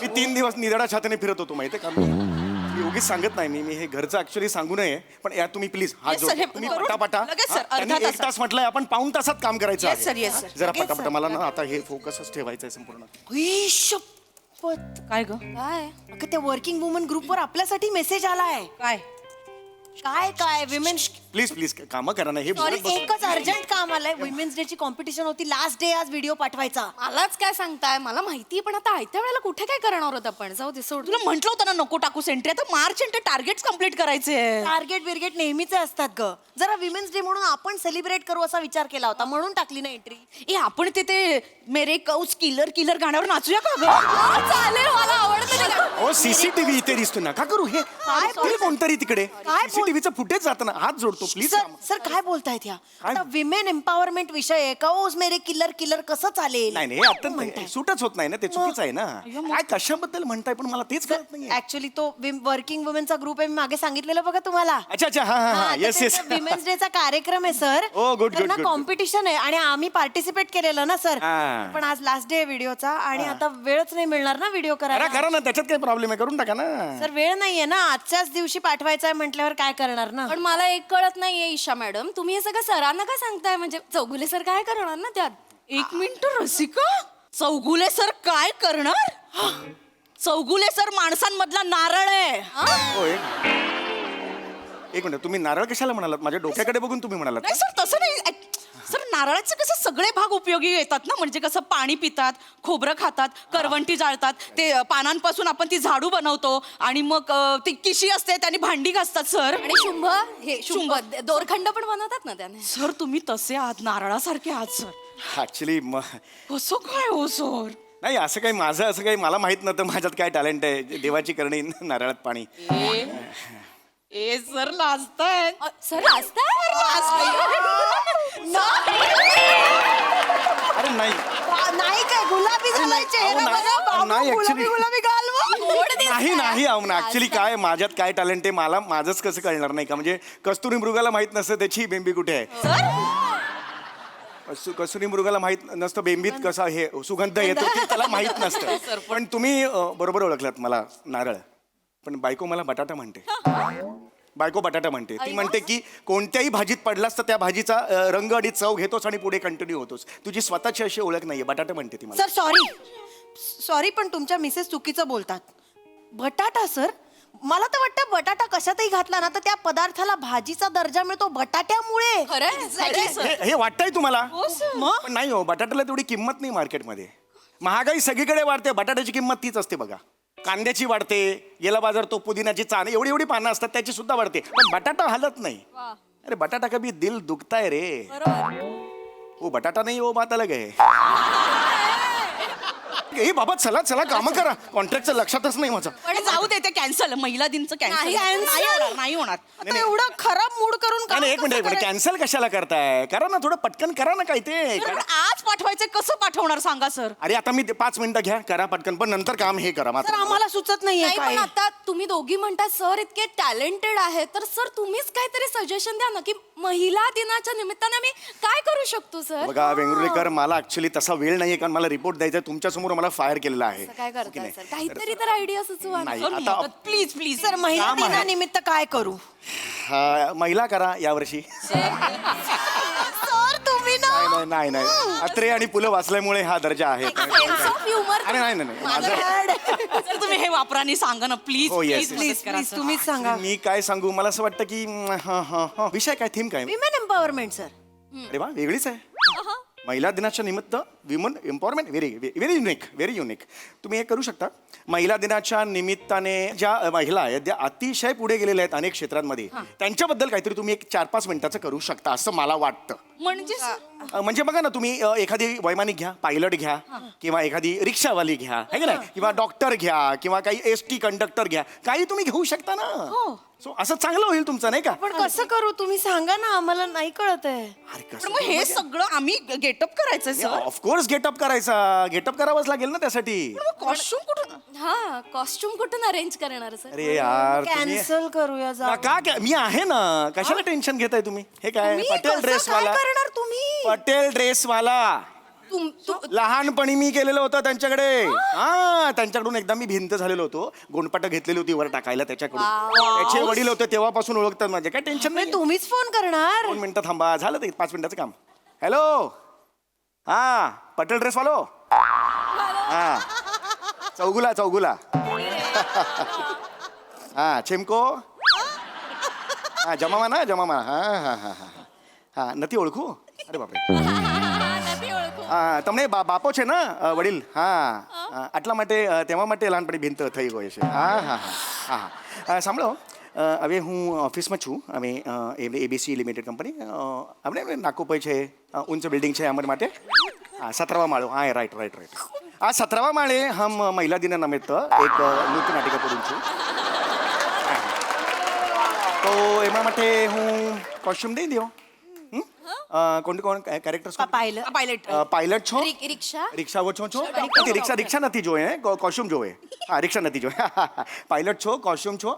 मी 3 दिवस निधडा छातीने फिरत होतो माहितीये का. मी उगीच सांगत नाही. मी हे घरचं ऍक्च्युली सांगू नये पण या तुम्ही प्लीज हात Yes, sir, हे जोड. तुम्ही करून पटापटा. लगेच, sir, त्यांनी अर्धा 1 तास म्हटलंय आपण पाऊण तासात काम करायचं Yes, sir, yes, आहे. sir. जरा लगेच, पटापटा sir. मला ना आता हे फोकसच ठेवायचं आहे संपूर्ण. शपथ. काय ग काय अगं त्या वर्किंग वुमन ग्रुपवर आपल्यासाठी मेसेज आलाय. काय काय विमेन. प्लीज प्लीज कामं करा ना. हे सॉरी बोलत बसू. एकच अर्जंट काम आलंय. वुमेन्स डे ची कॉम्पिटिशन होती. लास्ट डे आज व्हिडिओ पाठवायचा. मलाच काय सांगताय मला माहिती पण आता आयत्या वेळेला कुठे काय करणार होत आपण. जाऊ दे सोड. तुला म्हंटल होतं ना नको टाकू सेंट्री. आता मार्च एंड टार्गेट कम्प्लीट करायचे. टार्गेट बिर्गेट नेहमीच असतात ग. जरा विमेन्स डे म्हणून आपण सेलिब्रेट करू असा विचार केला होता म्हणून टाकली ना एंट्री. ए आपण ते मेरे कौस किलर गाण्यावर नाचूया का ग. चालेल मला आवडतं. ओ सीसीटीव्ही इथे दिसतो नका करू. हे तुम्ही कोणतरी तिकडे सीसीटीव्हीचं फुटेज जातं ना. हात जोडतो प्लीज. सर काय बोलतायत ह्या. आता विमेन एम्पॉवरमेंट विषय आहे. कौस मेरे किलर कसं चालेल. नाही नाही आता सूटच होत नाही ना. ते चुकीचं आहे ना. काय कशाबद्दल म्हणताय पण मला तेच कळत नाही. ऍक्च्युली तो वर्किंग वुमेनचा ग्रुप आहे. मी मागे सांगितलेलं बघा तुम्हाला. अच्छा अच्छा हा हा हा येस येस. विमेन्स डे चा कार्यक्रम आहे sir. Oh, good, good, good. Competition आहे आणि आम्ही पार्टिसिपेट केलेलं ना सर. हा. पण आज लास्ट डे आहे व्हिडिओचा आणि आता वेळच नाही मिळणार ना व्हिडिओ करा करायला. करा ना. त्याच्यात काही प्रॉब्लेम आहे. करून टाका ना. सर वेळ नाहीये ना. आजच्याच दिवशी पाठवायचं आहे म्हटल्यावर काय करणार ना. पण मला एक कळत नाहीये ईशा मॅडम तुम्ही हे सगळं सरांना का सांगताय. म्हणजे चौगुले सर काय करणार ना त्यात. 1 मिनिट रसिका. चौगुले सर काय करणार. चौगुले सर माणसांमधला नारळ आहे. होय. एक मिनिट तुम्ही नारळ कशाला म्हणालात. माझ्या डोक्याकडे बघून तुम्ही म्हणालात. नाही सर तसं नाही. सर नारळाचे कसे सगळे भाग उपयोगी येतात ना. म्हणजे कसं पाणी पितात खोबरं खातात करवंटी जाळतात. ते पानांपासून आपण ती झाडू बनवतो आणि मग ती किशी असते त्याने भांडी घासतात सर. आणि शुंभ दोरखंड पण बनवतात ना त्याने. सर तुम्ही तसे आहात नारळासारखे आहात सर. ऍक्च्युली कसं काय हो सर. नाही असं काही माझं असं काही मला माहित नव्हतं. माझ्यात काय टॅलेंट आहे. देवाची करणी नारळात पाणी. ए सर लाजताय. सर लाजताय. अरे नाही नाही काय गुलाबी झालाय चेहरा बघा. बाबू, नाही, actually- गुलाबी गाल नाही नाही ऍक्च्युली काय माझ्यात काय टॅलेंट आहे मला माझंच कसं कळणार नाही का. म्हणजे कस्तुरी मृगाला माहित नसतं त्याची बेंबी कुठे आहे. कस्तुरी मृगाला माहित नसतं बेंबीत कसा हे सुगंध येतो ते त्याला माहित नसतं. पण तुम्ही बरोबर ओळखलात मला नारळ. पण बायको मला बटाटा म्हणते. बायको बटाटा म्हणते. ती म्हणते की कोणत्याही भाजीत पडलास तर त्या भाजीचा रंग आणि चव घेतोस आणि पुढे कंटिन्यू होतोस. तुझी स्वतःची अशी ओळख नाहीये. बटाटा म्हणते ती मला. सर सॉरी पण तुमच्या मिसेस चुकीचं बोलतात. बटाटा सर मला तर वाटतं बटाटा कशातही घातला ना तर त्या पदार्थाला भाजीचा दर्जा मिळतो बटाट्यामुळे. हे वाटतंय तुम्हाला पण नाही हो. बटाट्याला तेवढी किंमत नाही मार्केटमध्ये. महागाई सगळीकडे वाढते. बटाट्याची किंमत तीच असते बघा. कांद्याची वाढते. गेला बाजार तो पुदिन्याची चान एवढी एवढी पानं असतात त्याची सुद्धा वाढते. पण बटाटा हलत नाही. अरे बटाटा कभी दिल दुखताय रे. वो बटाटा नाही वो बात अलग आहे. ए बाबा चला चला कामं करा. कॉन्ट्रॅक्टचं लक्षातच नाही माझं. पण जाऊ दे ते कॅन्सल. महिला दिनचं कॅन्सल नाही होणार. आता एवढा खराब मूड करून नाही एक मिनिट कॅन्सल कशाला करताय. करा ना थोडं पटकन करा ना काही ते. आज आज पाठवायचं कसं पाठवणार सांगा सर. अरे आता मी 5 मिनिटं घ्या, करा पटकन, पण नंतर काम हे करा सर मात्र. आम्हाला सुचत नाहीये नाही काय. पण आता तुम्ही दोघी म्हणता सर इतके टॅलेंटेड आहे तर सर तुम्हीच काहीतरी सजेशन द्या ना की महिला दिनाच्या निमित्ताने आम्ही काय करू शकतो सर. बघा वेंगुर्लेकर, मला ऍक्च्युली तसा वेळ नाहीये, कारण मला रिपोर्ट द्यायचा आहे. तुमच्या समोर मला फायर केलेला आहे. असं काय करताय सर काहीतरी तर आयडिया सुचवा ना. नाही आता प्लीज प्लीज सर महिला काम आहे. दिनानिमित्त काय करू. महिला करा यावर्षी. सर तुम्ही ना नाही अत्रे आणि पुलं वाचल्यामुळे हा दर्जा आहे. Sense of humour. अरे नाही माझं सर तुम्ही हे वापरा आणि सांगा ना प्लीज हो, yes, प्लीज प्लीज तुम्हीच सांगा. मी काय सांगू, मला असं वाटतं की विषय काय, थीम काय? Women empowerment sir. अरे वा, वेगळीच आहे. महिला दिनाच्या निमित्त विमन एम्पॉवरमेंट, व्हेरी युनिक. तुम्ही हे करू शकता. महिला दिनाच्या निमित्ताने ज्या महिला आहेत त्या अतिशय पुढे गेलेल्या आहेत अनेक क्षेत्रांमध्ये, त्यांच्याबद्दल काहीतरी तुम्ही एक 4-5 मिनिटाचं करू शकता असं मला वाटतं. म्हणजे बघा ना, तुम्ही एखादी वैमानिक घ्या, पायलट घ्या, किंवा एखादी रिक्षावाली घ्या, है की नाही, किंवा डॉक्टर घ्या, किंवा काही ST कंडक्टर घ्या, काही तुम्ही घेऊ शकता ना. सो असं चांगलं होईल तुमचं, नाही का? पण कसं करू तुम्ही सांगा ना, आम्हाला नाही कळत आहे. पण मग हे सगळं आम्ही गेटअप करायचं सर. ऑफकोर्स गेटअप करावाच लागेल ना त्यासाठी. कॉस्ट्युम कुठून. हा कॉस्ट्युम कुठून अरेंज करणार सर. अरे यार तुम्ही कॅन्सल करूया जा. का मी आहे ना, कशाला टेन्शन घेताय तुम्ही? हे काय पटेल ड्रेस वाला, करणार तुम्ही. पटेल ड्रेस वाला लहानपणी मी केलेलं होतं त्यांच्याकडे. त्यांच्याकडून एकदा मी भिंत झालेलो होतो, गोंडपाट घेतलेली होती वर टाकायला त्याच्याकडून. त्याचे वडील होते तेव्हापासून ओळखतात माझे, काय टेन्शन नाही. तुम्हीच फोन करणार. 2 मिनिटं थांबा, झालं ते 5 मिनिटाचं काम. हॅलो, हा पटेल ड्रेस वालो, हा चौगुला हा चेमको, हा जमामा, हा नती ओळखू. अरे बापरे. તમને બાપો છે ને વડીલ, હા આટલા માટે તેમાં માટે લહાનપણી ભીંત થઈ ગઈ છે. હા સાંભળો, હવે હું ઓફિસમાં છું. અમે ABC લિમિટેડ કંપની, આપણે નાકોપાઈ છે, ઊંચ બિલ્ડિંગ છે અમારા માટે. હા 17વા માળો. હા રાઈટ. આ 17વા માળે હમ મહિલા દિન નિમિત્ત એક નૃત્ય નાટિકા કરું છું. તો એમાં માટે હું કોસ્ટ્યુમ દઈ દો. કોણ કેરેક્ટર્સ? પાયલટ છો, રિક્ષાઓ છો. રિક્ષા નથી જોએ, કોસ્ટ્યુમ જોવે. હા રિક્ષા નથી જોએ. પાયલટ છો, કોસ્ટ્યુમ છો,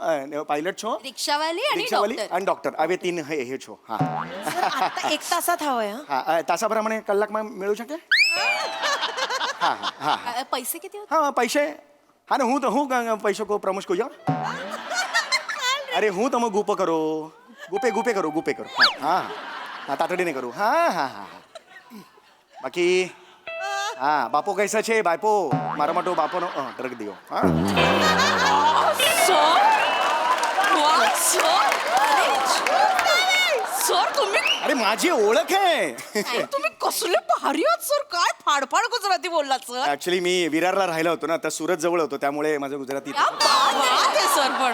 પાયલટ છો, रिक्षावाली आणि અને ડોક્ટર. હવે 3 हे છો. હા आता 1 तासात हवंय. હા તાસાप्रमाणे કલાકમાં મેળવી શકે. હા पैसे किती होते? હા પૈસે, હા ને હું પૈસો કો પ્રમોશ કો જાઓ. અરે હું તમે ગુપે કરો. હા તાતડીને કરું. હા બાકી હા બાપો કૈસા છે? બાપો મારા માટે બાપોનો ટ્રક દિયો. હા सर तुम्ही. अरे माझी ओळख आहे. तुम्ही कसले भारी आहात सर. काय फाडफाड गुजराती बोललात सर. ऍक्च्युली मी विरारला राहिला होतो ना, तर सुरत जवळ होतो, त्यामुळे माझं गुजराती. सर पण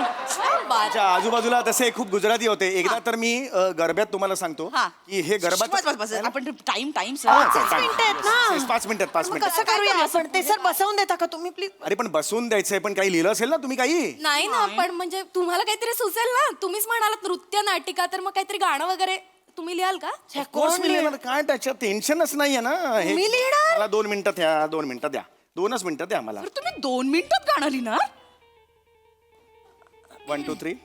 माझ्या आजूबाजूला तसे खूप गुजराती होते. एकदा तर मी गरब्यात तुम्हाला सांगतो की हे गरब्यात आपण टाइम सर. 5 मिनिटात कसं करूया आपण ते सर बसवून देता का तुम्ही प्लीज. अरे पण बसून द्यायचंय, पण काही लिहिलं असेल ना तुम्ही काही. नाही ना, पण म्हणजे तुम्हाला काहीतरी सुचेल ना. तुम्हीच म्हणालात नृत्य नाटिका, तर मग काहीतरी गाणं वगैरे तुम्ही लिहाल का? कोर्स मी लिहिणार, काय त्याच्यात टेन्शनच नाहीये ना. मी लिहिणार. मला 2 मिनिटं द्या, 2 मिनिटं द्या, 2च मिनिटं द्या मला. तुम्ही 2 मिनिटात गाणं लिहिणार? 1 2 3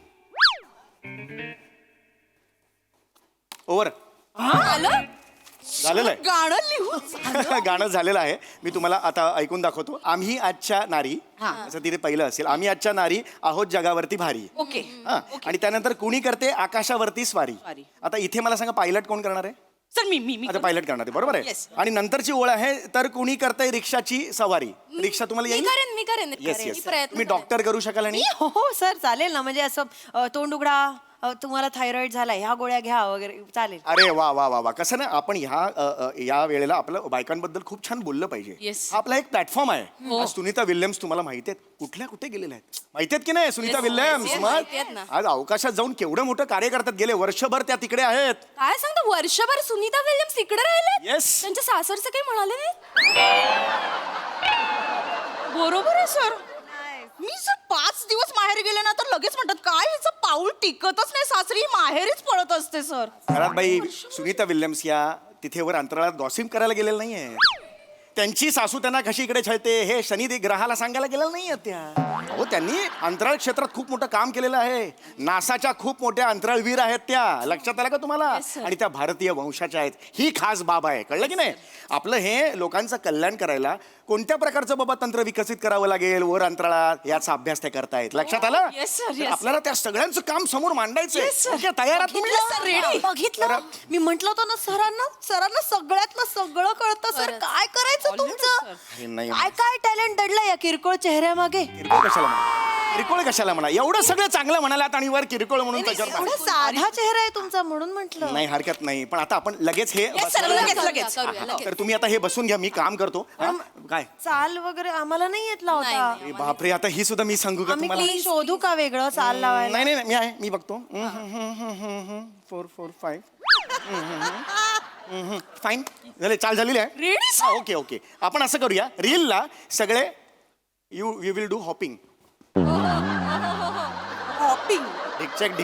ओव्हर. झालेलं आहे गाणं लिहून. गाणं झालेलं आहे. मी तुम्हाला आता ऐकून दाखवतो. आम्ही आजच्या नारी, असं तिथे पहिलं असेल. आम्ही आजच्या नारी आहोत जगावरती भारी. ओके. आणि त्यानंतर कुणी करते आकाशावरती स्वारी. आता इथे मला सांगा पायलट कोण करणार आहे? सर मी आता पायलट करणार आहे, बरोबर आहे. आणि नंतरची ओळ आहे, तर कुणी करते रिक्षाची सवारी. रिक्षा तुम्हाला येईल? मी करेन येस. तुम्ही डॉक्टर करू शकाल. आणि हो सर चालेल ना, म्हणजे असं तोंड उघडा, तुम्हाला थायरॉइड झाला, ह्या गोळ्या घ्या वगैरे चालेल. अरे वा. कसं ना, आपण या वेळेला आपल्या बायकांबद्दल खूप छान बोललं पाहिजे. हा आपला एक प्लॅटफॉर्म आहे. आज सुनीता विल्यम्स तुम्हाला माहिती आहेत कुठे गेलेल्या आहेत? माहिती आहेत की नाही सुनीता विल्यम्स? मग आज अवकाशात जाऊन केवढं मोठं कार्य करतात. गेले वर्षभर त्या तिकडे आहेत. काय सांगता, वर्षभर सुनीता विल्यम्स तिकडे राहिले? येस. त्यांच्या सासरचं काही म्हणाले नाही? बरोबर आहे सर. मी जर 5 दिवस माहेर गेले ना, तर लगेच म्हणतात काय हिचं पाऊल टिकतच नाही सासरी, माहेरीच पळत असते सर. घरात बाई सुनीता विल्यम्स या तिथे वर अंतराळात गॉसिप करायला गेलेलं नाहीये. त्यांची सासू त्यांना कशी इकडे छळते हे शनी ग्रहाला सांगायला गेलेलं नाहीये त्या. अहो त्यांनी अंतराळ क्षेत्रात खूप मोठं काम केलेलं आहे. नासाच्या खूप मोठ्या अंतराळवीर आहेत त्या. लक्षात आलं का तुम्हाला? आणि त्या भारतीय वंशाच्या आहेत. ही खास बाब आहे. कळलं की नाही? आपलं हे लोकांचं कल्याण करायला कोणत्या प्रकारचं बाबा तंत्र विकसित करावं लागेल वर अंतराळात याचा अभ्यास ते करतायत. लक्षात आलं? तर आपल्याला त्या सगळ्यांचं काम समोर मांडायचंय. ओके, तयार आहात तुम्ही? बघितलं मी म्हंटल होतं ना सरांना सगळ्यातलं सगळं कळतं. सर काय करायचं तुमचं? अरे नाही काय काय टॅलेंट दडलंय या किरकोळ चेहऱ्यामागे. किरकोळ कशाला म्हणा? एवढं सगळं चांगलं म्हणालात आणि वर किरकोळ म्हणून त्याच्यावर एवढा साधा चेहरा आहे तुमचा म्हणून म्हंटल. नाही हरकत नाही. पण आता आपण लगेच हे लगेच. तर तुम्ही आता हे बसून घ्या. मी काम करतो. काय चाल वगैरे आम्हाला नाही येत लावता. अरे बापरे, आता ही सुद्धा मी सांगू का आम्ही तुम्हाला? क्लीन शोधू का वेगळं चाल लावायला? नाही नाही मी आहे, मी बघतो. 4 4 5 फाईन झाले. चाल झालेली आहे. ओके ओके, आपण असं करूया. रीलला सगळे you will do hopping. Hopping ढिकचक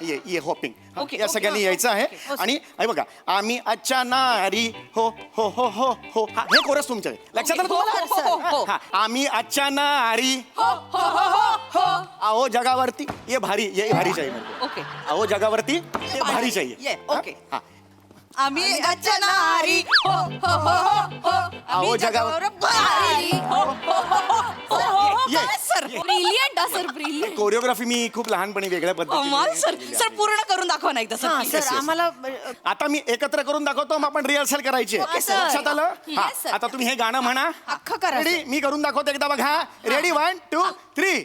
ये हॉपिंग. या सगळ्यांनी यायचं आहे. आणि हे बघा, आम्ही अच्छा नारी हो हो हो हो हो. हे कोरस तुमच्या लक्षात आलं तुम्हाला? आम्ही अच्छा नारी आओ जगावरती ये भारी चाहिए. ओके. आओ जगावरती ये भारी चाहिए. ओके. आम्ही अच्छा नारी हो हो हो हो. आओ जगावर भारी हो हो हो हो. Sir brilliant sir brilliant. Choreography मी खूप लहानपणी वेगळ्या पद्धतीने सर पूर्ण करून दाखवा ना एकदा हा, सर. सर आम्हाला आता मी एकत्र करून दाखवतो. मग आपण रिहर्सल करायची आहे. Okay, sir. लक्षात आलं? हा, Yes, sir. आता तुम्ही हे गाणं म्हणा. अख्खं करा. रेडी? मी करून दाखवतो एकदा बघा. रेडी 1 2 3.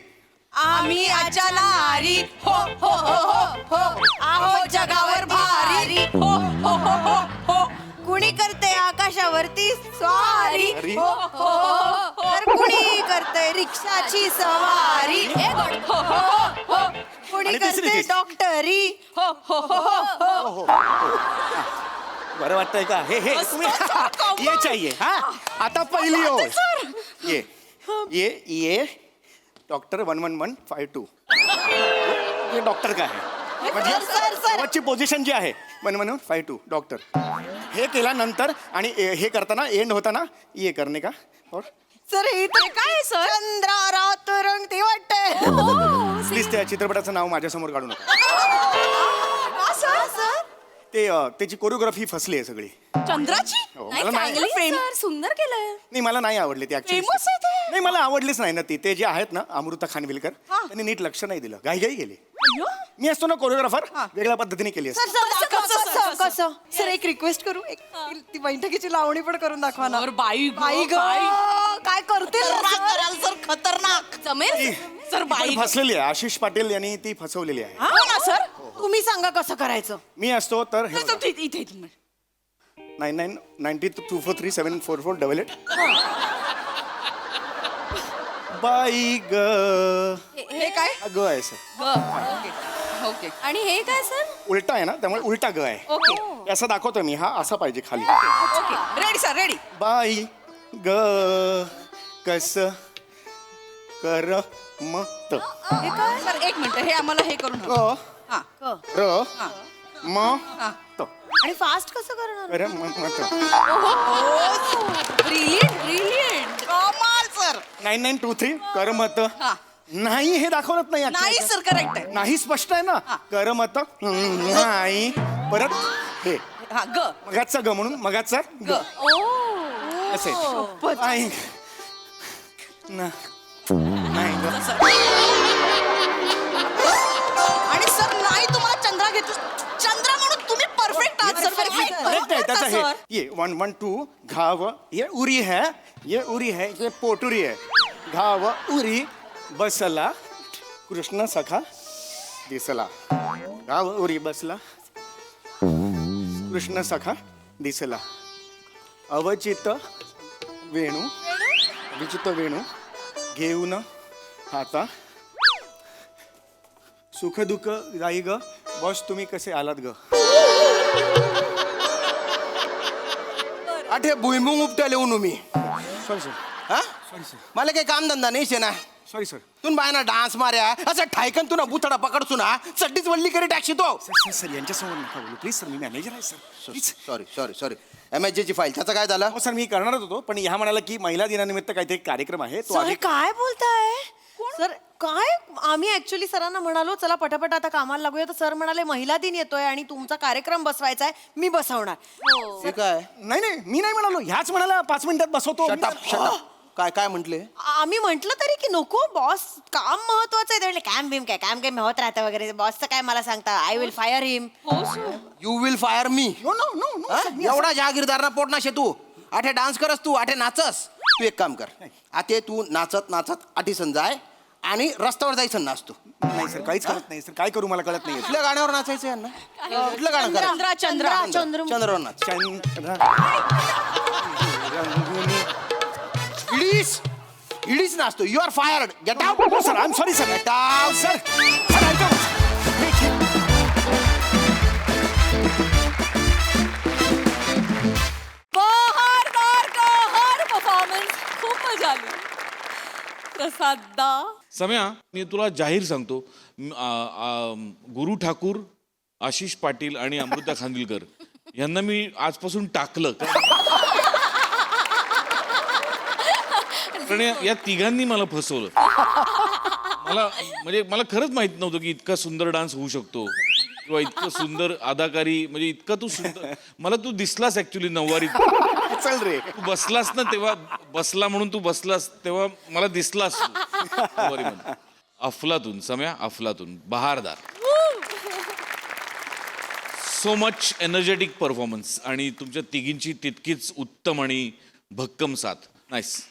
आम्ही अच्छा नारी हो हो हो हो हो. आहो जगावर भारी हो हो हो हो हो. कुणी करते आकाशावरती स्वारी अरे. हो हो हो. तर कुणी करते रिक्षाची सवारी हो हो हो हो. कुणी आणि तिसरी करते तीस. डॉक्टरी हो हो हो हो हो. बरं वाटतंय का? हे हे तुम्ही ये चाहिए. हा, आता पहिली ओळ. ये डॉक्टर 11152. ये डॉक्टर का आहे म्हणजे शेवटची पोझिशन जी आहे 11152 डॉक्टर. हे केल्यानंतर आणि हे करताना एंड होताना ये करणे का. और सर इथे काय सर चंद्रा रात रंगती वाटते. प्लीज त्या चित्रपटाचं नाव माझ्यासमोर काढू नका. सर ते त्याची कोरिओग्राफी फसली आहे सगळी. चंद्राची हो, नाही मला नाही चांगली सर सुंदर केलंय. नाही मला नाही आवडली ती ऍक्च्युली. Famous आहे ते. नाही मला आवडलीच नाही ना ती. ते जे आहेत ना अमृता खानविलकर त्यांनी नीट लक्ष नाही दिलं. घाई गेली. मी असतो ना कोरिओग्राफर वेगळ्या पद्धतीने केली असते. कसं सर एक रिक्वेस्ट करू ती बैठकीची लावणी पण करून दाखवा ना. बाई बाई ग काय करते सर खतरनाक. जमेल सर ती पण फसलेली आहे. आशिष पाटील यांनी ती फसवलेली आहे. हो ना सर तुम्ही सांगा कसं करायचं. मी असतो तर हे बघा. इथे 999024374488. बाई ग हे काय ग आहे सर. ओके. आणि हे काय सर. उलटा आहे ना त्यामुळे उलटा ग आहे. ओके असं दाखवतो मी. हा असा पाहिजे खाली. ओके. Ready sir ready. बाई ग कस कर मत हे काय सर एक मिनिट हे आम्हाला हे करून क हा र म त आणि फास्ट कसं करणार. र म त. ब्रिलियंट ब्रिलियंट कमाल सर. 9923 कर मत. नाही हे दाखवत नाही नाही सर करेक्ट आहे. नाही स्पष्ट आहे ना. कर मत नाही. परत हे हा ग मगाचा ग म्हणून मगाचा ग असे नाही ग. आणि सर नाही तुम्हाला चंद्रा घेतलं. चंद्रा म्हणून तुम्ही परफेक्ट आहात सर. करेक्ट आहे त्याचा हे. ये 112 घाव ये उरी है. ये उरी है. ये पोटुरी है. घाव उरी बसला कृष्ण सखा दिसला. घाव उरी बसला कृष्ण सखा दिसला. अवचित वेणू घेऊन हाता सुख दुःख जाई ग. बॉस तुम्ही कसे आलात ग. आठे भुईमुंग उपटाले ऊन मी. Sorry sir. हा मला काही काम धंदा नाही शे ना. सॉरी सर तुम बायना डान्स मार्या असं ठायकन तू ना बुथडा पकडसू ना चड्डीच वल्ली करी टाकशी तो सर यांच्यासमोर नका बोलू प्लीज सर मी मॅनेजर आहे sir please sorry sorry sorry MSG ची फाईल त्याचं काय झालं हो सर मी करणारच होतो पण ह्या म्हणाला की महिला दिनानिमित्त काहीतरी कार्यक्रम आहे तो सर आधी काय बोलताय सर काय आम्ही ऍक्च्युली सरांना म्हणालो चला पटापट आता कामाला लागूया तर सर म्हणाले महिला दिन येतोय आणि तुमचा कार्यक्रम बसवायचा आहे मी बसवणार हे काय नाही नाही मी नाही म्हणालो ह्याच म्हणाला 5 मिनिटात बसवतो शटअप काय काय म्हंटले आम्ही म्हंटल तरी की नको बॉस काम महत्वाचं आहे ते म्हणले काम गेम होत राहतं वगैरे बॉसचं काय मला सांगता I will fire him you will fire me एवढा जहागीरदार ना पोट ना शे तू आठे डान्स करस तू आठे नाचस तू एक काम कर आते तू नाचत नाचत आठी जाय आणि रस्त्यावर जायचं नाच तू नाही सर काहीच कळत नाही सर काय करू मला कळत नाही कुठल्या गाण्यावर नाचायचं यांना कुठलं गाणं करायचं चंद्रावर नाच इडीच नाचतो you are fired get out sir I am sorry sir get out sir performance खूप मजा आली प्रसादा सम्या मी तुला जाहीर सांगतो गुरु ठाकूर आशिष पाटील आणि अमृता खानविलकर यांना मी आजपासून टाकलं कारण या तिघांनी मला फसवलं मला खरंच माहित नव्हतं की इतका सुंदर डान्स होऊ शकतो किंवा इतकं सुंदर अदाकारी म्हणजे इतका तू सुंदर मला तू दिसलास ऍक्च्युली नऊवारी चल रे तू बसलास ना तेव्हा बसला म्हणून तू बसलास तेव्हा मला दिसलास नऊवारीमध्ये. अफलातून सम्या अफलातून बहारदार सो मच एनर्जेटिक परफॉर्मन्स आणि तुमच्या तिघींची तितकीच उत्तम आणि भक्कम साथ नाईस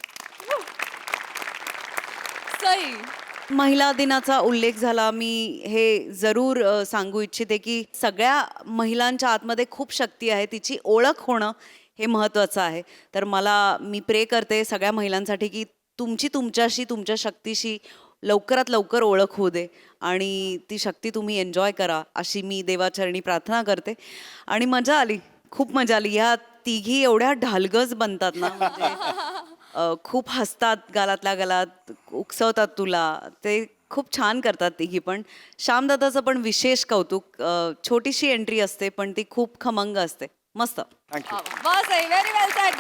महिला दिनाचा उल्लेख झाला मी हे जरूर सांगू इच्छिते की सगळ्या महिलांच्या आतमध्ये खूप शक्ती आहे तिची ओळख होणं हे महत्त्वाचं आहे तर मी प्रे करते सगळ्या महिलांसाठी की तुमच्याशी तुमच्या शक्तीशी लवकरात लवकर ओळख होऊ दे आणि ती शक्ती तुम्ही एन्जॉय करा अशी मी देवाचरणी प्रार्थना करते आणि मजा आली खूप मजा आली ह्या तिघी एवढ्या ढालगज बनतात ना म्हणजे खूप हसतात गालातल्या गालात उकसवतात तुला ते खूप छान करतात तिघी पण श्यामदादाचं पण विशेष कौतुक छोटीशी एंट्री असते पण ती खूप खमंग असते मस्त बस व्हेरी वेल सेड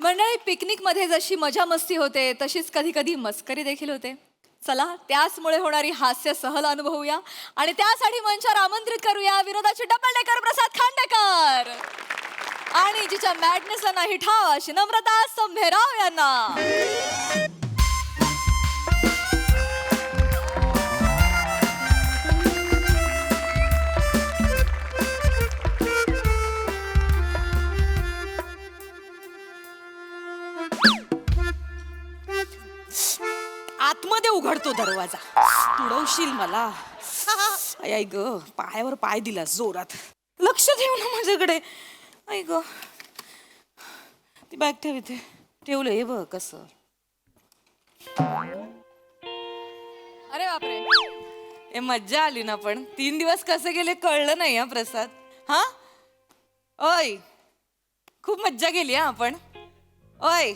मंडळी पिकनिक मध्ये जशी मजा मस्ती होते तशीच कधी कधी मस्करी देखील होते चला त्याचमुळे होणारी हास्य सहल अनुभवूया आणि त्यासाठी मंचावर आमंत्रित करूया विनोदाचे डबल डेकर प्रसाद खांडेकर आणि जिच्या मॅडनेसला नाही ठाव अशी नम्रता संभेराव यांना आतमध्ये उघडतो दरवाजा तुडवशील मला आई ग पायावर पाय दिला जोरात लक्ष ठेव ना माझ्याकडे आई ग ती बॅग ठेव इथे ठेवलं हे बघ कसं अरे बापरे ए मज्जा आली ना पण 3 दिवस कसे गेले कळलं नाही हा प्रसाद हा ओय खूप मज्जा केली हा आपण ओय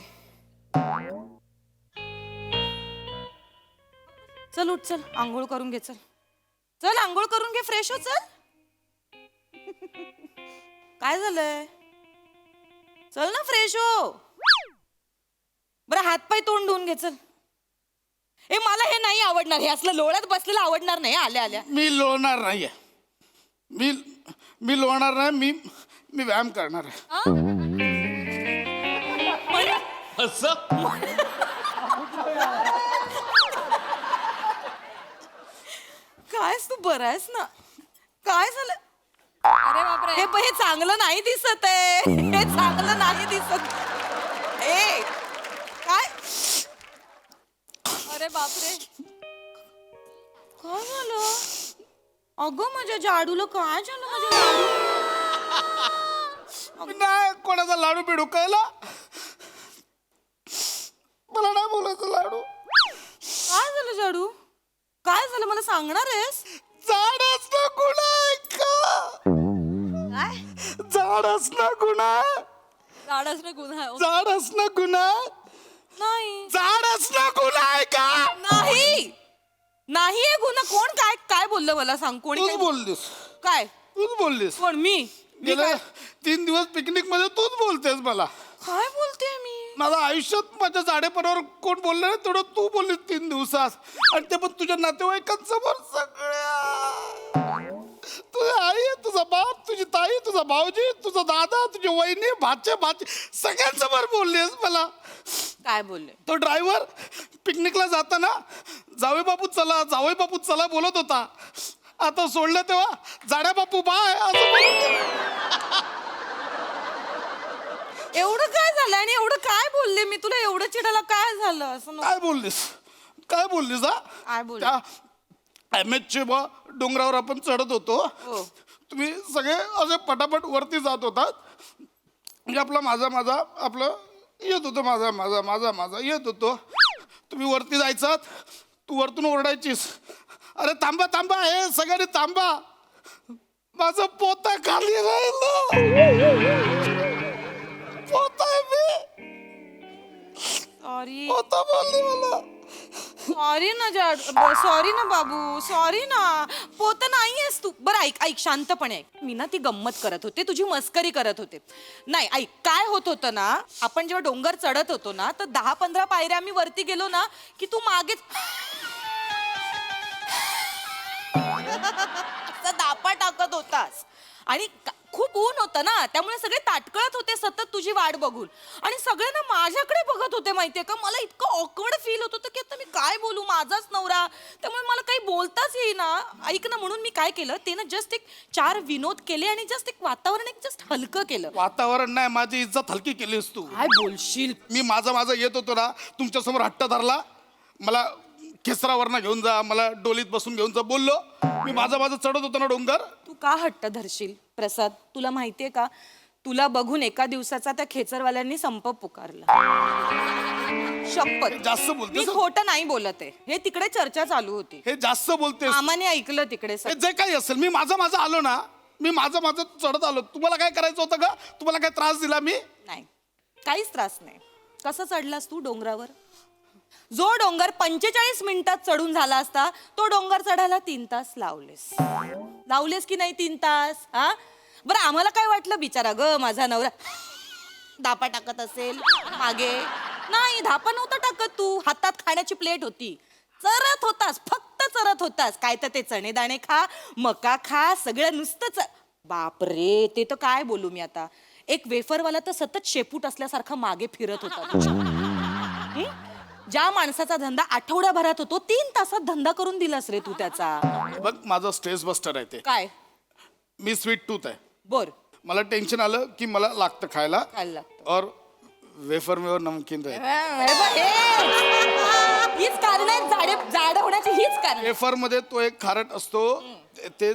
चल उठ चल आंघोळ करून घे चल आंघोळ करून घे फ्रेश हो चल काय झालंय चल ना फ्रेश हो बरं हातपाय तोंड धुवून घे चल ए मला हे नाही आवडणार हे असलं लोळ्यात बसलेलं आवडणार नाही आल्या आल्या मी लोळणार नाहीये मी लोळणार नाही मी व्यायाम करणार आहे काय तू बरं आहेस ना काय झालं अरे बापरे हे चांगलं नाही दिसत आहे हे चांगलं नाही दिसत ए काय अरे बापरे काय झालं अगं माझ्या जाडूला काय झालं माझ्या लाडू नाही कोणाचा लाडू बिडू कळला मला नाही बोलायचं लाडू काय झालं जाडू काय झालं मला सांगणार आहेस झाड असणं गुन्हा आहे का झाड असणं गुन्हा झाड असणं गुन्हा झाड असणं गुन्हा नाही झाडच ना गुन्हा आहे का? नाही नाही आहे गुन्हा. कोण काय काय बोललं मला सांग. कोणी तूच काय बोललीस. काय तूच बोललीस. कोण मी गेल्या 3 दिवस पिकनिक मध्ये तूच बोलतेस मला. काय बोलते मी? माझ्या आयुष्यात माझ्या जाडेपणावर कोण बोललं नाही तेवढं तू बोललीस 3 दिवसात. आणि ते पण तुझ्या नातेवाईकांसमोर सगळ्या. तुझी आई, तुझा बाप, तुझी ताई, तुझा भाऊजी, तुझा दादा, तुझी वहिनी, भाचे सगळ्यांसमोर बोललीस मला. काय बोलले? तो ड्रायव्हर पिकनिकला जाताना जावई बापू चला बोलत होता. आता सोडलं तेव्हा जाड्या बापू बाय असं बोलत. एवढं काय झालं आणि एवढं काय बोलले मी तुला? एवढं चिडायला काय झालं? असं काय बोललीस? काय बोललीस? काय बोलले? त्या एमएचचे डोंगरावर आपण चढत होतो. तुम्ही सगळे असे पटापट वरती जात होतात. म्हणजे आपलं येत होतं माझा येत होतो. तुम्ही वरती जायचात. तू वरतून ओरडायचीस, अरे थांबा हे सगळ्यांनी थांबा, माझं पोता खाली राहिलं. पोता सॉरी पोता बोलली मला. सॉरी ना बाबू, सॉरी ना. पोत नाहीयेस तू. बरं ऐक शांतपणे ऐक. मी ना ती गंमत करत होते, तुझी मस्करी करत होते. नाही ऐक, काय होत होतं ना, आपण जेव्हा डोंगर चढत होतो ना तर 10-15 पायऱ्या आम्ही वरती गेलो ना की तू मागे दापा टाकत होतास. आणि खूप ऊन होतं ना, त्यामुळे सगळे ताटकळत होते सतत तुझी वाट बघून. आणि सगळे ना माझ्याकडे बघत होते माहितीये का. मला इतकं ऑकवर्ड फील होत होतं की आता मी काय बोलू, माझाच नवरा. त्यामुळे मला काही बोलताच येईना. ऐक ना, म्हणून मी काय केलं ते ना, जस्ट एक 4 विनोद केले आणि जस्ट एक वातावरण जस्ट हलकं केलं. वातावरण नाही, माझी इज्जत हलकी केलीस तू. काय बोलशील? मी माझा येत होतो ना, तुमच्यासमोर हट्ट धरला, मला खेसरावरनं घेऊन जा, मला डोलीत बसून घेऊन जा बोललो. मी माझा चढत होतो ना डोंगर. तू का हट्ट धरशील प्रसाद? तुला माहितीये का, तुला बघून एका दिवसाचा त्या खेचरवाल्यांनी संप पुकारला. शपथ, जास्त बोलतेस. मी खोटं नाही बोलत आहे. हे तिकडे चर्चा चालू होती. हे जास्त बोलतेस. मामाने ऐकलं तिकडे. हे जे काही असेल, मी माझा आलो ना, मी माझं चढत आलो. तुम्हाला काय करायचं होतं का? तुम्हाला काय त्रास दिला मी? नाही, काहीच त्रास नाही. कसं चढलास तू डोंगरावर? जो डोंगर 45 मिनिटात चढून झाला असता, तो डोंगर चढायला 3 तास लावलेस की नाही? 3 तास. हा बरं, आम्हाला काय वाटलं, बिचारा ग माझा नवरा धापा टाकत असेल मागे. नाही, धापा नव्हता टाकत. तू हातात खाण्याची प्लेट होती, चरत होतास, फक्त चरत होतास. काय तर ते चणे दाणे खा, मका खा, सगळं नुसतंच. बापरे, ते तर काय बोलू मी आता. एक वेफरवाला तर सतत शेपूट असल्यासारखा मागे फिरत होता. ज्या माणसाचा धंदा आठवड्याभरात होतो, 3 तासात धंदा करून दिलास रे तू त्याचा. बघ, माझं स्ट्रेस बस्टर आहे ते. काय? मी स्वीट टूथ आहे. बर. मला टेन्शन आलं की मला लागतं खायला. और वेफर में नमकीन हीच कारण आहे जाड होण्याची. हीच कारण. वेफर मध्ये तो एक खारट असतो. ते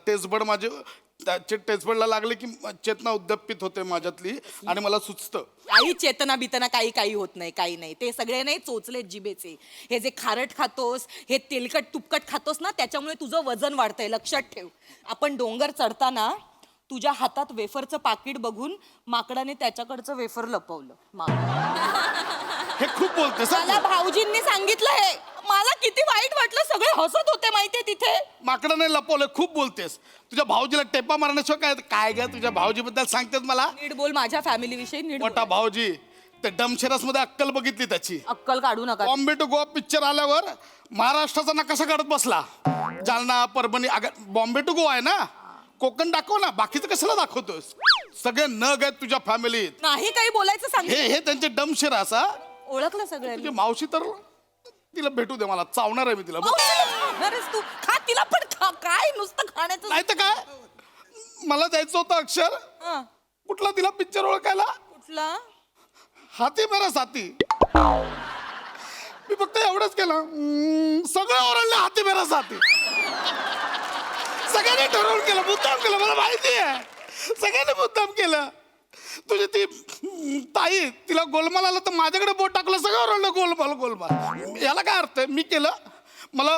टेस्टबड माझे त्याचे टेस्टबडला लागले की चेतना उद्दपित होते माझ्यातली आणि मला सुचतं. काही चेतना बितना काही होत नाही, काही नाही. ते सगळे नाही चोचले जिबेचे. हे जे खारट खातोस, हे तेलकट तुपकट खातोस ना, त्याच्यामुळे तुझं वजन वाढतंय. लक्षात ठेव. आपण डोंगर चढताना तुझ्या हातात वेफरचं पाकिट बघून माकडाने त्याच्याकडचं वेफर लपवलं. हे खूप बोलतेस. मला भाऊजींनी सांगितलं हे. मला किती वाईट वाटलं. सगळे हसत होते माहितीये तिथे. माकडाने लपवलं. खूप बोलतेस. तुझ्या भाऊजीला टेपा मारण्याशिवाय काय ग? तुझ्या भाऊजी बद्दल सांगतेस मला? नीट बोल. माझ्या फॅमिली विषयी नीट बोल. मोठा भाऊजी ते डमशेरास मध्ये अक्कल बघितली त्याची. अक्कल काढू नका. बॉम्बे टू गोवा पिक्चर आल्यावर महाराष्ट्राचा नकाशा काढत बसला. जालना, परभणी. बॉम्बे टू गोवा आहे ना, कोकण दाखव ना, बाकीचं कशाला दाखवतोस? सगळे नग आहेत तुझ्या फॅमिलीत. नाही काही बोलायचं सांग. हे त्यांचे डमशेरा असा. ओळखलं सगळ्यांनी. तुझी मावशी तर, तिला भेटू दे मला. चावणार आहे मी तिला. तू खा तिला पण खा. काय नुसतं खाण्याचं? नाही तर काय, मला द्यायचं होतं अक्षर. कुठला तिला पिक्चर ओळखायला? कुठला? हाती मेरा साथी. मी फक्त एवढंच केलं, सगळं ओरडलं हाती मेरा साथी. सगळ्यांनी ठरवून केलं, मुद्दाम केलं. मला माहिती आहे सगळ्यांनी मुद्दाम केलं. तुझी ती ताई, तिला गोलमाल आला तर माझ्याकडे बोट टाकलं, सगळं ओरडलं गोलमाल. याला काय अर्थ आहे? मी केलं. मला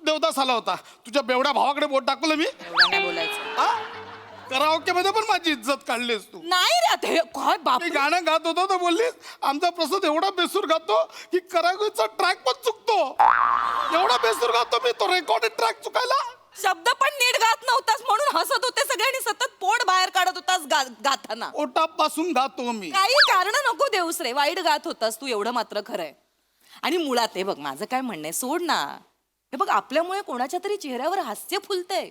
देवदास आला होता, तुझ्या बेवड्या भावाकडे बोट टाकलं मी. बोलायचं कराओके मध्ये पण माझी इज्जत काढलीस तू. नाही रे आता हे काय बाप मी गाणं गात होतो तर बोललीस आमचा प्रसाद एवढा बेसूर गातो की कराओकेचा ट्रॅक पण चुकतो. एवढा बेसूर गातो मी, तो रेकॉर्डेड ट्रॅक चुकायला. शब्द पण नीट गात नव्हतास म्हणून हसत होते सगळ्यांनी, सतत पोट बाहेर काढत होतास गाताना. पोटापासून गातो मी. काही कारण नको देऊस रे, वाईट गात होतास तू, एवढं मात्र खरंय. आणि मुळात हे बघ माझं काय म्हणणं आहे, सोड ना. हे बघ आपल्यामुळे कोणाच्या तरी चेहऱ्यावर हास्य फुलतंय,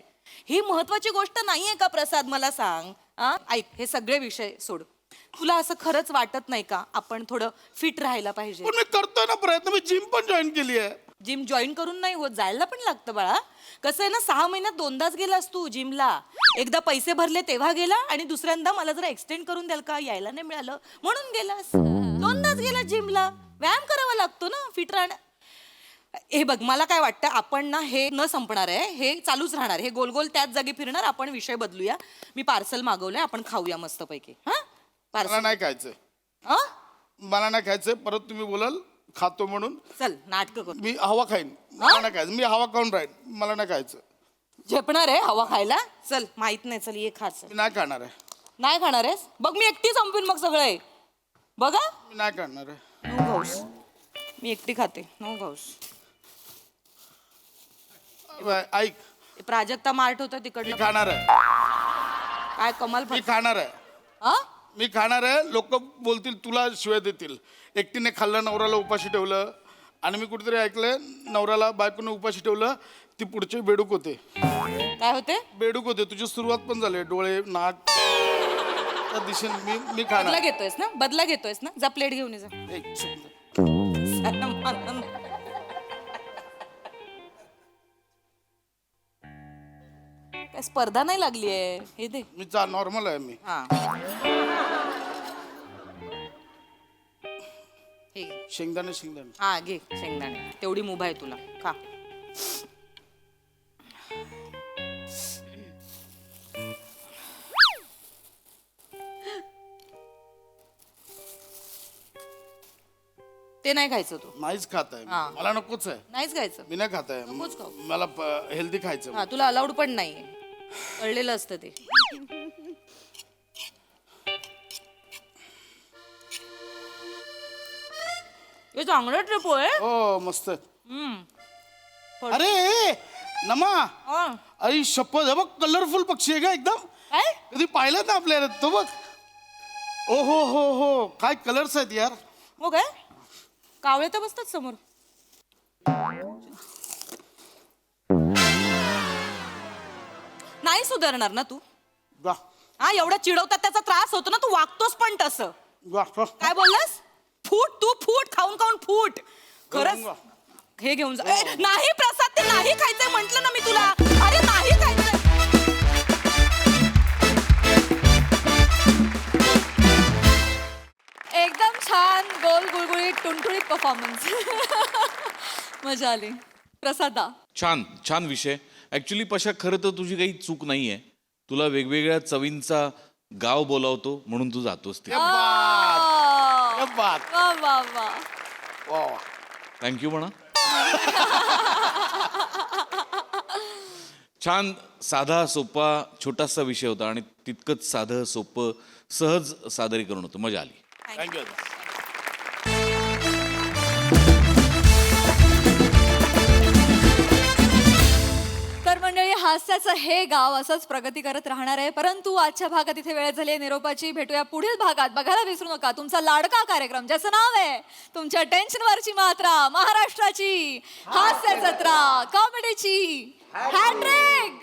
ही महत्वाची गोष्ट नाहीये का प्रसाद, मला सांग. ऐक, हे सगळे विषय सोड. तुला असं खरंच वाटत नाही का आपण थोडं फिट राहायला पाहिजे? पण मी करतोय ना प्रयत्न, मी जिम पण जॉईन केली आहे. जिम जॉईन करून नाही होत, जायला पण लागतं बाळा. कसं आहे ना, 6 महिन्यात 2दाच गेलास तू जिमला. एकदा पैसे भरले तेव्हा गेला आणि दुसऱ्यांदा मला जरा एक्सटेंड करून द्याल का, यायला नाही मिळालं म्हणून गेलास. 2दाच गेला जिमला. व्यायाम करावा लागतो ना फिट राहणं. हे बघ मला काय वाटतं, आपण ना हे न संपणार आहे, हे चालूच राहणार, हे गोल गोल त्याच जागी फिरणार. आपण विषय बदलूया. मी पार्सल मागवलंय, आपण खाऊया मस्तपैकी. मला पार्सल नाही खायचंय, मला नाही खायचंय. परत तुम्ही बोलाल खातो म्हणून. चल नाटक कर. मी हवा खाईन, मला नाही खायचं. मी हवा खाऊन राहीन, मला नाही खायचं. झेपणार आहे हवा खायला? चल माहित नाही, चल ये खाच. मी नाही खाणार आहे. नाही खाणार आहेस? बघ मी एकटी संपवीन मग सगळं आहे. बघा मी नाही खाणार आहे. नो घाऊस, मी एकटी खाते. नो घाऊस. ऐक, प्राजक्ता मार्ट होतं मी तिकडलं. खाणार आहे. काय कमाल. मी खाणार आहे. मी खाणार आहे. लोक बोलतील तुला शिवाय देतील. एकटीने खाल्लं, नवऱ्याला उपाशी ठेवलं. आणि मी कुठेतरी ऐकलंय नवऱ्याला बायकोने उपाशी ठेवलं, ती पुढचे बेडूक होते. काय होते? बेडूक होते. तुझी सुरुवात पण झाली, डोळे नाक त्या दिशेने. मी खाणार. बदला घेतोयस ना, बदला घेतोयस ना, जा प्लेट घेऊन ये जा. काय स्पर्धा नाही लागली आहे, हे दे. मी नॉर्मल आहे मी. शेंगदाणे शेंगदाणे. हा घे शेंगदाणे, तेवढी मुभा आहे तुला, खा. ते नाही खायचं तू? नाहीच खात आहे, मला नकोच आहे. नाहीच खायचं? मी नाही खात आहे, नकोच खाऊ. मला हेल्दी खायचं. हा तुला अलाउड पण नाहीये, कळलेलं असतं ते. हे चांगलं ट्रिप आहे. हो मस्त. अरे नमा, आई शपथ, हे बघ कलरफुल पक्षी आहे का एकदम. कधी पाहिलं ना आपल्याला तो बघ. ओ हो हो हो, काय कलर्स आहेत यार. हो काय, कावळे तर बसतात समोर. नाही सुधारणार ना तू? हा एवढा चिडवतात त्याचा त्रास होतो ना, तू वागतोस पण तसं. काय बोललास? फूट, तू फूट, खाऊन खाऊन फूट. खरंच हे घेऊन जा. नाही प्रसाद, ते नाही खायचंय म्हंटल ना मी तुला. अरे नाही खायचंय. एकदम छान गोल गुळगुळीत टुणटुणीत परफॉर्मन्स. मजा आली. प्रसादा छान छान विषय. ऍक्च्युली पशा खरं तर तुझी काही चूक नाहीये. तुला वेगवेगळ्या चवींचा गाव बोलावतो म्हणून तू जातोस ते. थँक्यू म्हणा. छान साधा सोपा छोटासा विषय होता आणि तितकंच साधं सोपं सहज सादरीकरण होतं. मजा आली. थँक्यू. तर मंडळी, हास्याचं हे गाव असंच प्रगती करत राहणार आहे. परंतु आजच्या भागात इथे वेळ झाली निरोपाची. भेटूया पुढील भागात. बघायला विसरू नका तुमचा लाडका कार्यक्रम ज्याचं नाव आहे तुमच्या टेन्शनवरची मात्रा, महाराष्ट्राची हास्य जत्रा, कॉमेडीची हॅट्रिक.